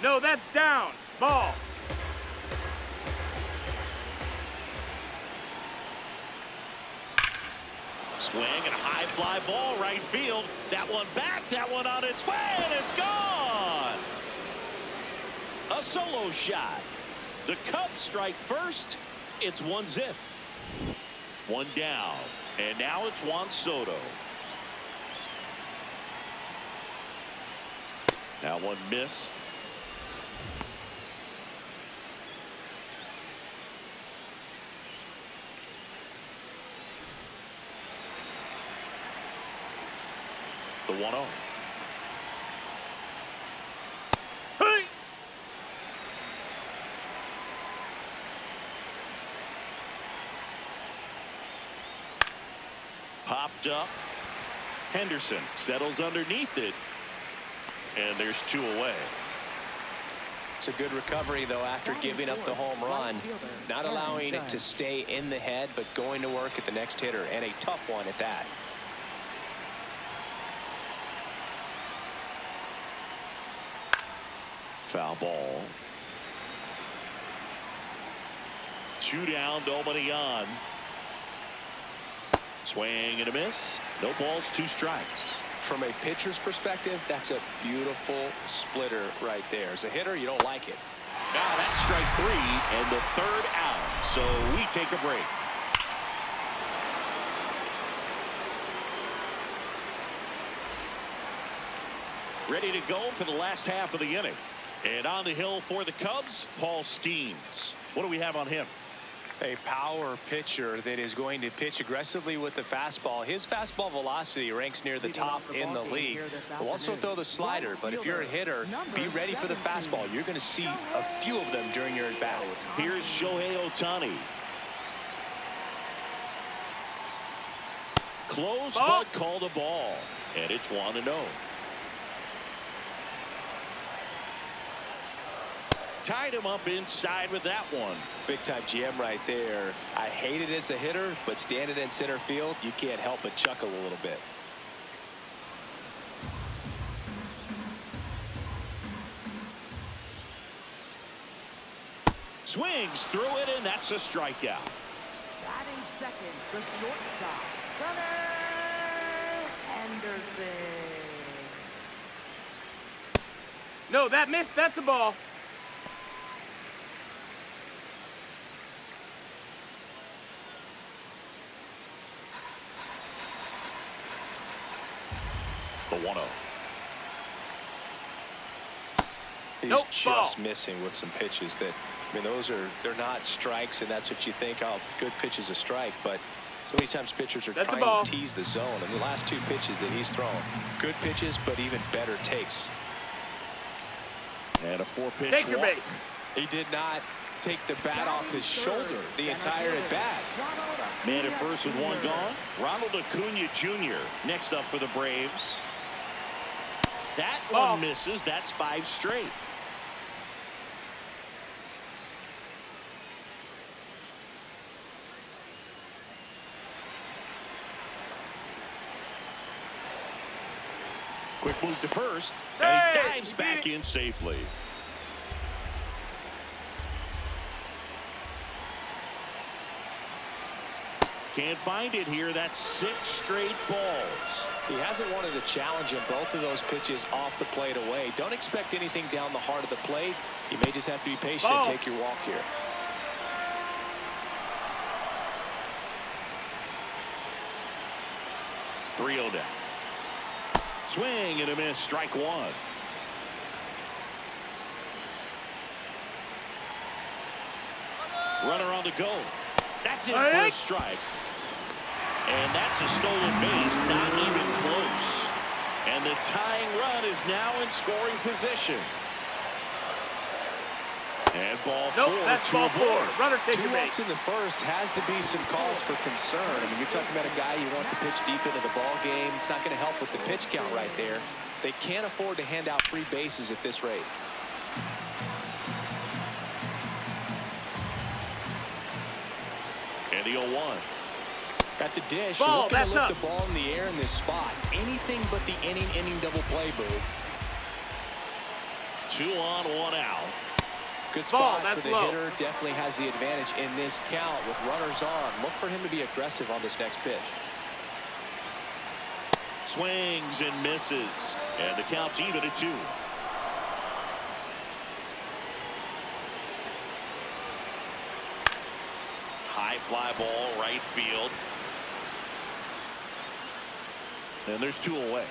Speaker 7: No, that's down. Ball.
Speaker 2: Swing and a high fly ball right field. That one back, that one on its way, and it's gone. A solo shot. The Cubs strike first. It's 1-0. One down, and now it's Juan Soto. That one missed. The 1-0.
Speaker 7: Hey!
Speaker 2: Popped up. Henderson settles underneath it. And there's 2 away.
Speaker 4: It's a good recovery, though, after giving up the home run. Not allowing it to stay in the head, but going to work at the next hitter, and a tough one at that.
Speaker 2: Foul ball. 2 down, nobody on. Swing and a miss. No balls, 2 strikes.
Speaker 4: From a pitcher's perspective, that's a beautiful splitter right there. As a hitter, you don't like it.
Speaker 2: Now that's strike 3 and the 3rd out. So we take a break. Ready to go for the last half of the inning. And on the hill for the Cubs, Paul Skeens. What do we have on him?
Speaker 4: A power pitcher that is going to pitch aggressively with the fastball. His fastball velocity ranks near the top in the league. He'll also throw the slider, but if you're a hitter, be ready for the fastball. You're going to see a few of them during your at-bat.
Speaker 2: Here's Shohei Ohtani. Close, but called a ball. And it's 1-0. Tied him up inside with that one.
Speaker 4: Big time GM right there. I hate it as a hitter, but standing in center field, you can't help but chuckle a little bit.
Speaker 2: Swings through it, and that's a strikeout.
Speaker 6: Batting second, the shortstop, Gunnar Henderson.
Speaker 7: No, that missed. That's a ball.
Speaker 2: The 1-0.
Speaker 4: He's
Speaker 7: Nope,
Speaker 4: just
Speaker 7: ball.
Speaker 4: missing with some pitches that, I mean, they're not strikes, and that's what you think, oh, good pitch is a strike, but so many times pitchers are
Speaker 7: That's the
Speaker 4: trying
Speaker 7: ball.
Speaker 4: to tease the zone, and the last two pitches that he's thrown, good pitches, but even better takes.
Speaker 2: And a 4-pitch
Speaker 7: Take your
Speaker 2: walk.
Speaker 7: base.
Speaker 4: He did not take the bat off his shoulder the entire at bat.
Speaker 2: Man at first with one gone. Ronald Acuna Jr. next up for the Braves. That
Speaker 7: Ball.
Speaker 2: one misses. That's 5 straight. Quick move to first. And he
Speaker 7: Hey,
Speaker 2: dives
Speaker 7: he
Speaker 2: back
Speaker 7: beat it.
Speaker 2: in safely. Can't find it here. That's 6 straight balls.
Speaker 4: He hasn't wanted a challenge in both of those pitches off the plate away. Don't expect anything down the heart of the plate. You may just have to be patient
Speaker 7: Ball.
Speaker 4: and take your walk here.
Speaker 2: Three-0 down. Swing and a miss. Strike 1. Runner on the go. That's it for a strike. And that's a stolen base. Not even close. And the tying run is now in scoring position. And ball
Speaker 7: Nope,
Speaker 2: 4
Speaker 7: that's
Speaker 2: to
Speaker 7: ball
Speaker 2: aboard.
Speaker 7: 4. Runner take
Speaker 4: 2
Speaker 7: your base.
Speaker 4: walks in the first has to be some cause for concern. I mean, you're talking about a guy you want to pitch deep into the ball game. It's not going to help with the pitch count right there. They can't afford to hand out free bases at this rate.
Speaker 2: And the 0-1.
Speaker 4: Got the dish.
Speaker 7: Ball,
Speaker 4: Looking to
Speaker 7: that's
Speaker 4: lift
Speaker 7: up.
Speaker 4: the ball in the air in this spot. Anything but the inning double play, Boo.
Speaker 2: 2 on, 1 out.
Speaker 4: Good
Speaker 7: Ball,
Speaker 4: spot
Speaker 7: that's
Speaker 4: for the
Speaker 7: low.
Speaker 4: hitter. Definitely has the advantage in this count with runners on. Look for him to be aggressive on this next pitch.
Speaker 2: Swings and misses. And the count's even at 2. High fly ball, right field. And there's 2 away.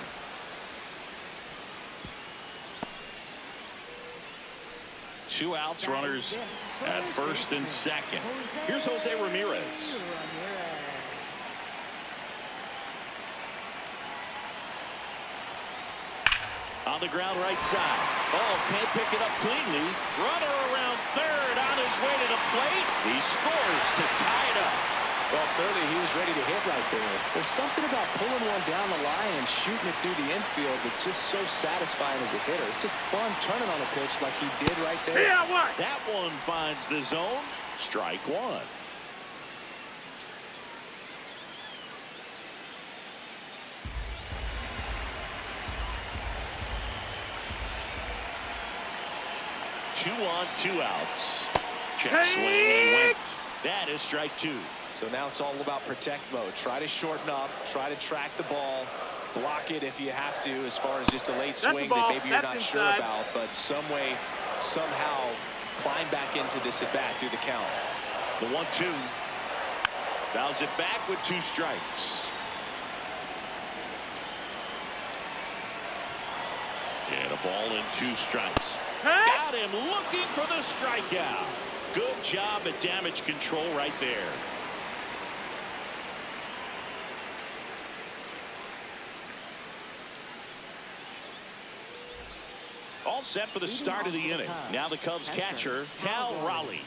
Speaker 2: Two outs, runners at first and second. Here's Jose Ramirez. On the ground right side. Oh, can't pick it up cleanly. Runner around third on his way to the plate. He scores to tie it up.
Speaker 4: Well, clearly he was ready to hit right there. There's something about pulling one down the line and shooting it through the infield that's just so satisfying as a hitter. It's just fun turning on a pitch like he did right there.
Speaker 7: Yeah, what?
Speaker 2: That one finds the zone. Strike 1. Two on, 2 outs. Check swing. He went. That is strike 2.
Speaker 4: So now it's all about protect mode. Try to shorten up. Try to track the ball. Block it if you have to, as far as just a late
Speaker 7: That's
Speaker 4: swing
Speaker 7: the ball.
Speaker 4: that maybe you're
Speaker 7: That's
Speaker 4: not sure
Speaker 7: inside.
Speaker 4: about. But some way, somehow, climb back into this at bat through the count.
Speaker 2: The 1-2. Fouls it back with 2 strikes. And a ball and 2 strikes. Got him looking for the strikeout. Good job at damage control right there. All set for the start of the inning. Now the Cubs catcher, Cal Raleigh.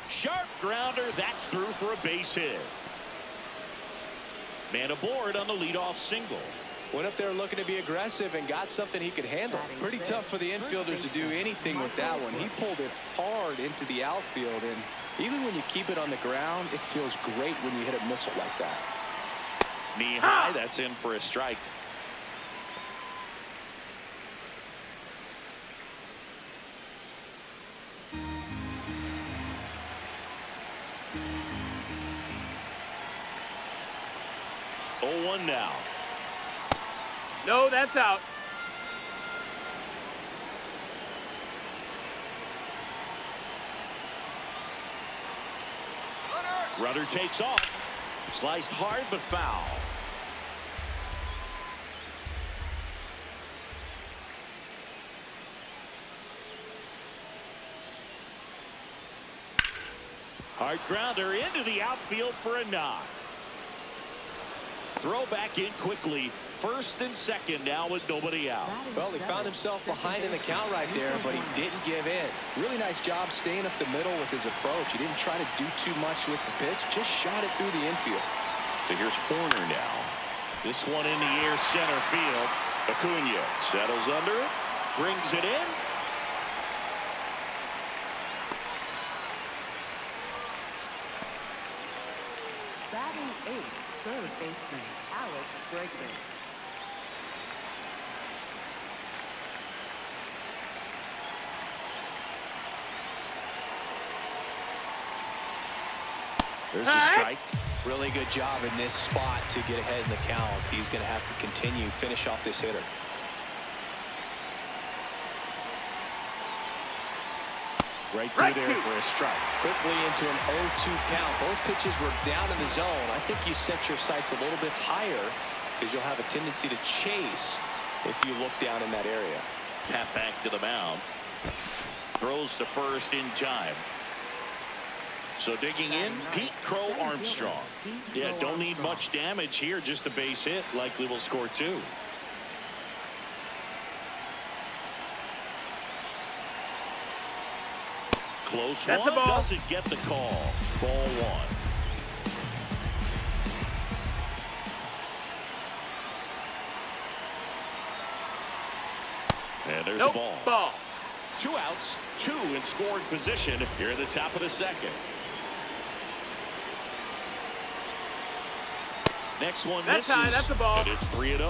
Speaker 2: Sharp grounder. That's through for a base hit. Man aboard on the leadoff single.
Speaker 4: Went up there looking to be aggressive and got something he could handle. Pretty tough for the infielders to do anything with that one. He pulled it hard into the outfield, and even when you keep it on the ground, it feels great when you hit a missile like that.
Speaker 2: Knee high. That's in for a strike. Oh, 1 now.
Speaker 7: No, that's out.
Speaker 2: Runner takes off. Sliced hard, but foul. Hard grounder into the outfield for a knock. Throw back in quickly. First and second now with nobody out.
Speaker 4: Well, he found himself behind in the count right there, but he didn't give in. Really nice job staying up the middle with his approach. He didn't try to do too much with the pitch, just shot it through the infield.
Speaker 2: So here's Horner now. This one in the air center field. Acuna settles under it, brings it in.
Speaker 6: Batting eighth, third baseman, Alex Bregman.
Speaker 2: There's a strike.
Speaker 4: Really good job in this spot to get ahead in the count. He's going to have to continue, finish off this hitter.
Speaker 2: Right through there for a strike.
Speaker 4: Quickly into an 0-2 count. Both pitches were down in the zone. I think you set your sights a little bit higher because you'll have a tendency to chase if you look down in that area.
Speaker 2: Tap back to the mound. Throws to first in time. So digging in, Pete Crow Armstrong. Yeah, don't need much damage here, just a base hit. Likely will score two. Close
Speaker 7: That's
Speaker 2: one,
Speaker 7: a ball.
Speaker 2: doesn't get the call. Ball one. And there's
Speaker 7: Nope.
Speaker 2: a ball.
Speaker 7: Ball.
Speaker 2: 2 outs, 2 in scoring position here at the top of the second. Next one
Speaker 7: That's
Speaker 2: misses,
Speaker 7: high, that's a ball.
Speaker 2: and it's 3-0.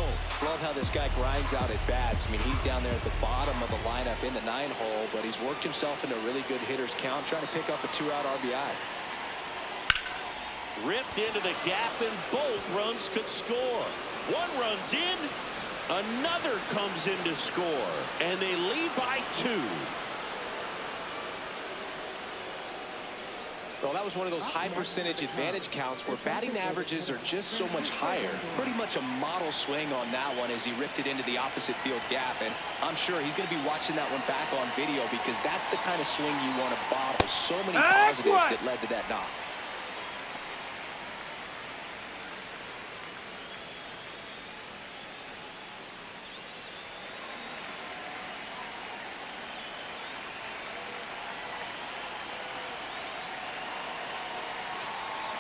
Speaker 4: Love how this guy grinds out at bats. I mean, he's down there at the bottom of the lineup in the 9-hole, but he's worked himself into a really good hitter's count, trying to pick up a 2-out RBI.
Speaker 2: Ripped into the gap, and both runs could score. One runs in, another comes in to score, and they lead by 2.
Speaker 4: Well, that was one of those high percentage advantage counts where batting averages are just so much higher. Pretty much a model swing on that one as he ripped it into the opposite field gap. And I'm sure he's going to be watching that one back on video because that's the kind of swing you want to bottle. So many positives that led to that knock.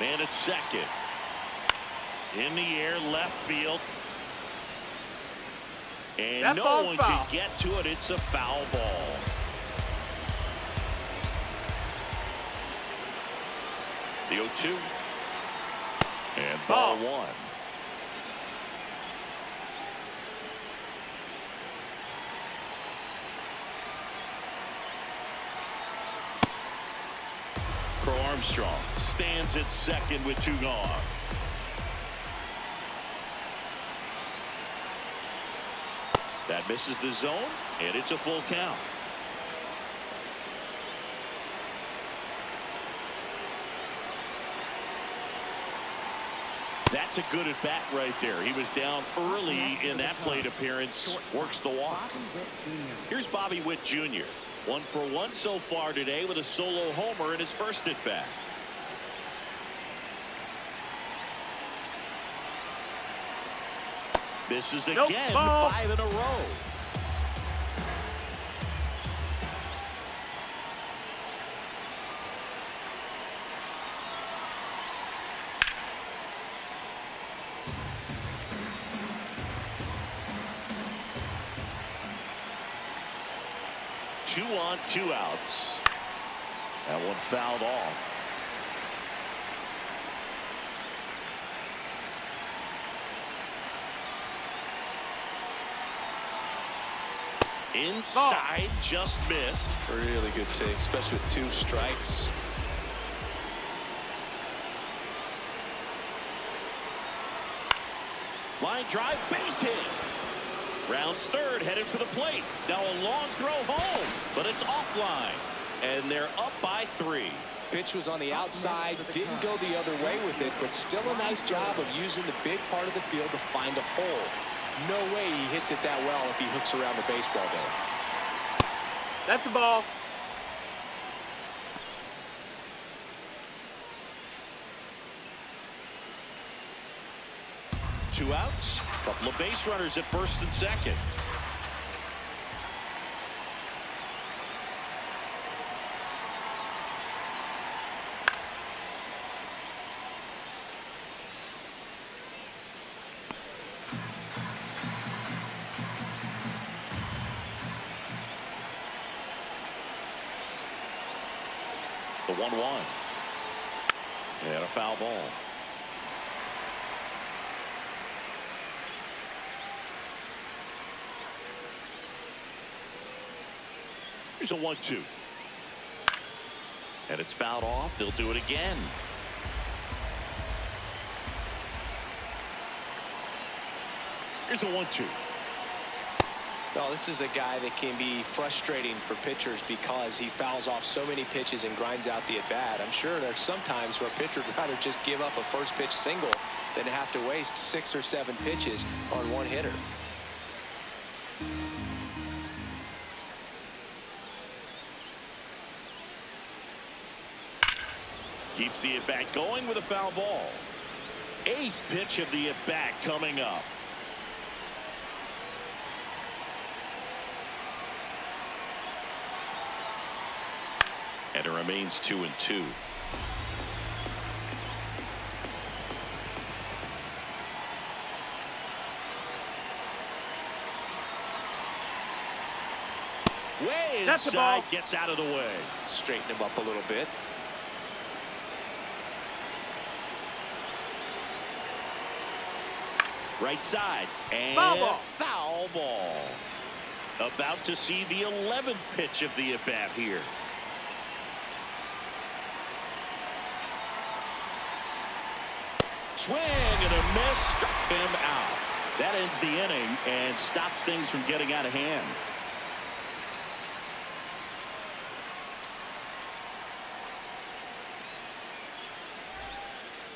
Speaker 2: Man at second. In the air, left field. And
Speaker 7: That
Speaker 2: no
Speaker 7: ball's
Speaker 2: one
Speaker 7: foul.
Speaker 2: can get to it. It's a foul ball. The 0-2. And ball one. Crow Armstrong stands at second with 2 gone. That misses the zone, and it's a full count. That's a good at bat right there. He was down early in that plate appearance. Works the walk. Here's Bobby Witt Jr. 1 for 1 so far today with a solo homer in his first at bat. Misses again, 5 in a row. Two on, 2 outs. That one fouled off. Inside, just missed.
Speaker 4: Really good take, especially with 2 strikes.
Speaker 2: Line drive, base hit. Rounds third, headed for the plate. Now a long throw home, but it's offline. And they're up by 3.
Speaker 4: Pitch was on the outside, didn't go the other way with it, but still a nice job of using the big part of the field to find a hole. No way he hits it that well if he hooks around the baseball there.
Speaker 7: That's the ball.
Speaker 2: Two outs, couple of base runners at first and second. The 1-1. And a foul ball. Here's a 1-2. And it's fouled off. They'll do it again. Here's a 1-2.
Speaker 4: Well, this is a guy that can be frustrating for pitchers because he fouls off so many pitches and grinds out the at-bat. I'm sure there's some times where a pitcher would rather just give up a first pitch single than have to waste 6 or 7 pitches on one hitter.
Speaker 2: Keeps the at-bat going with a foul ball. 8th pitch of the at-bat coming up. And it remains 2-2. Way
Speaker 7: That's the
Speaker 2: inside,
Speaker 7: ball.
Speaker 2: gets out of the way.
Speaker 4: Straighten him up a little bit.
Speaker 2: Right side. And
Speaker 7: Foul ball.
Speaker 2: Foul ball. About to see the 11th pitch of the at-bat here. Swing and a miss, struck him out. That ends the inning and stops things from getting out of hand.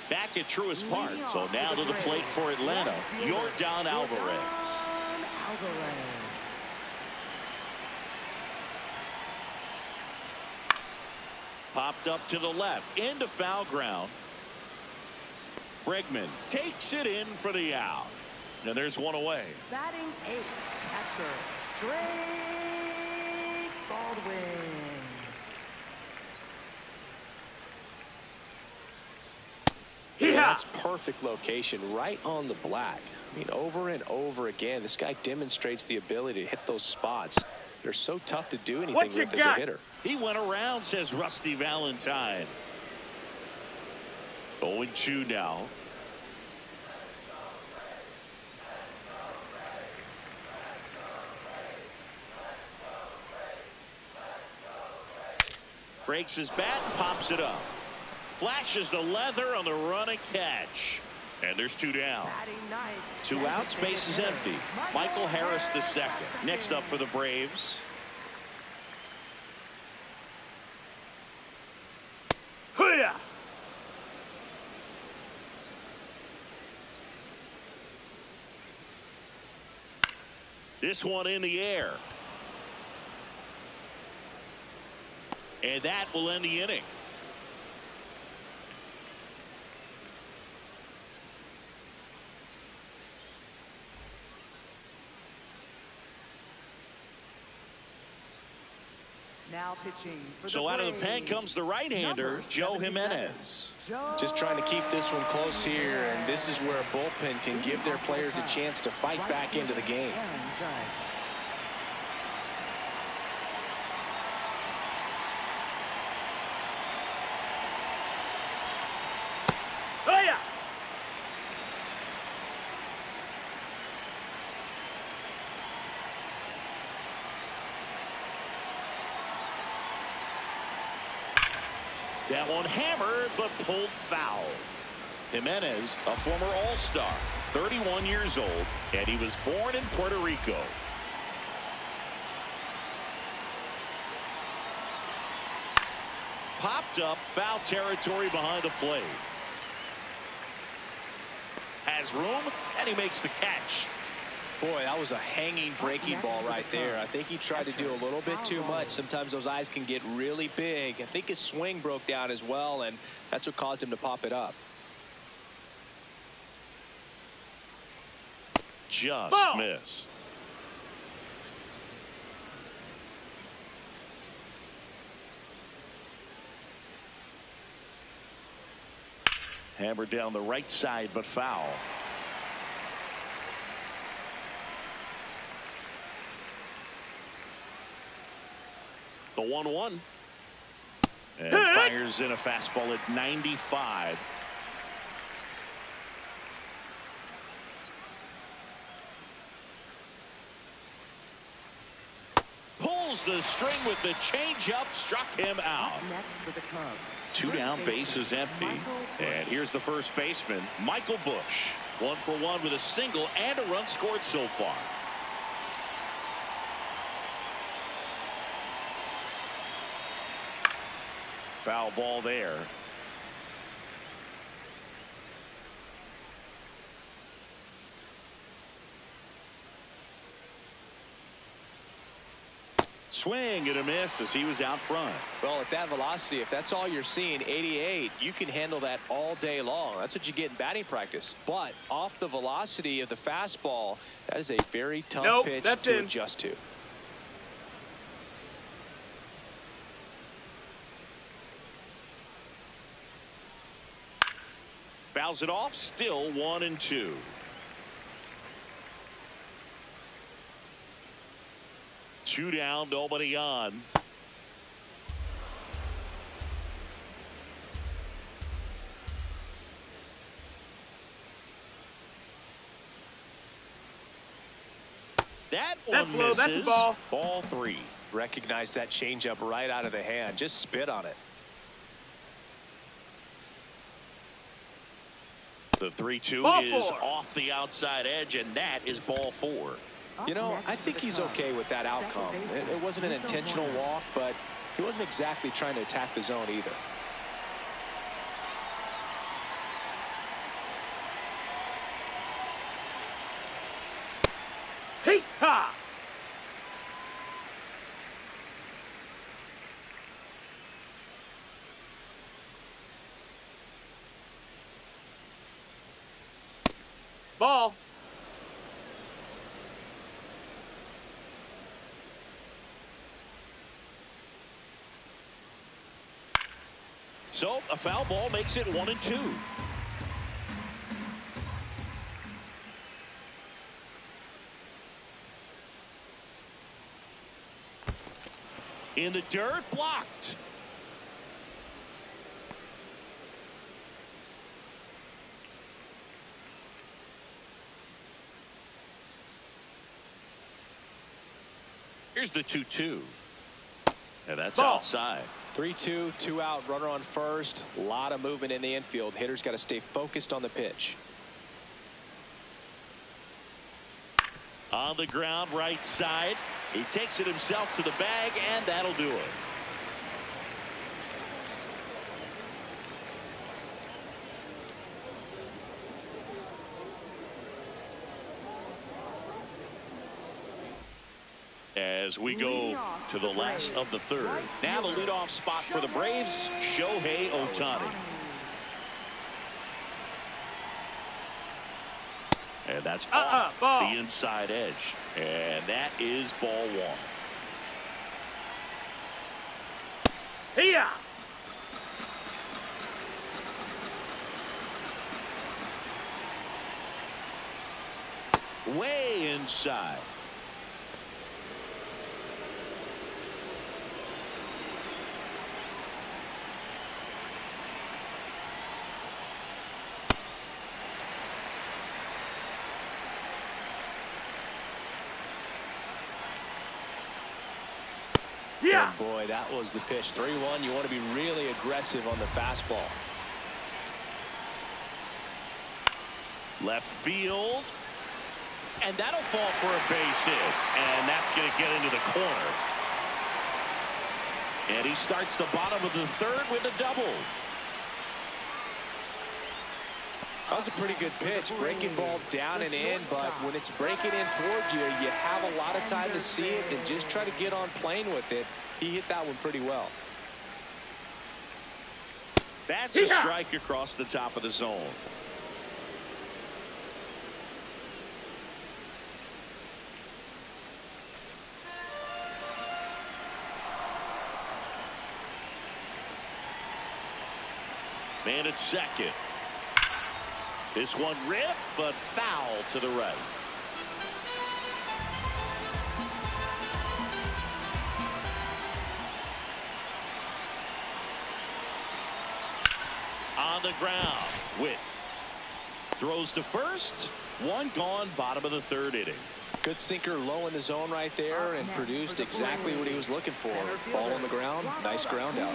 Speaker 2: Back at Truist Park. So now to the plate for Atlanta, Yordan Alvarez. Popped up to the left, into foul ground. Bregman takes it in for the out. Now there's one away.
Speaker 6: Batting 8th, catcher, Drake Baldwin.
Speaker 4: That's perfect location, right on the black. I mean, over and over again, this guy demonstrates the ability to hit those spots. They're so tough to do anything with as a hitter.
Speaker 2: He went around, says Rusty Valentine. 0-2 now. Breaks his bat and pops it up. Flashes the leather on the running catch. And there's 2 down. 2 outs, base is empty. Michael Harris the second. Next up for the Braves.
Speaker 7: Hoo-yah!
Speaker 2: This one in the air. And that will end the inning.
Speaker 6: Now pitching for
Speaker 2: So out of the pen comes the right-hander, Joe Jimenez.
Speaker 4: Just trying to keep this one close here, and this is where a bullpen can give their players a chance to fight back into the game.
Speaker 7: Oh, yeah.
Speaker 2: That one hammered, but pulled foul. Jimenez, a former All-Star, 31 years old, and he was born in Puerto Rico. Popped wrapped up. Foul territory behind the plate. Has room, and he makes the catch.
Speaker 4: Boy, that was a hanging breaking ball right there. I think he tried to do a little bit too much. Sometimes those eyes can get really big. I think his swing broke down as well, and that's what caused him to pop it up.
Speaker 2: Just missed. Hammered down the right side, but foul. The 1-1. And fires in a fastball at 95. Pulls the string with the changeup, struck him out.
Speaker 6: Next for the Cubs.
Speaker 2: 2 down, bases empty. And here's the first baseman, Michael Busch. 1 for 1 with a single and a run scored so far. Foul ball there. Swing and a miss as he was out front.
Speaker 4: Well, at that velocity, if that's all you're seeing, 88, you can handle that all day long. That's what you get in batting practice. But off the velocity of the fastball, that is a very tough pitch to adjust to.
Speaker 2: Fouls it off, still 1-2. Two down, nobody on. That one misses.
Speaker 7: That's a ball.
Speaker 2: Ball 3.
Speaker 4: Recognize that changeup right out of the hand. Just spit on it.
Speaker 2: The 3-2 is off the outside edge, and that is ball 4.
Speaker 4: You know, I think he's okay with that outcome. It wasn't an intentional walk, but he wasn't exactly trying to attack the zone either.
Speaker 7: Hey, ha! Ball.
Speaker 2: So a foul ball makes it 1-2. In the dirt, blocked. Here's the 2-2. And that's outside.
Speaker 4: 3-2, 2 out, runner on first. A lot of movement in the infield. Hitter's got to stay focused on the pitch.
Speaker 2: On the ground, right side. He takes it himself to the bag, and that'll do it. As we go to the last of the third. Now the leadoff spot for the Braves, Shohei Ohtani. And that's off the inside edge. And that is ball 1.
Speaker 7: Here.
Speaker 2: Way inside.
Speaker 7: Yeah.
Speaker 4: And boy, that was the pitch. 3-1. You want to be really aggressive on the fastball.
Speaker 2: Left field. And that'll fall for a base hit. And that's going to get into the corner. And he starts the bottom of the third with a double.
Speaker 4: That was a pretty good pitch. Breaking ball down and in, but when it's breaking in towards you, you have a lot of time to see it and just try to get on plane with it. He hit that one pretty well.
Speaker 2: That's a strike across the top of the zone. Man at second. This one ripped, but foul to the right. On the ground. Witt throws to first. One gone, bottom of the third inning.
Speaker 4: Good sinker low in the zone right there and produced exactly what he was looking for. Ball on the ground. Nice ground out.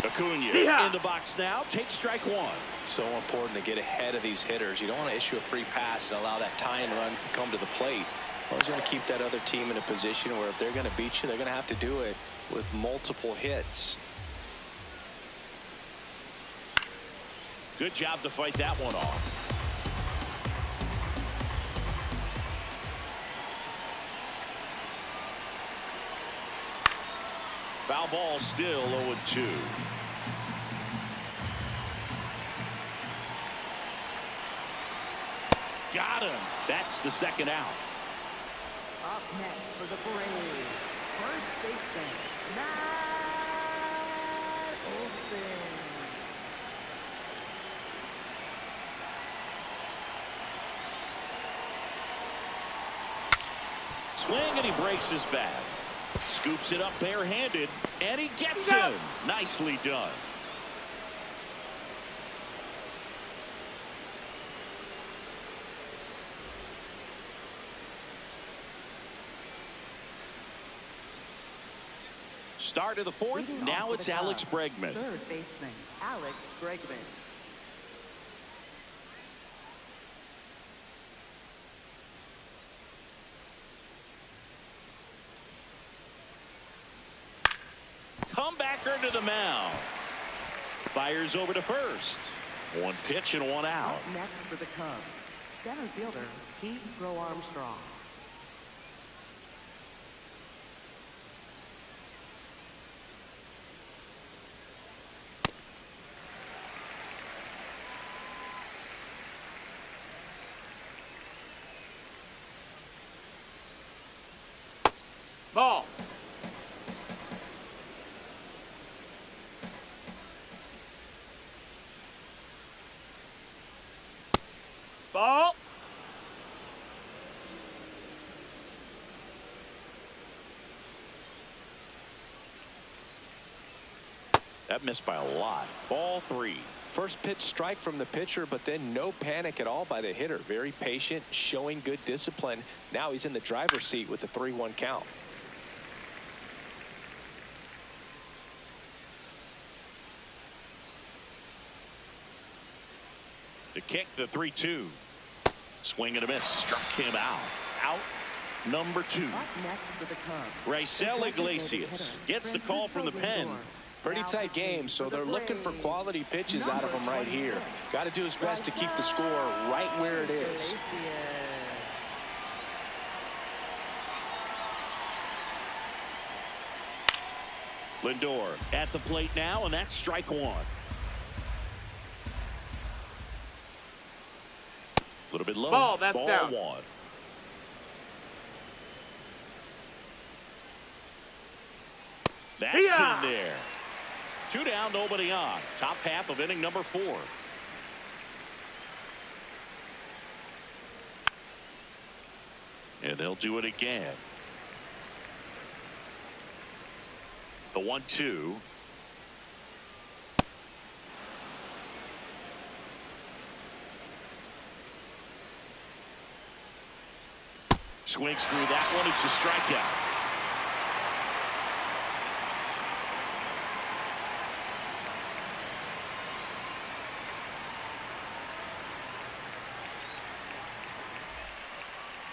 Speaker 2: Acuna in the box now. Takes strike one.
Speaker 4: So important to get ahead of these hitters. You don't want to issue a free pass and allow that tie and run to come to the plate. Always want to keep that other team in a position where if they're going to beat you, they're going to have to do it with multiple hits.
Speaker 2: Good job to fight that one off. Foul ball, still 0-2. Got him. That's the second out.
Speaker 6: Up next for the Braves, first baseman, Matt Olson.
Speaker 2: Swing, and he breaks his bat. Scoops it up barehanded, and he gets him. Nicely done. Start of the fourth.
Speaker 6: Leading
Speaker 2: Now
Speaker 6: off
Speaker 2: it's
Speaker 6: for the
Speaker 2: Alex
Speaker 6: Cubs,
Speaker 2: Bregman.
Speaker 6: Third baseman, Alex Bregman.
Speaker 2: Comebacker to the mound. Fires over to first. One pitch and one out.
Speaker 6: Up next for the Cubs, center fielder, Keith Row Armstrong.
Speaker 7: Ball. Ball.
Speaker 2: That missed by a lot. Ball three.
Speaker 4: First pitch strike from the pitcher, but then no panic at all by the hitter. Very patient, showing good discipline. Now he's in the driver's seat with the 3-1 count.
Speaker 2: The kick, the 3-2. Swing and a miss. Struck him out. Out number 2.
Speaker 6: Up next for the Cubs,
Speaker 2: Raisel Iglesias gets the call from the pen.
Speaker 4: Pretty tight game, so they're looking for quality pitches out of him right here. Got to do his best to keep the score right where it is.
Speaker 2: Lindor at the plate now, and that's strike one. A little bit low.
Speaker 7: Ball, that's
Speaker 2: Ball
Speaker 7: down.
Speaker 2: one. That's in there. 2 down, nobody on. Top half of inning number 4. And they'll do it again. The 1-2. Swings through that one. It's a strikeout.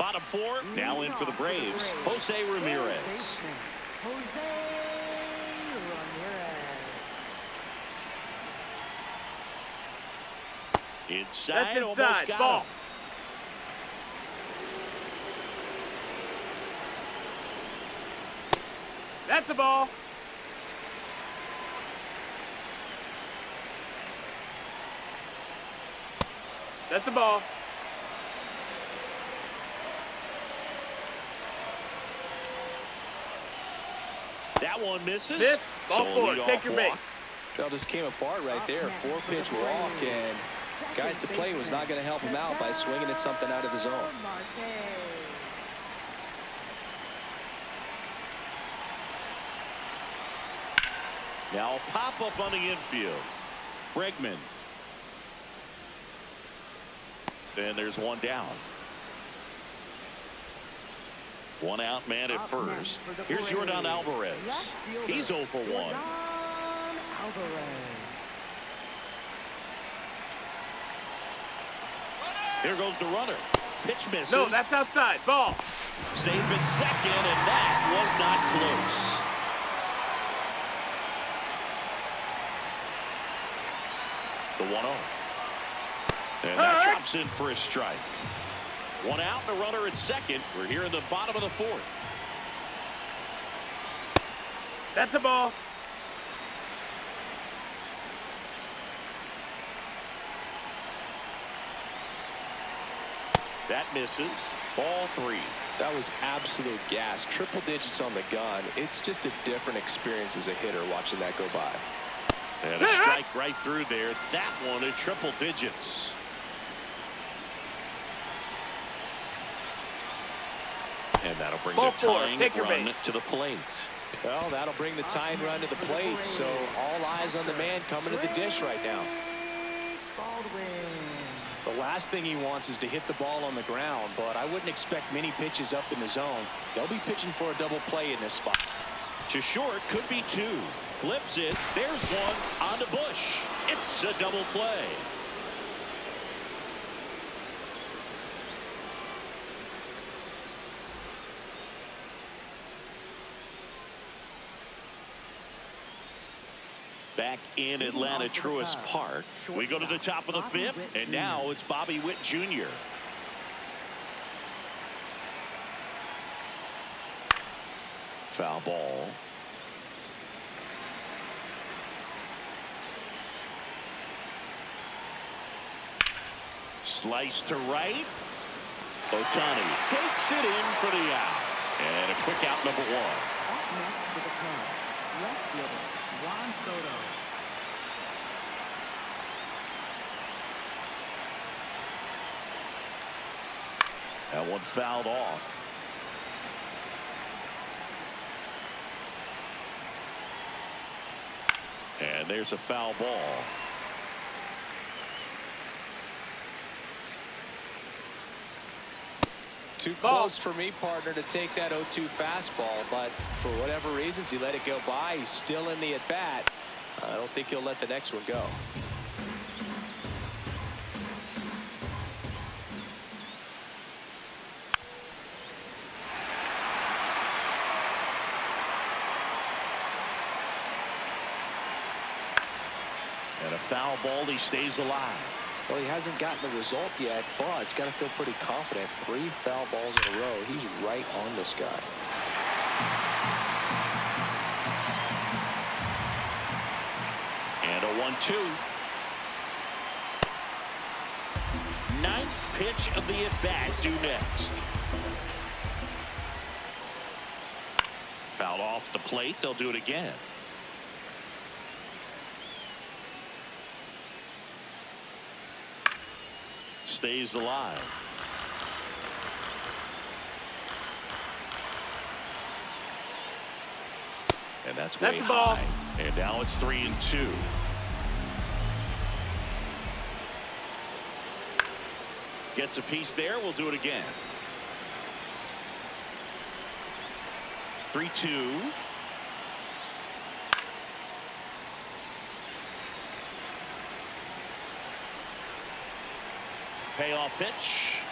Speaker 2: Bottom four, now in for the Braves, Jose Ramirez.
Speaker 6: Jose Ramirez.
Speaker 2: Inside,
Speaker 7: That's
Speaker 2: almost
Speaker 7: inside.
Speaker 2: got
Speaker 7: Ball.
Speaker 2: him.
Speaker 7: That's a ball. That's a ball.
Speaker 2: That one misses.
Speaker 7: Miss. Ball
Speaker 2: So a
Speaker 7: four.
Speaker 2: leadoff
Speaker 7: Take your
Speaker 2: walk.
Speaker 7: base.
Speaker 4: Trail just came apart right there. 4-pitch walk, and guy at the plate was not going to help him out by swinging at something out of the zone.
Speaker 2: Now a pop up on the infield. Bregman. Then there's one down. One out man at first. Here's Jordan Alvarez. He's 0 for 1. Here goes the runner. Pitch misses.
Speaker 7: No, that's outside. Ball.
Speaker 2: Safe at second, and that was not close. The 1-0. And that drops in for a strike. One out and a runner at second. We're here in the bottom of the fourth.
Speaker 7: That's a ball.
Speaker 2: That misses. Ball 3.
Speaker 4: That was absolute gas. Triple digits on the gun. It's just a different experience as a hitter watching that go by.
Speaker 2: And a strike right through there. That one at triple digits. And that'll bring
Speaker 7: Ball
Speaker 2: the
Speaker 7: four.
Speaker 2: tying
Speaker 7: Take your
Speaker 2: run
Speaker 7: base.
Speaker 2: to the plate.
Speaker 4: Well, that'll bring the tying run to the plate, so all eyes on the man coming to the dish right now. The last thing he wants is to hit the ball on the ground, but I wouldn't expect many pitches up in the zone. They'll be pitching for a double play in this spot.
Speaker 2: To short, could be 2. Flips it. There's one on the bush. It's a double play. Back in Atlanta Truist Park. We go to the top of the 5th, and now it's Bobby Witt Jr. Foul ball. Slice to right. Ohtani takes it in for the out. And a quick out, number 1.
Speaker 6: Up next to the club, left fielder Juan Soto.
Speaker 2: That one fouled off. And there's a foul ball.
Speaker 4: Too close for me, partner, to take that 0-2 fastball, but for whatever reasons, he let it go by. He's still in the at-bat. I don't think he'll let the next one go.
Speaker 2: And a foul ball, he stays alive.
Speaker 4: Well, he hasn't gotten the result yet, but he's got to feel pretty confident. 3 foul balls in a row. He's right on this guy.
Speaker 2: And a 1-2. 9th pitch of the at-bat due next. Fouled off the plate. They'll do it again. Stays alive. And that's way
Speaker 7: the ball.
Speaker 2: high. And now it's 3-2. Gets a piece there. We'll do it again. 3-2. Payoff pitch.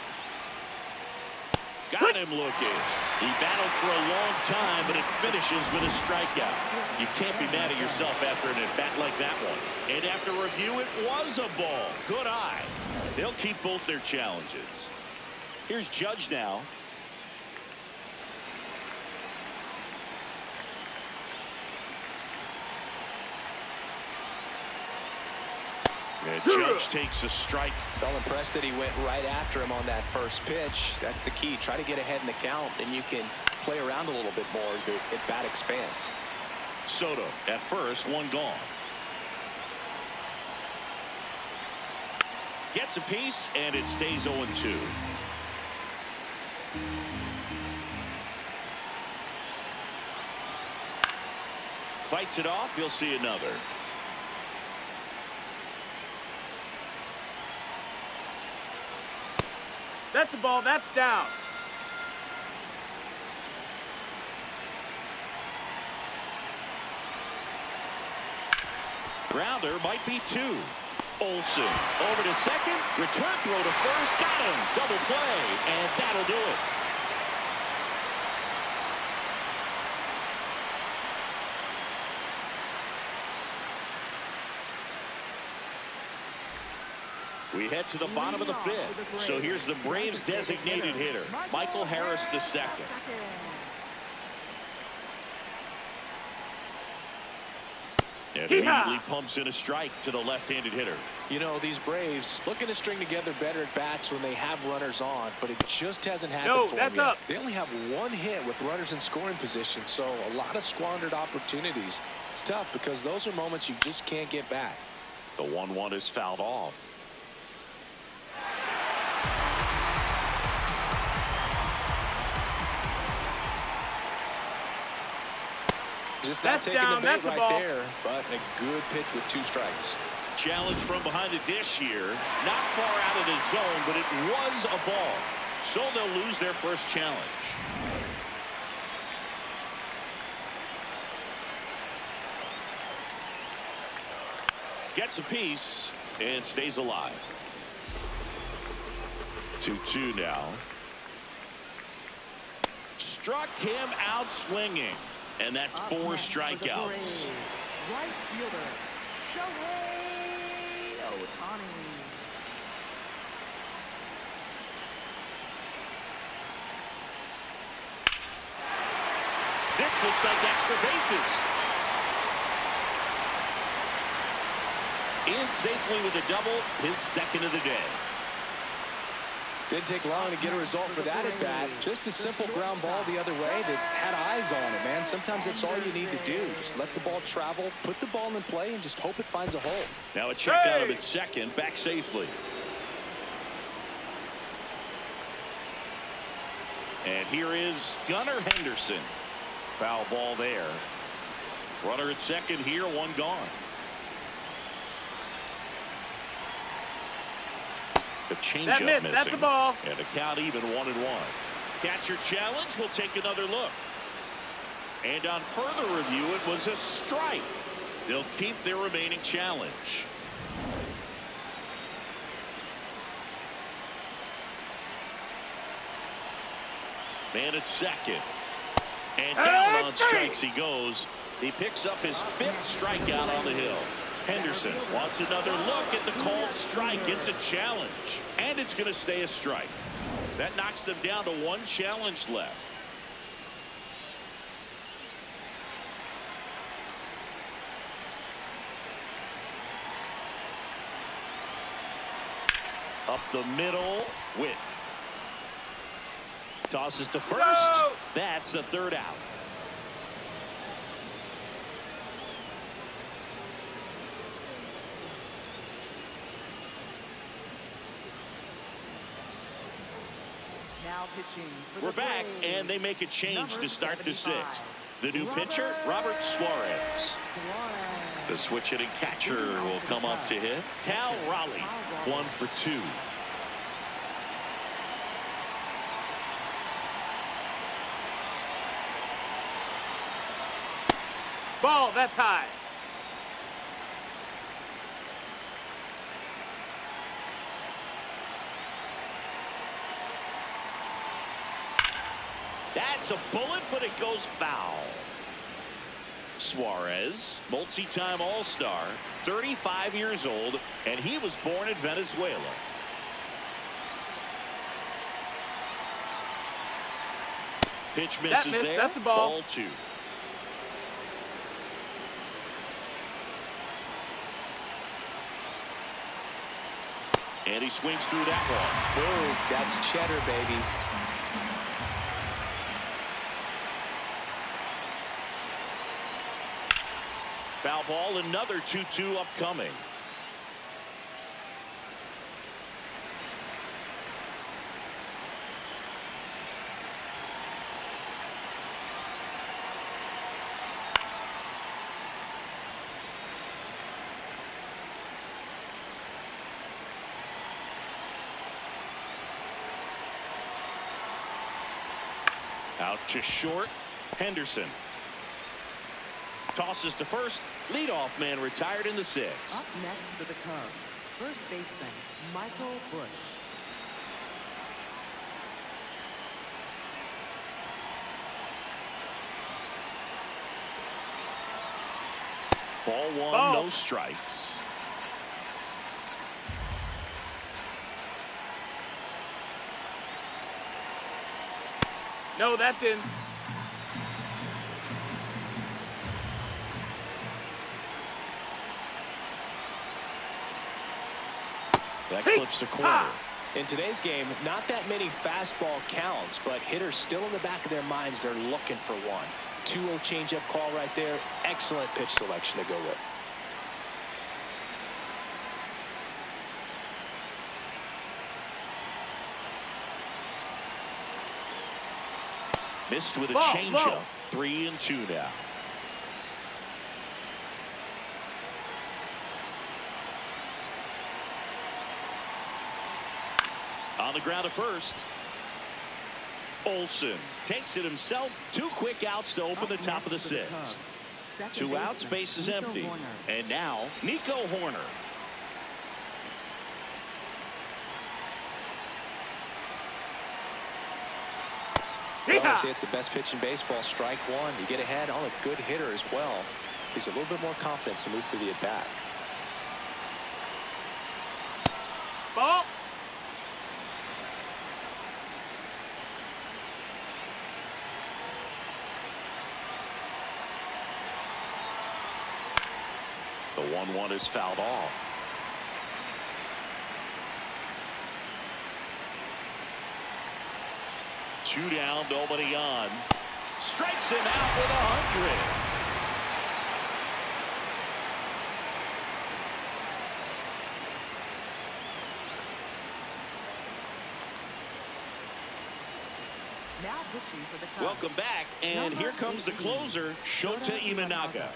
Speaker 2: Got him looking. He battled for a long time, but it finishes with a strikeout. You can't be mad at yourself after an at-bat like that one. And after review, it was a ball. Good eye. They'll keep both their challenges. Here's Judge now. And Judge takes a strike.
Speaker 4: Felt impressed that he went right after him on that first pitch. That's the key. Try to get ahead in the count, and you can play around a little bit more as the at-bat expands.
Speaker 2: Soto at first, one gone. Gets a piece, and it stays 0-2. Fights it off. You'll see another.
Speaker 7: That's the ball. That's down.
Speaker 2: Grounder might be two. Olson over to second. Return throw to first. Got him. Double play. And that'll do it. We head to the bottom of the fifth. So here's the Braves designated hitter, Michael Harris II. And immediately pumps in a strike to the left-handed hitter.
Speaker 4: You know, these Braves looking to string together better at bats when they have runners on, but it just hasn't happened for them yet. They only have one hit with runners in scoring position, so a lot of squandered opportunities. It's tough because those are moments you just can't get back.
Speaker 2: The 1-1 is fouled off.
Speaker 4: Just not taking the bait right there, but a good pitch with 2 strikes.
Speaker 2: Challenge from behind the dish here. Not far out of the zone, but it was a ball. So they'll lose their first challenge. Gets a piece and stays alive. 2-2 now. Struck him out swinging. And that's 4 strikeouts.
Speaker 6: Right fielder, Shohei Ohtani.
Speaker 2: This looks like extra bases. In safely with a double, his second of the day.
Speaker 4: Didn't take long to get a result for that at bat. Just a simple ground ball the other way that had eyes on it, man. Sometimes that's all you need to do. Just let the ball travel, put the ball in play, and just hope it finds a hole.
Speaker 2: Now a check on him at second, back safely. And here is Gunnar Henderson. Foul ball there. Runner at second here, one gone. The changeup missing.
Speaker 7: That's the ball.
Speaker 2: And the count even 1-1. Catcher challenge. We'll take another look. And on further review, it was a strike. They'll keep their remaining challenge. Man at second. And down on strikes he goes. He picks up his 5th strikeout on the hill. Henderson wants another look at the called strike. It's a challenge, and it's going to stay a strike. That knocks them down to 1 challenge left. Up the middle, Witt. Tosses to first.
Speaker 7: No!
Speaker 2: That's the 3rd out.
Speaker 6: Now pitching for
Speaker 2: We're
Speaker 6: the
Speaker 2: back,
Speaker 6: Braves,
Speaker 2: and they make a change
Speaker 6: number
Speaker 2: to start the
Speaker 6: 75,
Speaker 2: 6th. The new pitcher, Robert Suarez. The switch hitting catcher will come up to hit. Cal Raleigh, 1 for 2.
Speaker 7: Ball, that's high.
Speaker 2: That's a bullet, but it goes foul. Suarez, multi-time All-Star, 35 years old, and he was born in Venezuela. Pitch misses there.
Speaker 7: That's a ball.
Speaker 2: Ball 2. And he swings through that one.
Speaker 4: Boom, that's cheddar, baby.
Speaker 2: Foul ball, another 2-2 upcoming. Out to short. Henderson tosses to first. Leadoff man retired in the 6th.
Speaker 6: Up next for the Cubs, first baseman Michael Busch.
Speaker 2: Ball 1,
Speaker 7: Ball.
Speaker 2: no strikes.
Speaker 7: No, that's in.
Speaker 2: That clips the corner.
Speaker 4: In today's game, not that many fastball counts, but hitters still in the back of their minds, they're looking for one. 2-0 changeup call right there. Excellent pitch selection to go with.
Speaker 2: Missed with a
Speaker 7: Ball,
Speaker 2: changeup.
Speaker 7: ball.
Speaker 2: 3-2 now. On the ground at first. Olson takes it himself. 2 quick outs to open the top of the 6th. 2 outs, base is empty. And now, Nico Hoerner.
Speaker 4: Well, I say it's the best pitch in baseball. Strike 1. You get ahead on a good hitter as well. Gives you a little bit more confidence to move through the at-bat.
Speaker 7: Ball.
Speaker 2: The 1-1 is fouled off. Two down, nobody on. Strikes him out with 100.
Speaker 6: Now pitching for the Cubs.
Speaker 2: Welcome back, and here comes the closer, Shota Imanaga.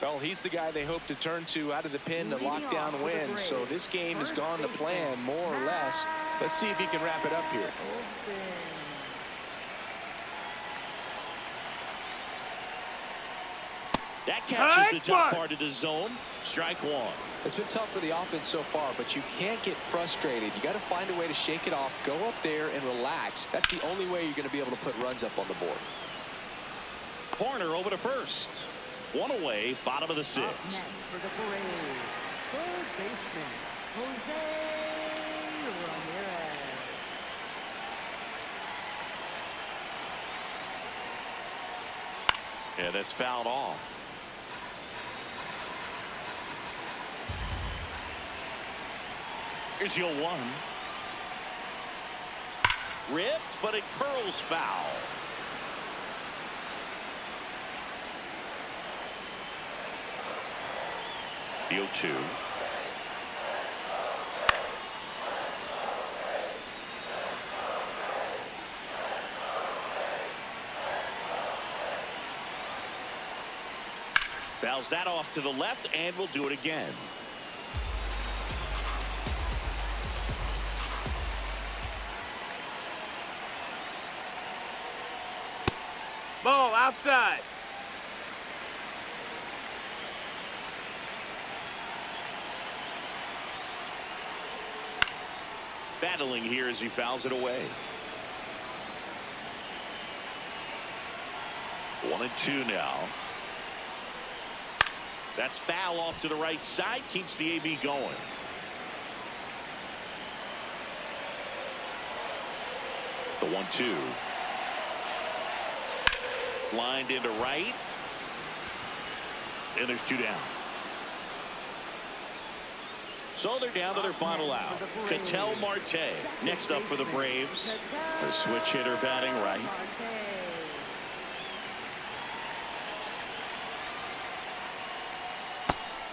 Speaker 4: Well, he's the guy they hope to turn to out of the pen to lock down wins. So this game has gone to plan, more or less. Let's see if he can wrap it up here.
Speaker 2: That catches the top part of the zone. Strike 1.
Speaker 4: It's been tough for the offense so far, but you can't get frustrated. You got to find a way to shake it off, go up there and relax. That's the only way you're going to be able to put runs up on the board.
Speaker 2: Hoerner over to first. 1 away, bottom of the 6th.
Speaker 6: Up next for the parade, third baseman Jose Ramirez.
Speaker 2: Yeah, that's fouled off. Here's your 1. Ripped, but it curls foul. The 0-2. Fouls that off to the left, and we'll do it again.
Speaker 7: Ball outside.
Speaker 2: Battling here as he fouls it away. 1-2 now. That's foul off to the right side. Keeps the AB going. The 1-2. Lined into right. And there's 2 down. So they're down to their final out. Ketel Marte next up for the Braves. The switch hitter batting right.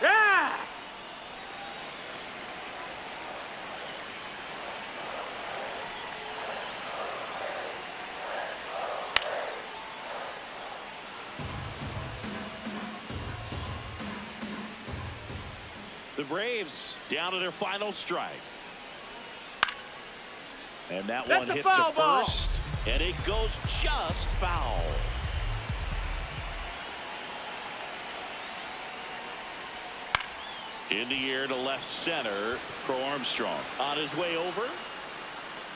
Speaker 7: Yeah!
Speaker 2: The Braves down to their final strike. And that
Speaker 7: That's
Speaker 2: one
Speaker 7: a
Speaker 2: hit
Speaker 7: foul
Speaker 2: to
Speaker 7: ball.
Speaker 2: first. And it goes just foul. In the air to left center. Crow Armstrong on his way over.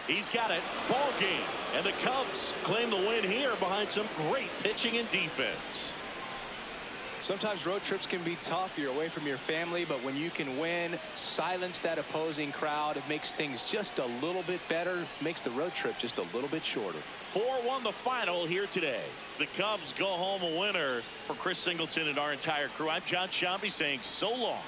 Speaker 2: He's got it. Ball game. And the Cubs claim the win here behind some great pitching and defense.
Speaker 4: Sometimes road trips can be tough. You're away from your family, but when you can win, silence that opposing crowd, it makes things just a little bit better, makes the road trip just a little bit shorter.
Speaker 2: 4-1 the final here today. The Cubs go home a winner. For Chris Singleton and our entire crew, I'm John Sciambi saying so long.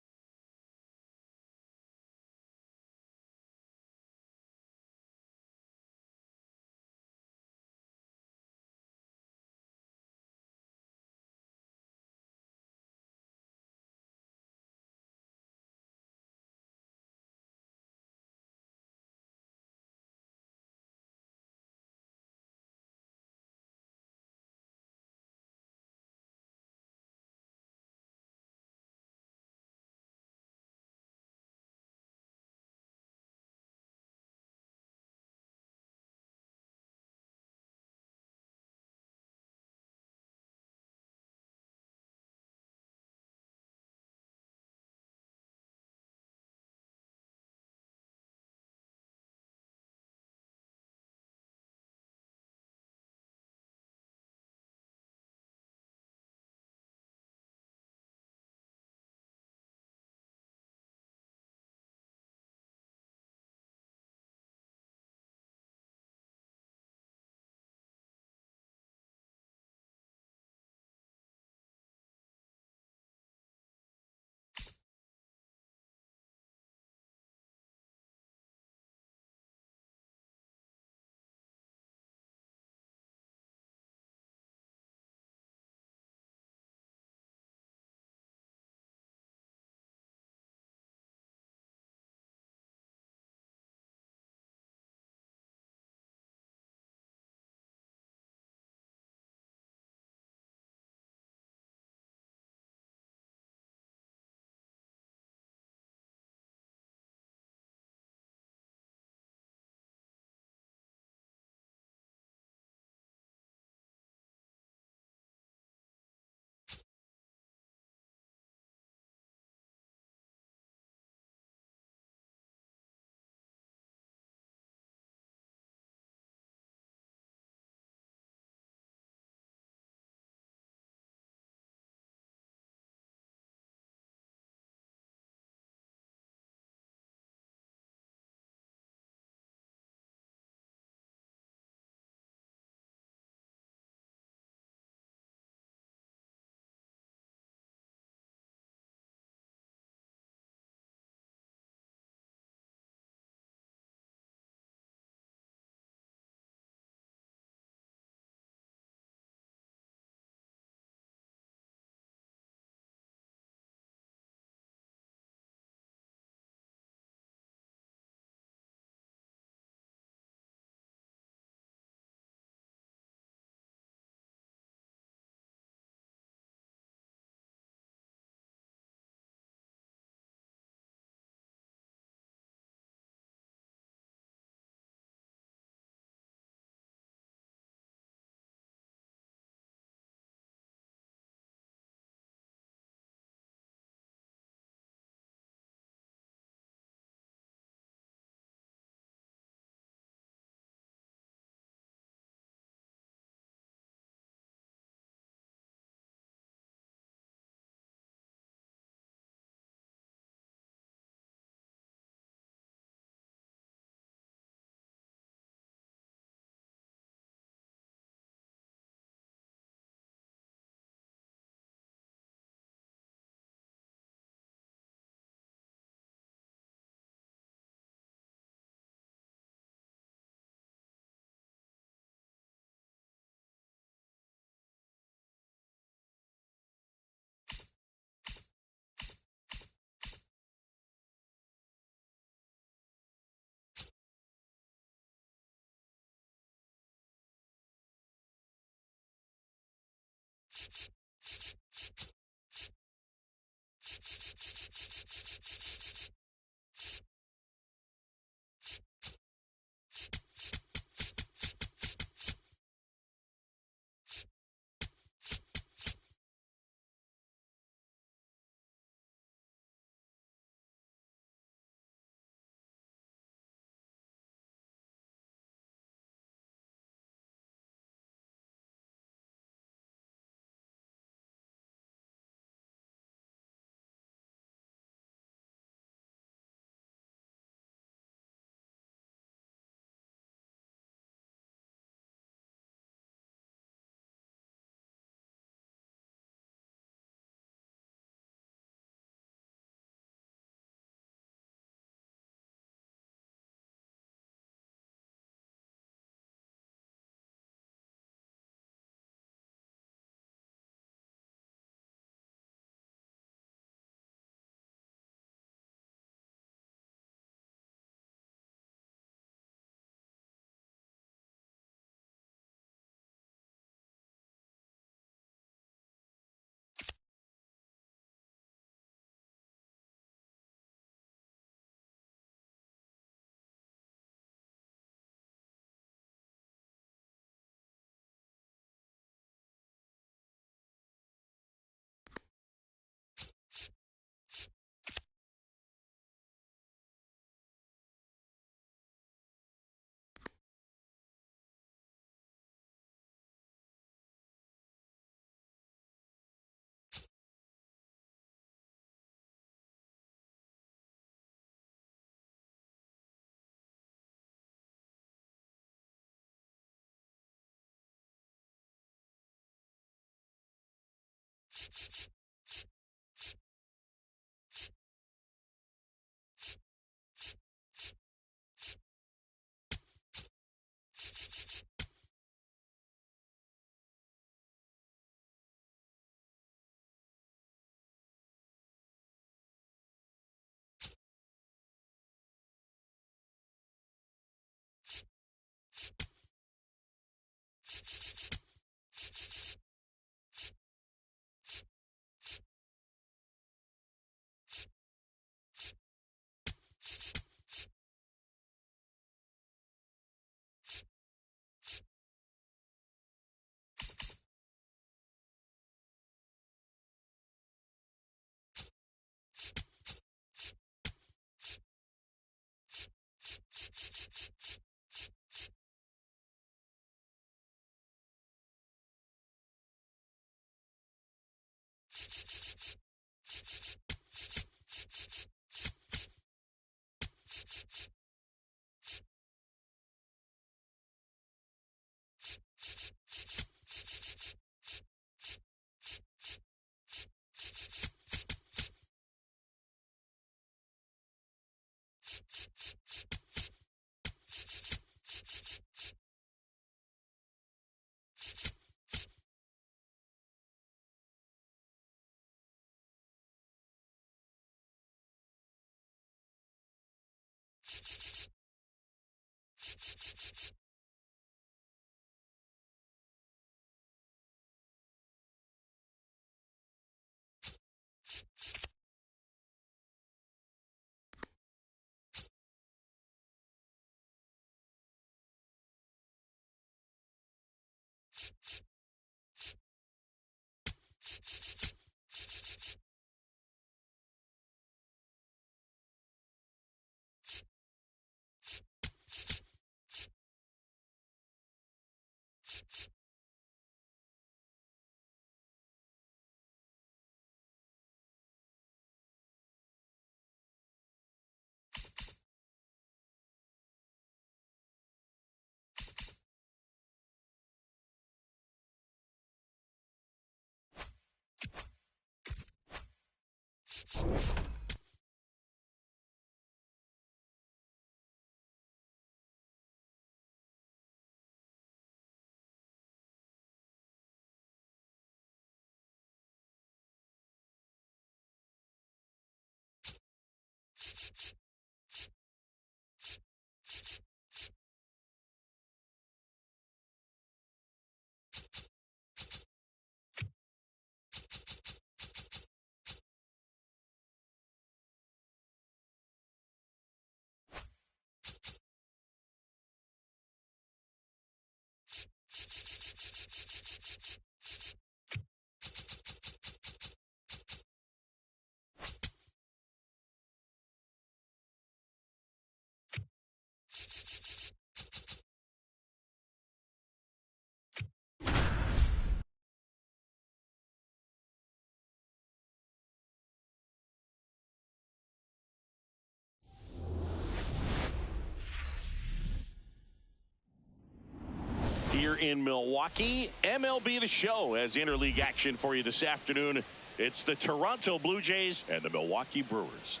Speaker 2: in Milwaukee. MLB The Show has interleague action for you this afternoon. It's the Toronto Blue Jays and the Milwaukee Brewers.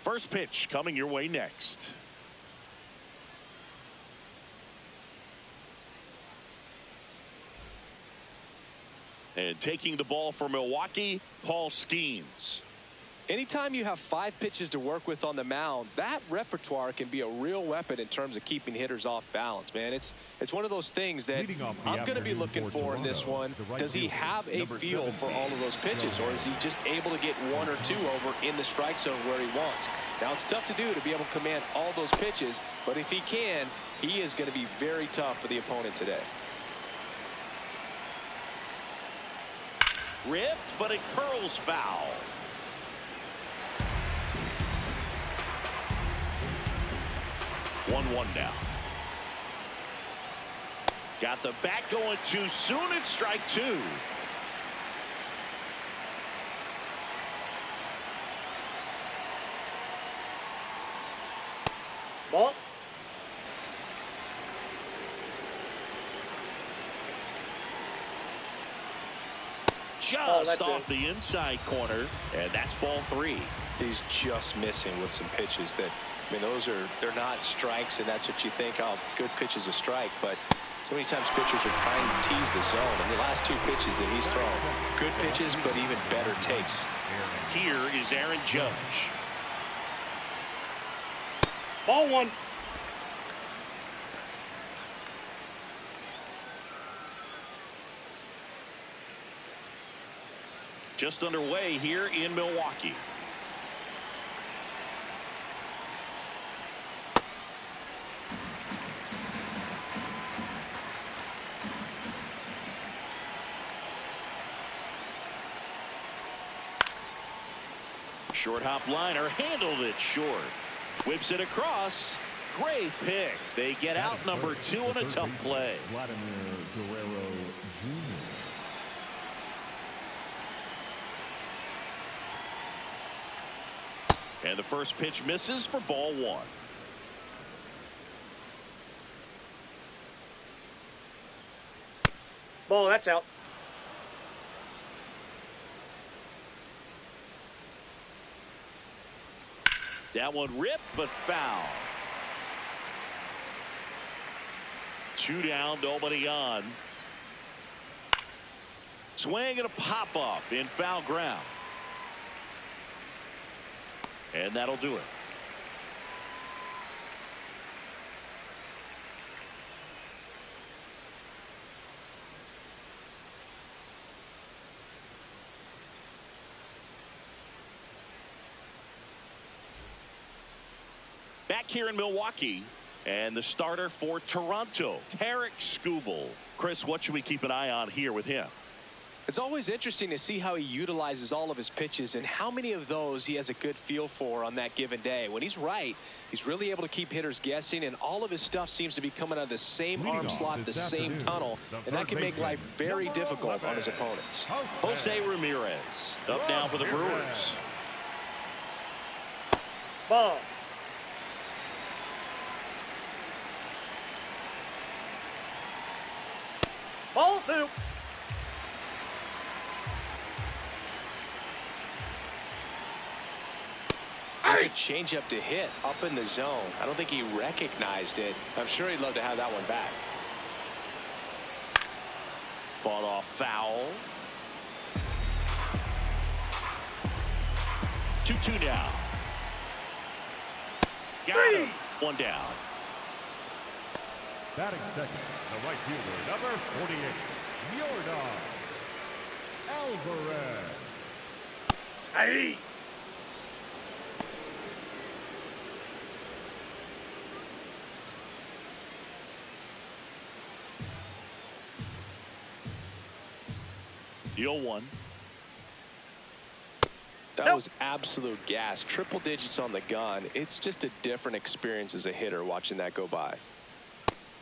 Speaker 2: First pitch coming your way next. And taking the ball for Milwaukee, Paul Skeens.
Speaker 4: Anytime you have 5 pitches to work with on the mound, that repertoire can be a real weapon in terms of keeping hitters off balance, man. It's one of those things that I'm going to be looking for in this one. Does he have a feel for all of those pitches, or is he just able to get 1 or 2 over in the strike zone where he wants? Now, it's tough to do to be able to command all those pitches, but if he can, he is going to be very tough for the opponent today.
Speaker 2: Ripped, but it curls foul. One now. Got the bat going too soon. It's strike 2.
Speaker 5: Ball.
Speaker 2: Just off the inside corner, and that's ball 3.
Speaker 4: He's just missing with some pitches that, I mean, they're not strikes, and that's what you think, oh, good pitch is a strike, but so many times pitchers are trying to tease the zone, and the last 2 pitches that he's thrown, good pitches, but even better takes.
Speaker 2: Here is Aaron Judge.
Speaker 5: Ball 1.
Speaker 2: Just underway here in Milwaukee. Short hop liner handled it short. Whips it across. Great pick. They get out number 2 on a tough play.
Speaker 3: Vladimir Guerrero Jr.
Speaker 2: And the first pitch misses for ball 1.
Speaker 5: Ball, that's out.
Speaker 2: That one ripped, but foul. 2 down, nobody on. Swing and a pop up in foul ground. And that'll do it. Back here in Milwaukee, and the starter for Toronto, Tarik Skubal. Chris, what should we keep an eye on here with him?
Speaker 4: It's always interesting to see how he utilizes all of his pitches and how many of those he has a good feel for on that given day. When he's right, he's really able to keep hitters guessing, and all of his stuff seems to be coming out of the same arm slot, the same tunnel, and that can make life very difficult on his opponents.
Speaker 2: Jose Ramirez up now for the Brewers.
Speaker 5: Ball. Ball 2.
Speaker 4: Good changeup to hit up in the zone. I don't think he recognized it. I'm sure he'd love to have that one back.
Speaker 2: Fought off foul. 2-2 now. Got him. 1 down.
Speaker 3: Batting second, the right fielder, number 48, Yordan Alvarez.
Speaker 5: Hey.
Speaker 2: Deal 1.
Speaker 4: That was absolute gas. Triple digits on the gun. It's just a different experience as a hitter watching that go by.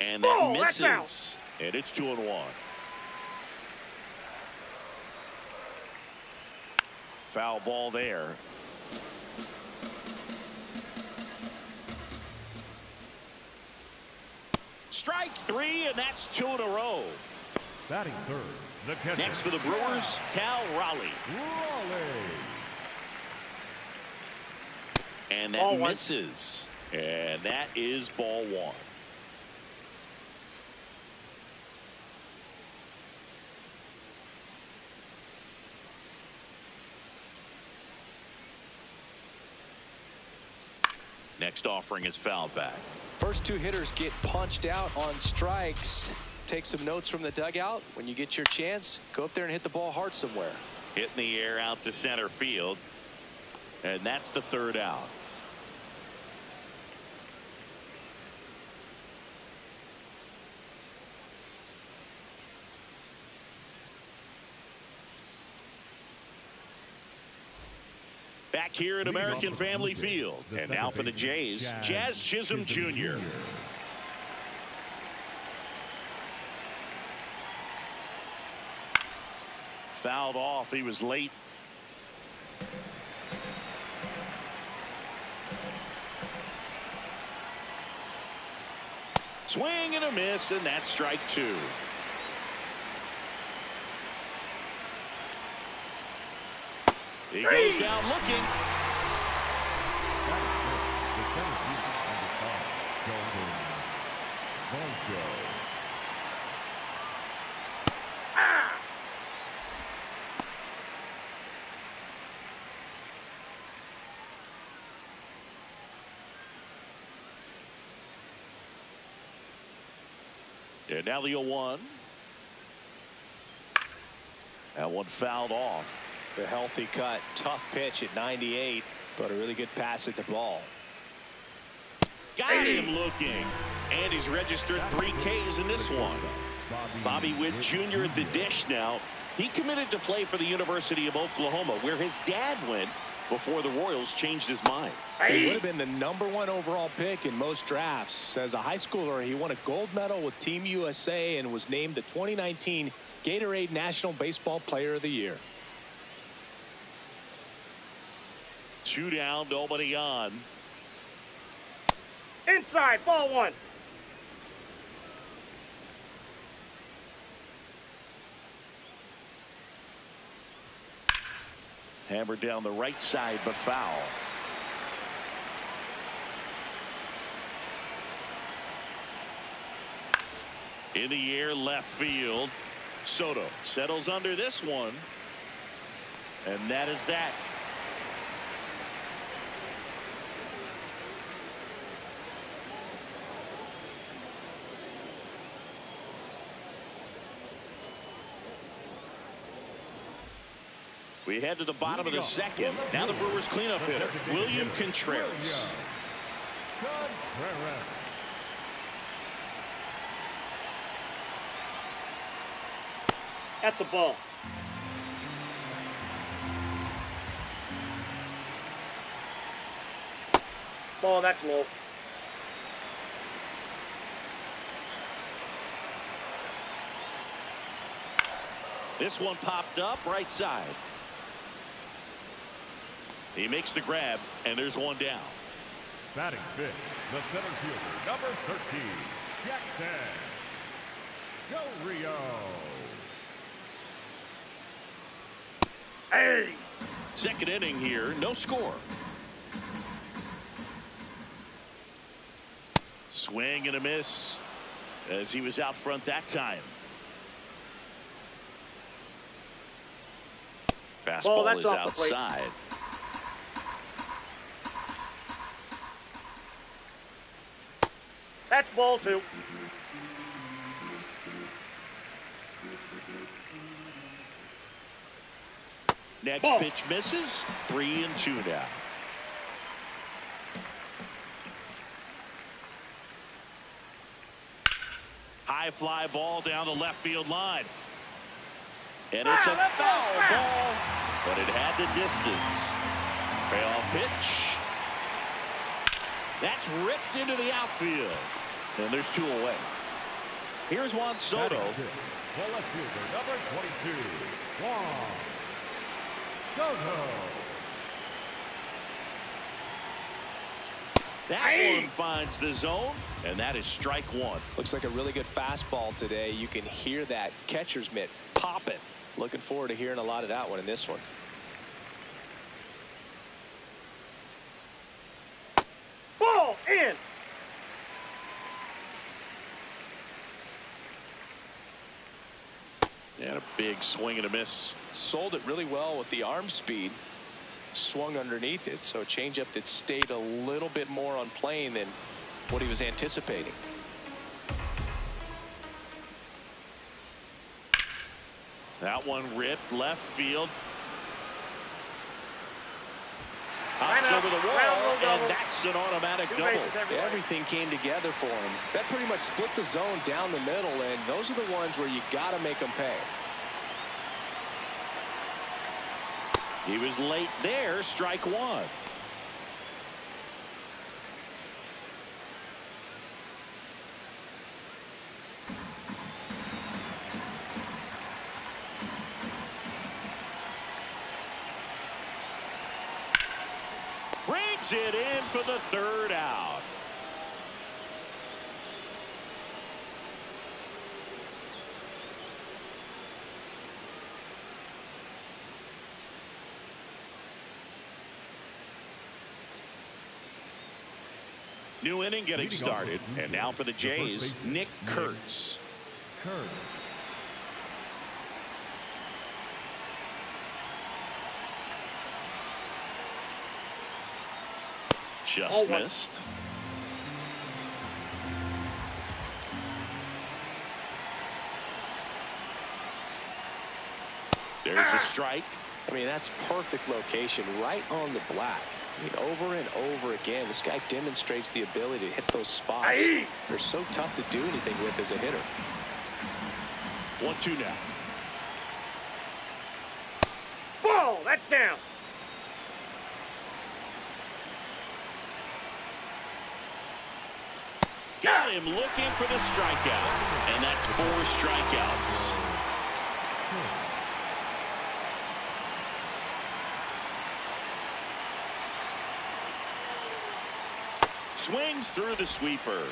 Speaker 2: And that misses. And it's 2-1. Foul ball there. Strike three, and that's 2 in a row.
Speaker 3: Batting third, the catcher.
Speaker 2: Next for the Brewers, Cal Raleigh. And that
Speaker 5: Ball one.
Speaker 2: misses. And that is ball one. Next offering is fouled back.
Speaker 4: First two hitters get punched out on strikes. Take some notes from the dugout. When you get your chance, go up there and hit the ball hard somewhere.
Speaker 2: Hitting the air out to center field. And that's the third out. Back here at American Family Field. And now for the Jays, Jazz Chisholm Jr. Fouled off. He was late. Swing and a miss, and that's strike two. He goes down looking. And now the 0-1. That one fouled off.
Speaker 4: The healthy cut. Tough pitch at 98, but a really good pass at the ball.
Speaker 2: Got him looking. And he's registered 3 Ks in this one. Bobby Witt Jr. at the dish now. He committed to play for the University of Oklahoma, where his dad went before the Royals changed his mind.
Speaker 4: He would have been the #1 overall pick in most drafts. As a high schooler, he won a gold medal with Team USA and was named the 2019 Gatorade National Baseball Player of the Year.
Speaker 2: 2 down, nobody on.
Speaker 5: Inside, ball one.
Speaker 2: Hammered down the right side, but foul. In the air, left field. Soto settles under this one. And that is that. We head to the bottom of the second. Now the Brewers cleanup hitter, William Contreras.
Speaker 5: That's a ball. Ball, that's low.
Speaker 2: This one popped up right side. He makes the grab, and there's one down.
Speaker 3: Batting fifth, the center fielder, number 13, Jackson Del Rio.
Speaker 5: Hey!
Speaker 2: Second inning here, no score. Swing and a miss as he was out front that time. Fastball is outside.
Speaker 5: That's ball two.
Speaker 2: Next
Speaker 5: ball.
Speaker 2: pitch misses. 3-2 now. High fly ball down the left field line. And it's a foul ball, but it had the distance. Payoff pitch. That's ripped into the outfield. And there's 2 away. Here's Juan Soto.
Speaker 3: The left fielder, number 22, Juan Soto.
Speaker 2: That one finds the zone, and that is strike one.
Speaker 4: Looks like a really good fastball today. You can hear that catcher's mitt popping. Looking forward to hearing a lot of that one in this one.
Speaker 5: Ball in.
Speaker 2: And a big swing and a miss.
Speaker 4: Sold it really well with the arm speed. Swung underneath it, so a changeup that stayed a little bit more on plane than what he was anticipating.
Speaker 2: That one ripped left field.
Speaker 5: Hops
Speaker 2: over the wall, and that's an automatic double.
Speaker 4: Everything came together for him. That pretty much split the zone down the middle, and those are the ones where you got to make them pay.
Speaker 2: He was late there, strike one. Brings it in for the third out. New inning getting started, and now for the Jays, Nick Kurtz. Just missed. There's a strike.
Speaker 4: I mean, that's perfect location, right on the black. I mean, over and over again, this guy demonstrates the ability to hit those spots. They're so tough to do anything with as a hitter.
Speaker 2: 1-2 now.
Speaker 5: Ball, that's down.
Speaker 2: Got him looking for the strikeout, and that's 4 strikeouts. Swings through the sweeper.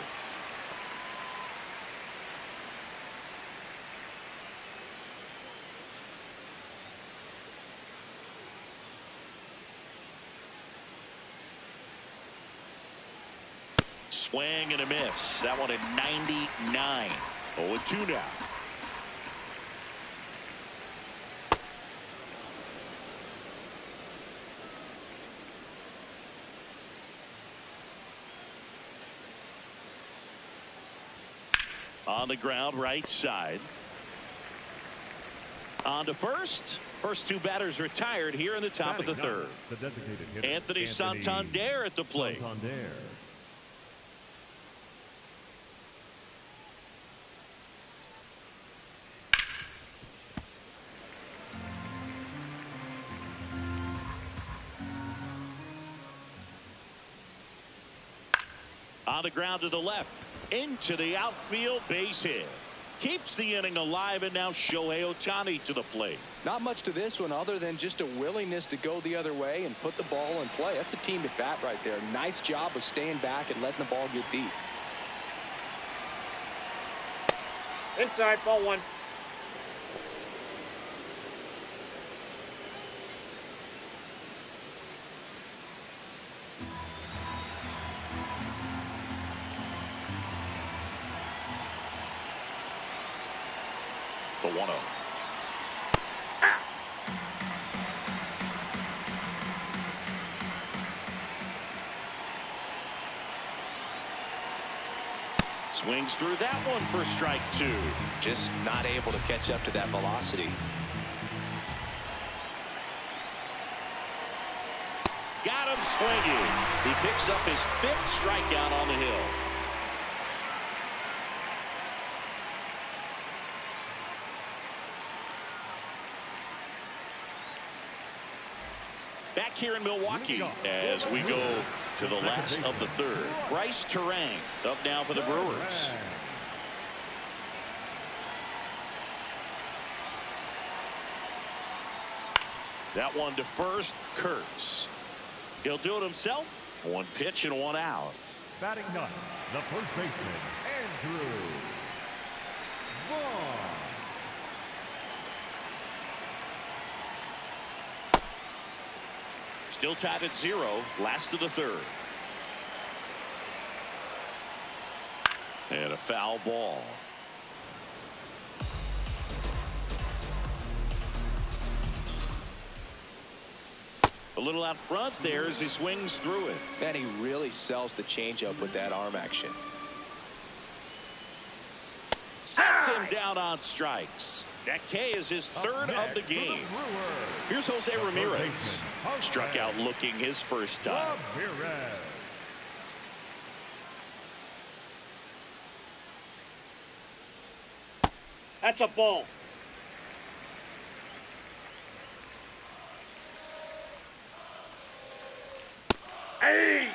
Speaker 2: Swing and a miss. That one at 99. 0-2 now. On the ground, right side. On to first. First 2 batters retired here in the top of the third. Anthony Santander at the plate. On the ground to the left. Into the outfield, base hit. Keeps the inning alive, and now Shohei Ohtani to the plate.
Speaker 4: Not much to this one other than just a willingness to go the other way and put the ball in play. That's a team at bat right there. Nice job of staying back and letting the ball get deep.
Speaker 5: Inside, ball 1.
Speaker 2: The 1-0. Swings through that one for strike 2.
Speaker 4: Just not able to catch up to that velocity.
Speaker 2: Got him swinging. He picks up his 5th strikeout on the hill. Back here in Milwaukee as we go to the last of the third. Bryce Terang up now for the Brewers. That one to first, Kurtz. He'll do it himself, One pitch and one out.
Speaker 3: Batting ninth, the first baseman, Andrew Vaughn.
Speaker 2: Still tied at 0. Last of the third. And a foul ball. A little out front there as he swings through it.
Speaker 4: And he really sells the changeup with that arm action.
Speaker 2: Sets him down on strikes. That K is his third of the game. Here's Jose Ramirez. Struck out looking his first time.
Speaker 3: Ramirez.
Speaker 5: That's a ball. Hey!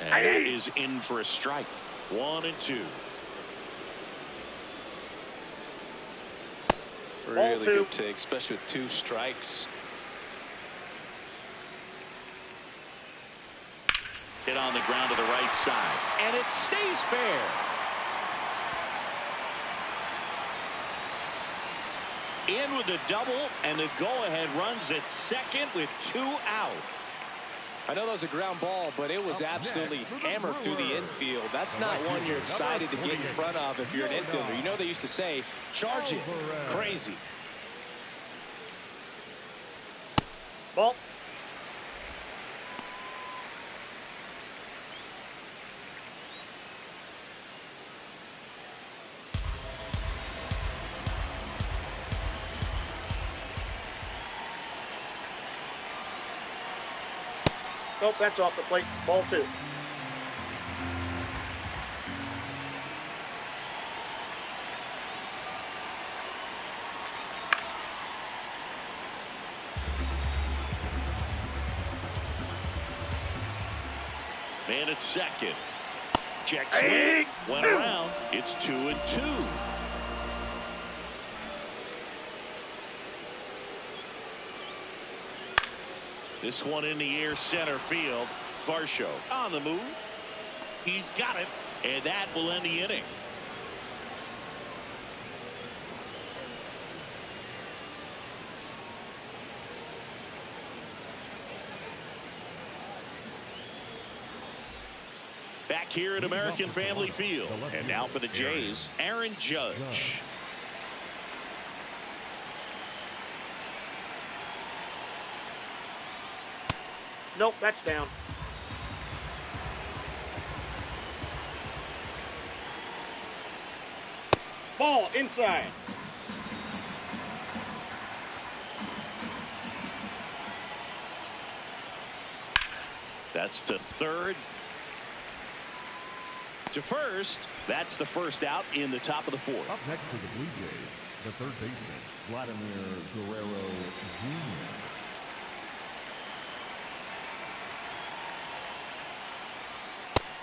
Speaker 2: And that is in for a strike. 1-2.
Speaker 4: Really good take, especially with 2 strikes.
Speaker 2: Hit on the ground to the right side. And it stays fair. In with the double, and the go-ahead runs at second with 2 out.
Speaker 4: I know that was a ground ball, but it was absolutely hammered through the infield. That's not one you're excited to get in front of if you're an infielder. You know they used to say, charge it. Crazy.
Speaker 5: Ball. Nope, that's off the plate. Ball 2.
Speaker 2: Man at second. Check swing. Went around. It's 2-2. This one in the air, center field. Varsho on the move. He's got it, and that will end the inning. Back here at American Family Field. And now for the Jays, Aaron Judge.
Speaker 5: Nope, that's down. Ball inside.
Speaker 2: That's to third. To first. That's the first out in the top of the 4th.
Speaker 3: Up next to the Blue Jays, the third baseman, Vladimir Guerrero Jr.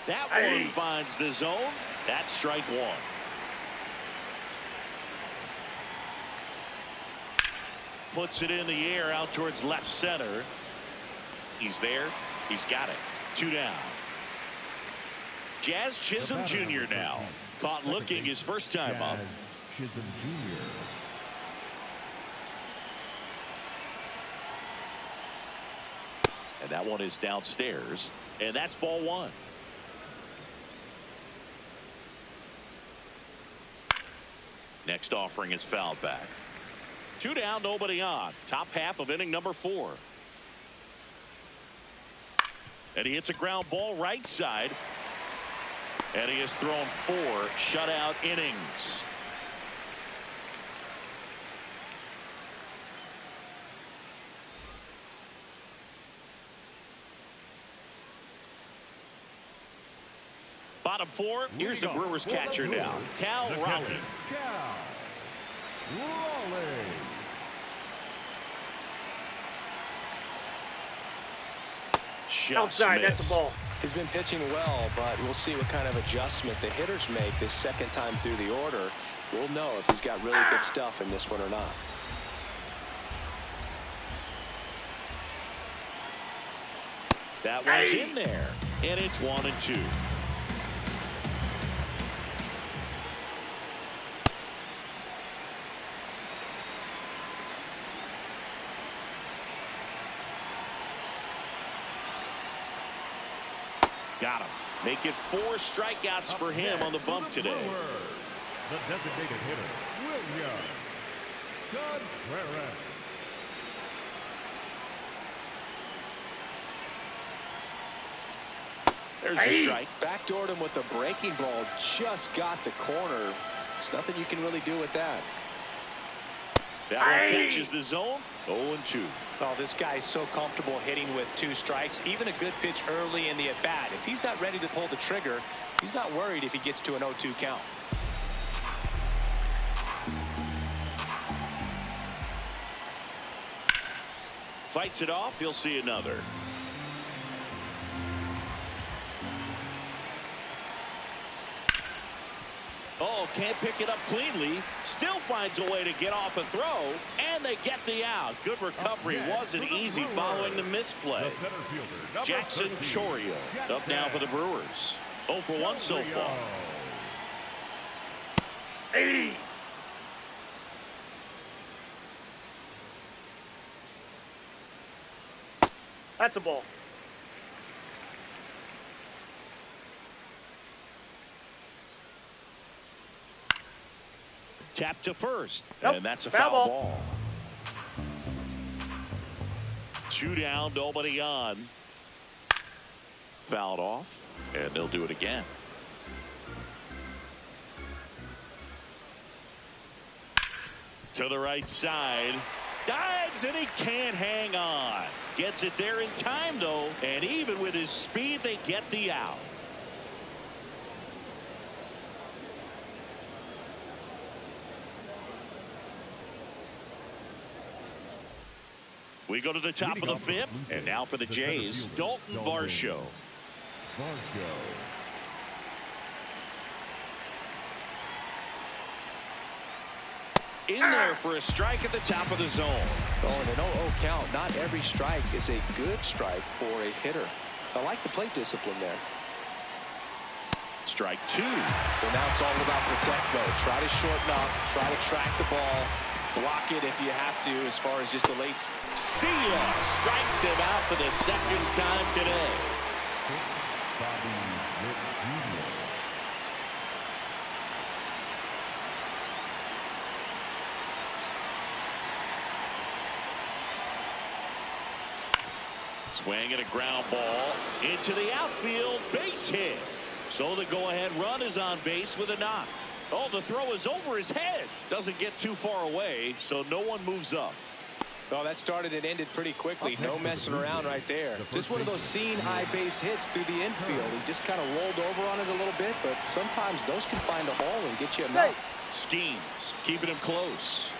Speaker 2: That one finds the zone. That's strike 1. Puts it in the air out towards left center. He's there. He's got it. 2 down. Jazz Chisholm Jr. now. Caught looking his first time up.
Speaker 3: Chisholm Jr.
Speaker 2: And that one is downstairs. And that's ball 1. Next offering is fouled back. 2 down, nobody on. Top half of inning number 4. And he hits a ground ball right side. And he has thrown 4 shutout innings. Bottom 4, here's the Brewers catcher now, Cal Raleigh.
Speaker 3: Cal Raleigh.
Speaker 2: Just
Speaker 5: Outside,
Speaker 2: missed.
Speaker 5: that's a ball.
Speaker 4: He's been pitching well, but we'll see what kind of adjustment the hitters make this second time through the order. We'll know if he's got really good stuff in this one or not.
Speaker 2: That one's in there, and it's 1-2. Got him. Make it 4 strikeouts for him on the bump today.
Speaker 3: The designated hitter, William Contreras.
Speaker 2: There's a strike.
Speaker 4: Backdoored him with a breaking ball. Just got the corner. There's nothing you can really do with that.
Speaker 2: That one catches the zone. 0-2.
Speaker 4: Oh, this guy's so comfortable hitting with 2 strikes. Even a good pitch early in the at-bat. If he's not ready to pull the trigger, he's not worried if he gets to an 0-2 count.
Speaker 2: Fights it off. He'll see another. Oh, can't pick it up cleanly. Still finds a way to get off a throw, and they get the out. Good recovery. Wasn't easy following the misplay. Jackson Chourio up now for the Brewers. 0 for 1 so far.
Speaker 5: That's a ball.
Speaker 2: Tap to first,
Speaker 5: Nope.
Speaker 2: and that's a
Speaker 5: Foul
Speaker 2: foul
Speaker 5: ball.
Speaker 2: ball. 2 down, nobody on. Fouled off, and they'll do it again. To the right side. Dives, and he can't hang on. Gets it there in time, though, and even with his speed, they get the out. We go to the top of the 5th, and now for the Jays, Dalton Varsho. In there for a strike at the top of the zone.
Speaker 4: Oh, and an 0-0 count. Not every strike is a good strike for a hitter. I like the plate discipline there.
Speaker 2: Strike 2.
Speaker 4: So now it's all about protect mode. Try to shorten up. Try to track the ball. Block it if you have to, as far as just a late.
Speaker 2: See ya. Strikes him out for the 2nd time today.
Speaker 3: Bobby Witt Jr.
Speaker 2: Swing and a ground ball into the outfield. Base hit. So the go-ahead run is on base with a knock. Oh, the throw is over his head. Doesn't get too far away, so no one moves up.
Speaker 4: Oh, that started and ended pretty quickly. No messing around right there. Just one of those seeing high base hits through the infield. He just kind of rolled over on it a little bit, but sometimes those can find a hole and get you a knock.
Speaker 2: Skeens, keeping him close.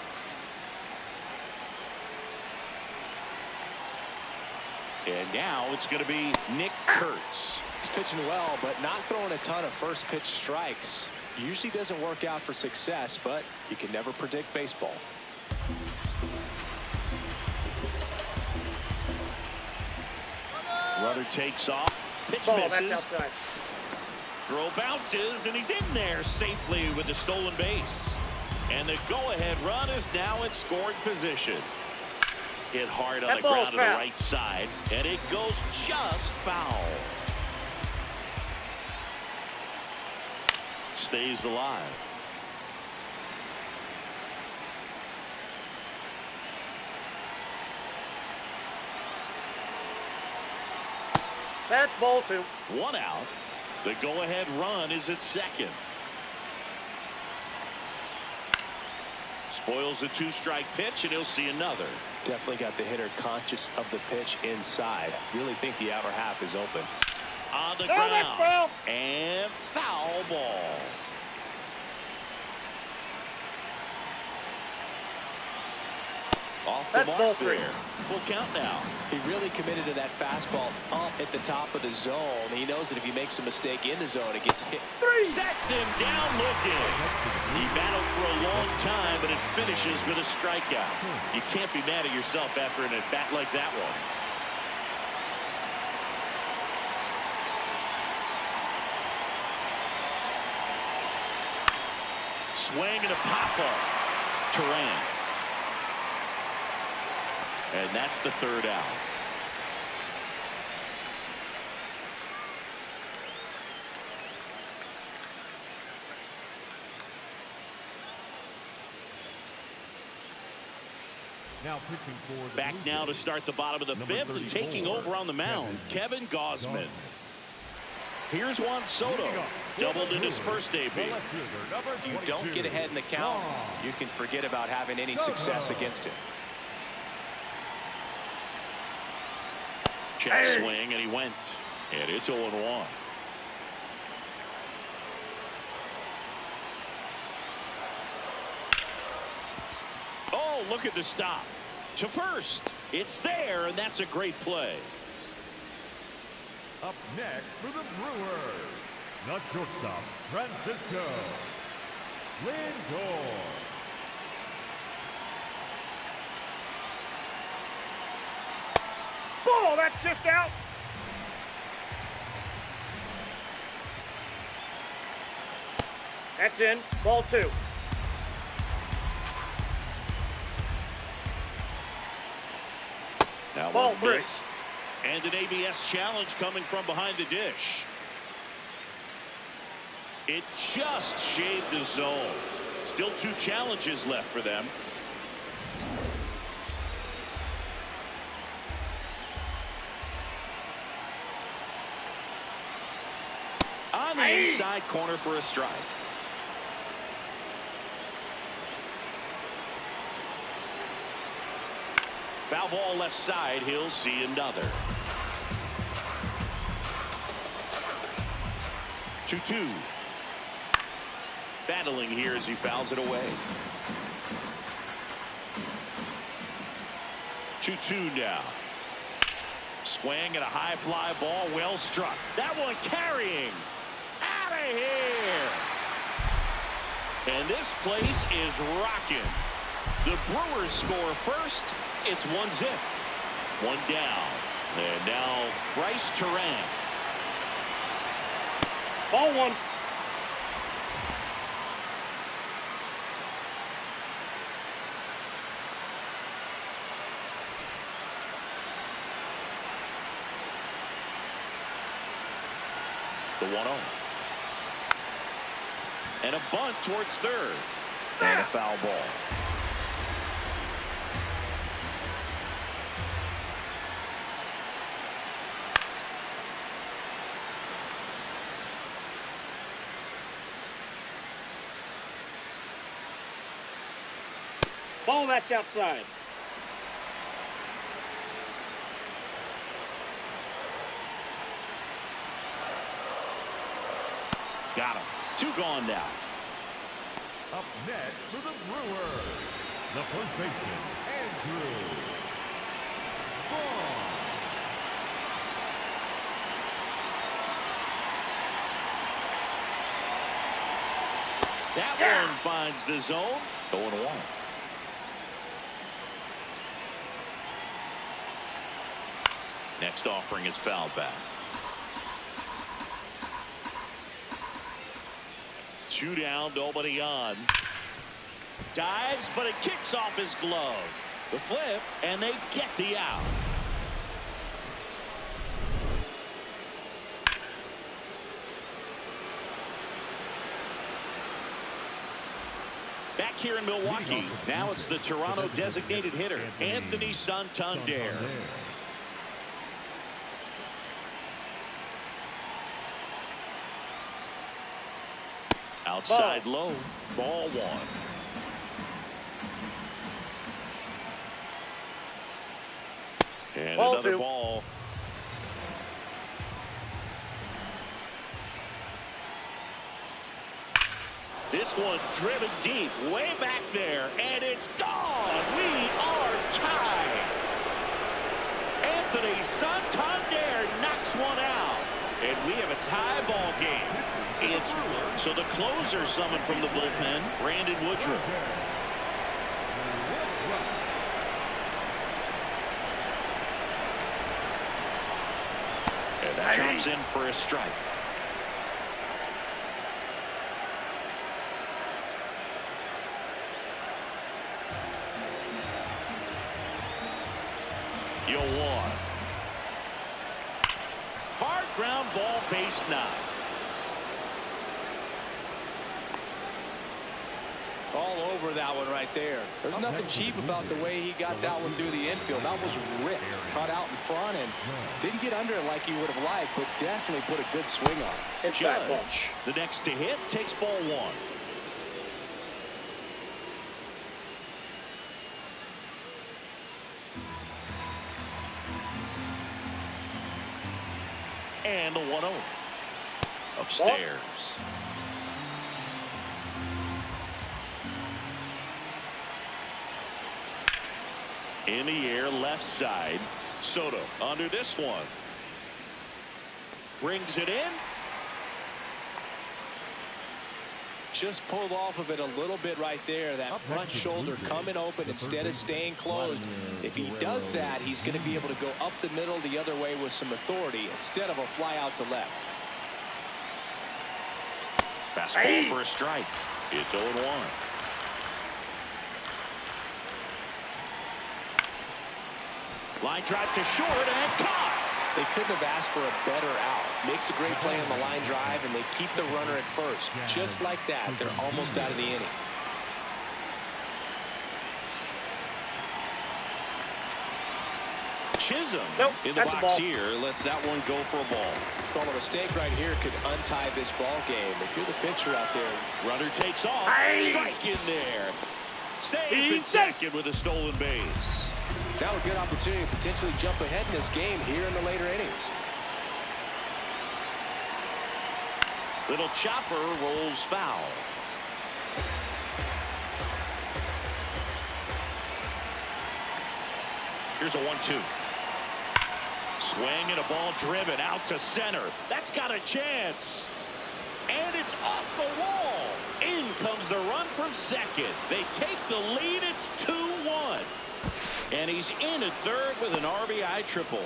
Speaker 2: And now it's going to be Nick Kurtz.
Speaker 4: He's pitching well, but not throwing a ton of first pitch strikes. Usually doesn't work out for success, but you can never predict baseball.
Speaker 2: Runner takes off. Pitch
Speaker 5: Ball,
Speaker 2: misses.
Speaker 5: that's outside.
Speaker 2: Throw bounces, and he's in there safely with the stolen base. And the go-ahead run is now in scoring position. Hit hard on
Speaker 5: That
Speaker 2: the
Speaker 5: ball's
Speaker 2: ground to the
Speaker 5: foul.
Speaker 2: right side, and it goes just foul. Stays alive.
Speaker 5: That's ball 2.
Speaker 2: 1 out. The go-ahead run is at second. Spoils the 2-strike pitch, and he'll see another.
Speaker 4: Definitely got the hitter conscious of the pitch inside. Really think the outer half is open.
Speaker 2: On the
Speaker 5: Oh, that's
Speaker 2: ground.
Speaker 5: foul.
Speaker 2: And foul ball. Off the
Speaker 5: That's ball
Speaker 2: mark
Speaker 5: 3.
Speaker 2: there. Full count now.
Speaker 4: He really committed to that fastball up at the top of the zone. He knows that if he makes a mistake in the zone, it gets hit.
Speaker 2: Sets him down looking. He battled for a long time, but it finishes with a strikeout. You can't be mad at yourself after an at-bat like that one. Swing and a pop-up. Turan. And that's the third out.
Speaker 3: Now pitching for the
Speaker 2: Back now to start the bottom of the fifth and taking over on the mound, Kevin Gausman. Here's Juan Soto, doubled in his first AB.
Speaker 4: If you don't get ahead in the count, you can forget about having any success against him.
Speaker 2: Check swing, and he went. And it's 0-1. Oh, look at the stop. To first. It's there, and that's a great play.
Speaker 3: Up next for the Brewers, the shortstop, Francisco Lindor.
Speaker 7: Ball, that's just out. That's in. Ball 2.
Speaker 2: Now
Speaker 7: Ball
Speaker 2: one
Speaker 7: 3.
Speaker 2: missed. And an ABS challenge coming from behind the dish. It just shaved the zone. Still 2 challenges left for them. On the inside corner for a strike. Foul ball left side. He'll see another. 2-2. Battling here as he fouls it away. 2-2 now. Swing and a high fly ball, well struck. That one carrying. Out of here. And this place is rocking. The Brewers score first. It's 1-0. 1 down. And now Bryce Turan.
Speaker 7: Ball 1.
Speaker 2: The 1-0. And a bunt towards third. And a foul ball.
Speaker 7: Ball, that's outside.
Speaker 2: Got him. 2 gone now.
Speaker 3: Up next for the Brewers, the first baseman, Andrew Vaughn.
Speaker 2: That one finds the zone. 0-1. Next offering is fouled back. 2 down, nobody on. Dives, but it kicks off his glove. The flip, and they get the out. Back here in Milwaukee, now it's the Toronto designated hitter, Anthony Santander. Outside low, ball 1. And
Speaker 7: Ball
Speaker 2: another
Speaker 7: 2.
Speaker 2: ball. This one driven deep, way back there, and it's gone. We are tied. Anthony Santander knocks one out, and we have a tie ball game. So the closer summoned from the bullpen, Brandon Woodruff. And that drops in for a strike. 0-1. Hard ground ball, base 9.
Speaker 4: All over that one right there. There's nothing cheap about the way he got that one through the infield. That was ripped, cut out in front, and didn't get under it like he would have liked, but definitely put a good swing on it.
Speaker 2: Judge, the next to hit, takes ball 1. And the 1-0. Upstairs. In the air, left side. Soto under this one. Brings it in.
Speaker 4: Just pulled off of it a little bit right there. That front shoulder coming open instead of staying closed. If he does that, he's going to be able to go up the middle the other way with some authority instead of a fly out to left.
Speaker 2: Fastball for a strike. It's 0-1. Line drive to short and caught.
Speaker 4: They couldn't have asked for a better out. Makes a great play on the line drive, and they keep the runner at first. Just like that, they're almost out of the inning.
Speaker 2: Chisholm in the
Speaker 7: that's a
Speaker 2: box
Speaker 7: ball.
Speaker 2: here. Lets that one go for a ball.
Speaker 4: Well, a mistake right here could untie this ball game. If you're the pitcher out there,
Speaker 2: Runner takes off. Strike in there. Safe at second with a stolen base.
Speaker 4: now a good opportunity to potentially jump ahead in this game here in the later innings.
Speaker 2: Little chopper rolls foul. Here's a 1-2. Swing and a ball driven out to center. That's got a chance. And it's off the wall. In comes the run from second. They take the lead. It's 2-1. And he's in at third with an RBI triple.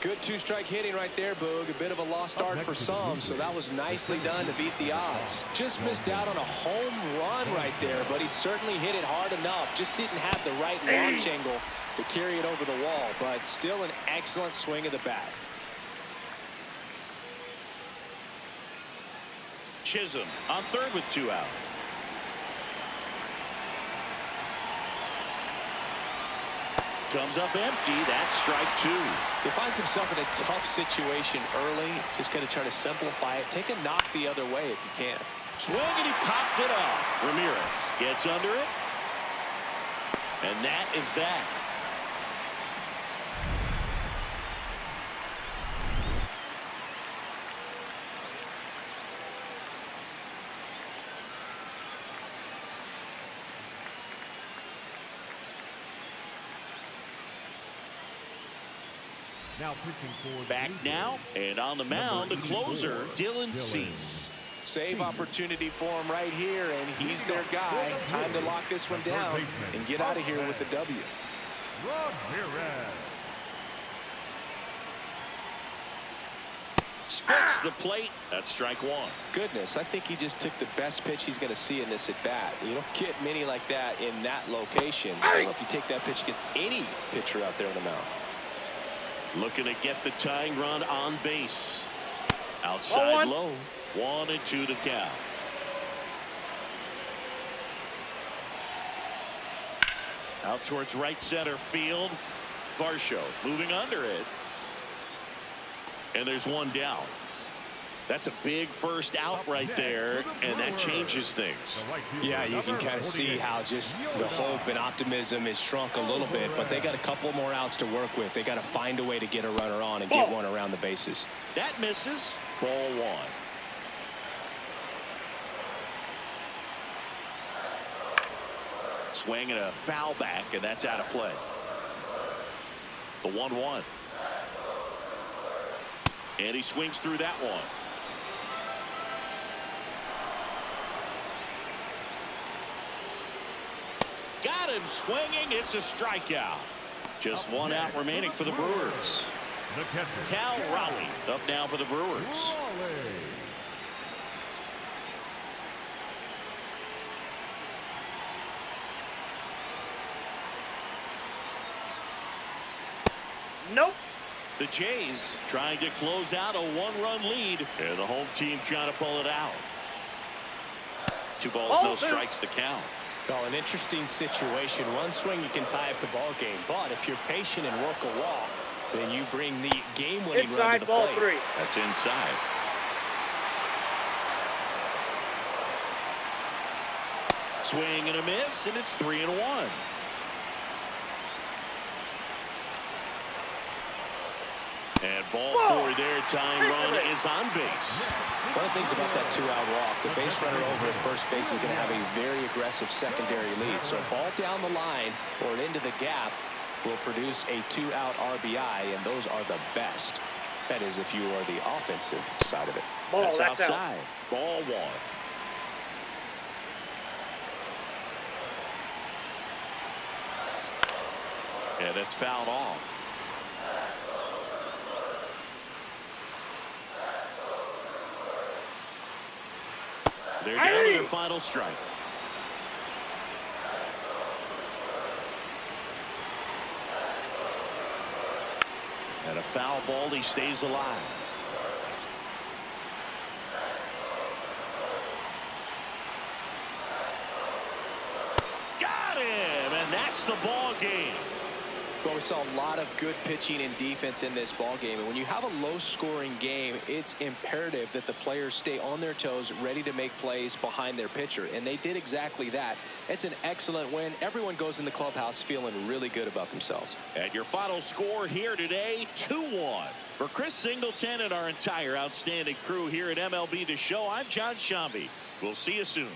Speaker 4: Good two-strike hitting right there, Boog. A bit of a lost start for some, so that was nicely done to beat the odds. Just missed out on a home run right there, but he certainly hit it hard enough. Just didn't have the right launch angle to carry it over the wall, but still an excellent swing of the bat.
Speaker 2: Chisholm on third with 2 out. Comes up empty. That's strike 2.
Speaker 4: He finds himself in a tough situation early. Just going to try to simplify it. Take a knock the other way if you can.
Speaker 2: Swing and he popped it up. Ramirez gets under it. And that is that.
Speaker 3: Now pitching for
Speaker 2: Back now, and on the mound, the closer, Dylan Cease.
Speaker 4: Save opportunity for him right here, and he's their guy. Time to lock this one down and get out of here with the W.
Speaker 3: Ramirez.
Speaker 2: Splits the plate. That's strike 1.
Speaker 4: Goodness, I think he just took the best pitch he's going to see in this at bat. You don't get many like that in that location. I don't know if you take that pitch against any pitcher out there on the mound.
Speaker 2: Looking to get the tying run on base. Outside low. 1-2 to count. Out towards right center field. Varsho moving under it. And there's one down. That's a big first out right there, and that changes things.
Speaker 4: Yeah, you can kind of see how just the hope and optimism is shrunk a little bit, but they got a couple more outs to work with. They got to find a way to get a runner on and get one around the bases.
Speaker 2: That misses. Ball 1. Swing and a foul back, and that's out of play. The 1-1. And he swings through that one. Got him swinging. It's a strikeout. Just one out remaining for the Brewers. Cal Raleigh up now for the Brewers.
Speaker 7: Nope.
Speaker 2: The Jays trying to close out a one-run lead, and the home team trying to pull it out. 2 balls, no strikes to count.
Speaker 4: Well, an interesting situation. One swing, you can tie up the ball game. But if you're patient and work a walk, then you bring the game-winning run to the
Speaker 7: Ball
Speaker 4: plate.
Speaker 7: 3.
Speaker 2: That's inside. Swing and a miss, and it's 3-1. And ball 4 there. Tying run is on base.
Speaker 4: One of the things about that 2-out walk, the base runner over at first base is going to have a very aggressive secondary lead. So ball down the line or into the gap will produce a 2-out RBI, and those are the best. That is if you are the offensive side of it.
Speaker 2: That's outside. Ball 1. And that's fouled off. They're down to their final strike. And a foul ball. He stays alive. Got him, and that's the ball game.
Speaker 4: Well, we saw a lot of good pitching and defense in this ball game, and when you have a low-scoring game, it's imperative that the players stay on their toes, ready to make plays behind their pitcher, and they did exactly that. It's an excellent win. Everyone goes in the clubhouse feeling really good about themselves.
Speaker 2: And your final score here today, 2-1. For Chris Singleton and our entire outstanding crew here at MLB The Show, I'm John Shambi. We'll see you soon.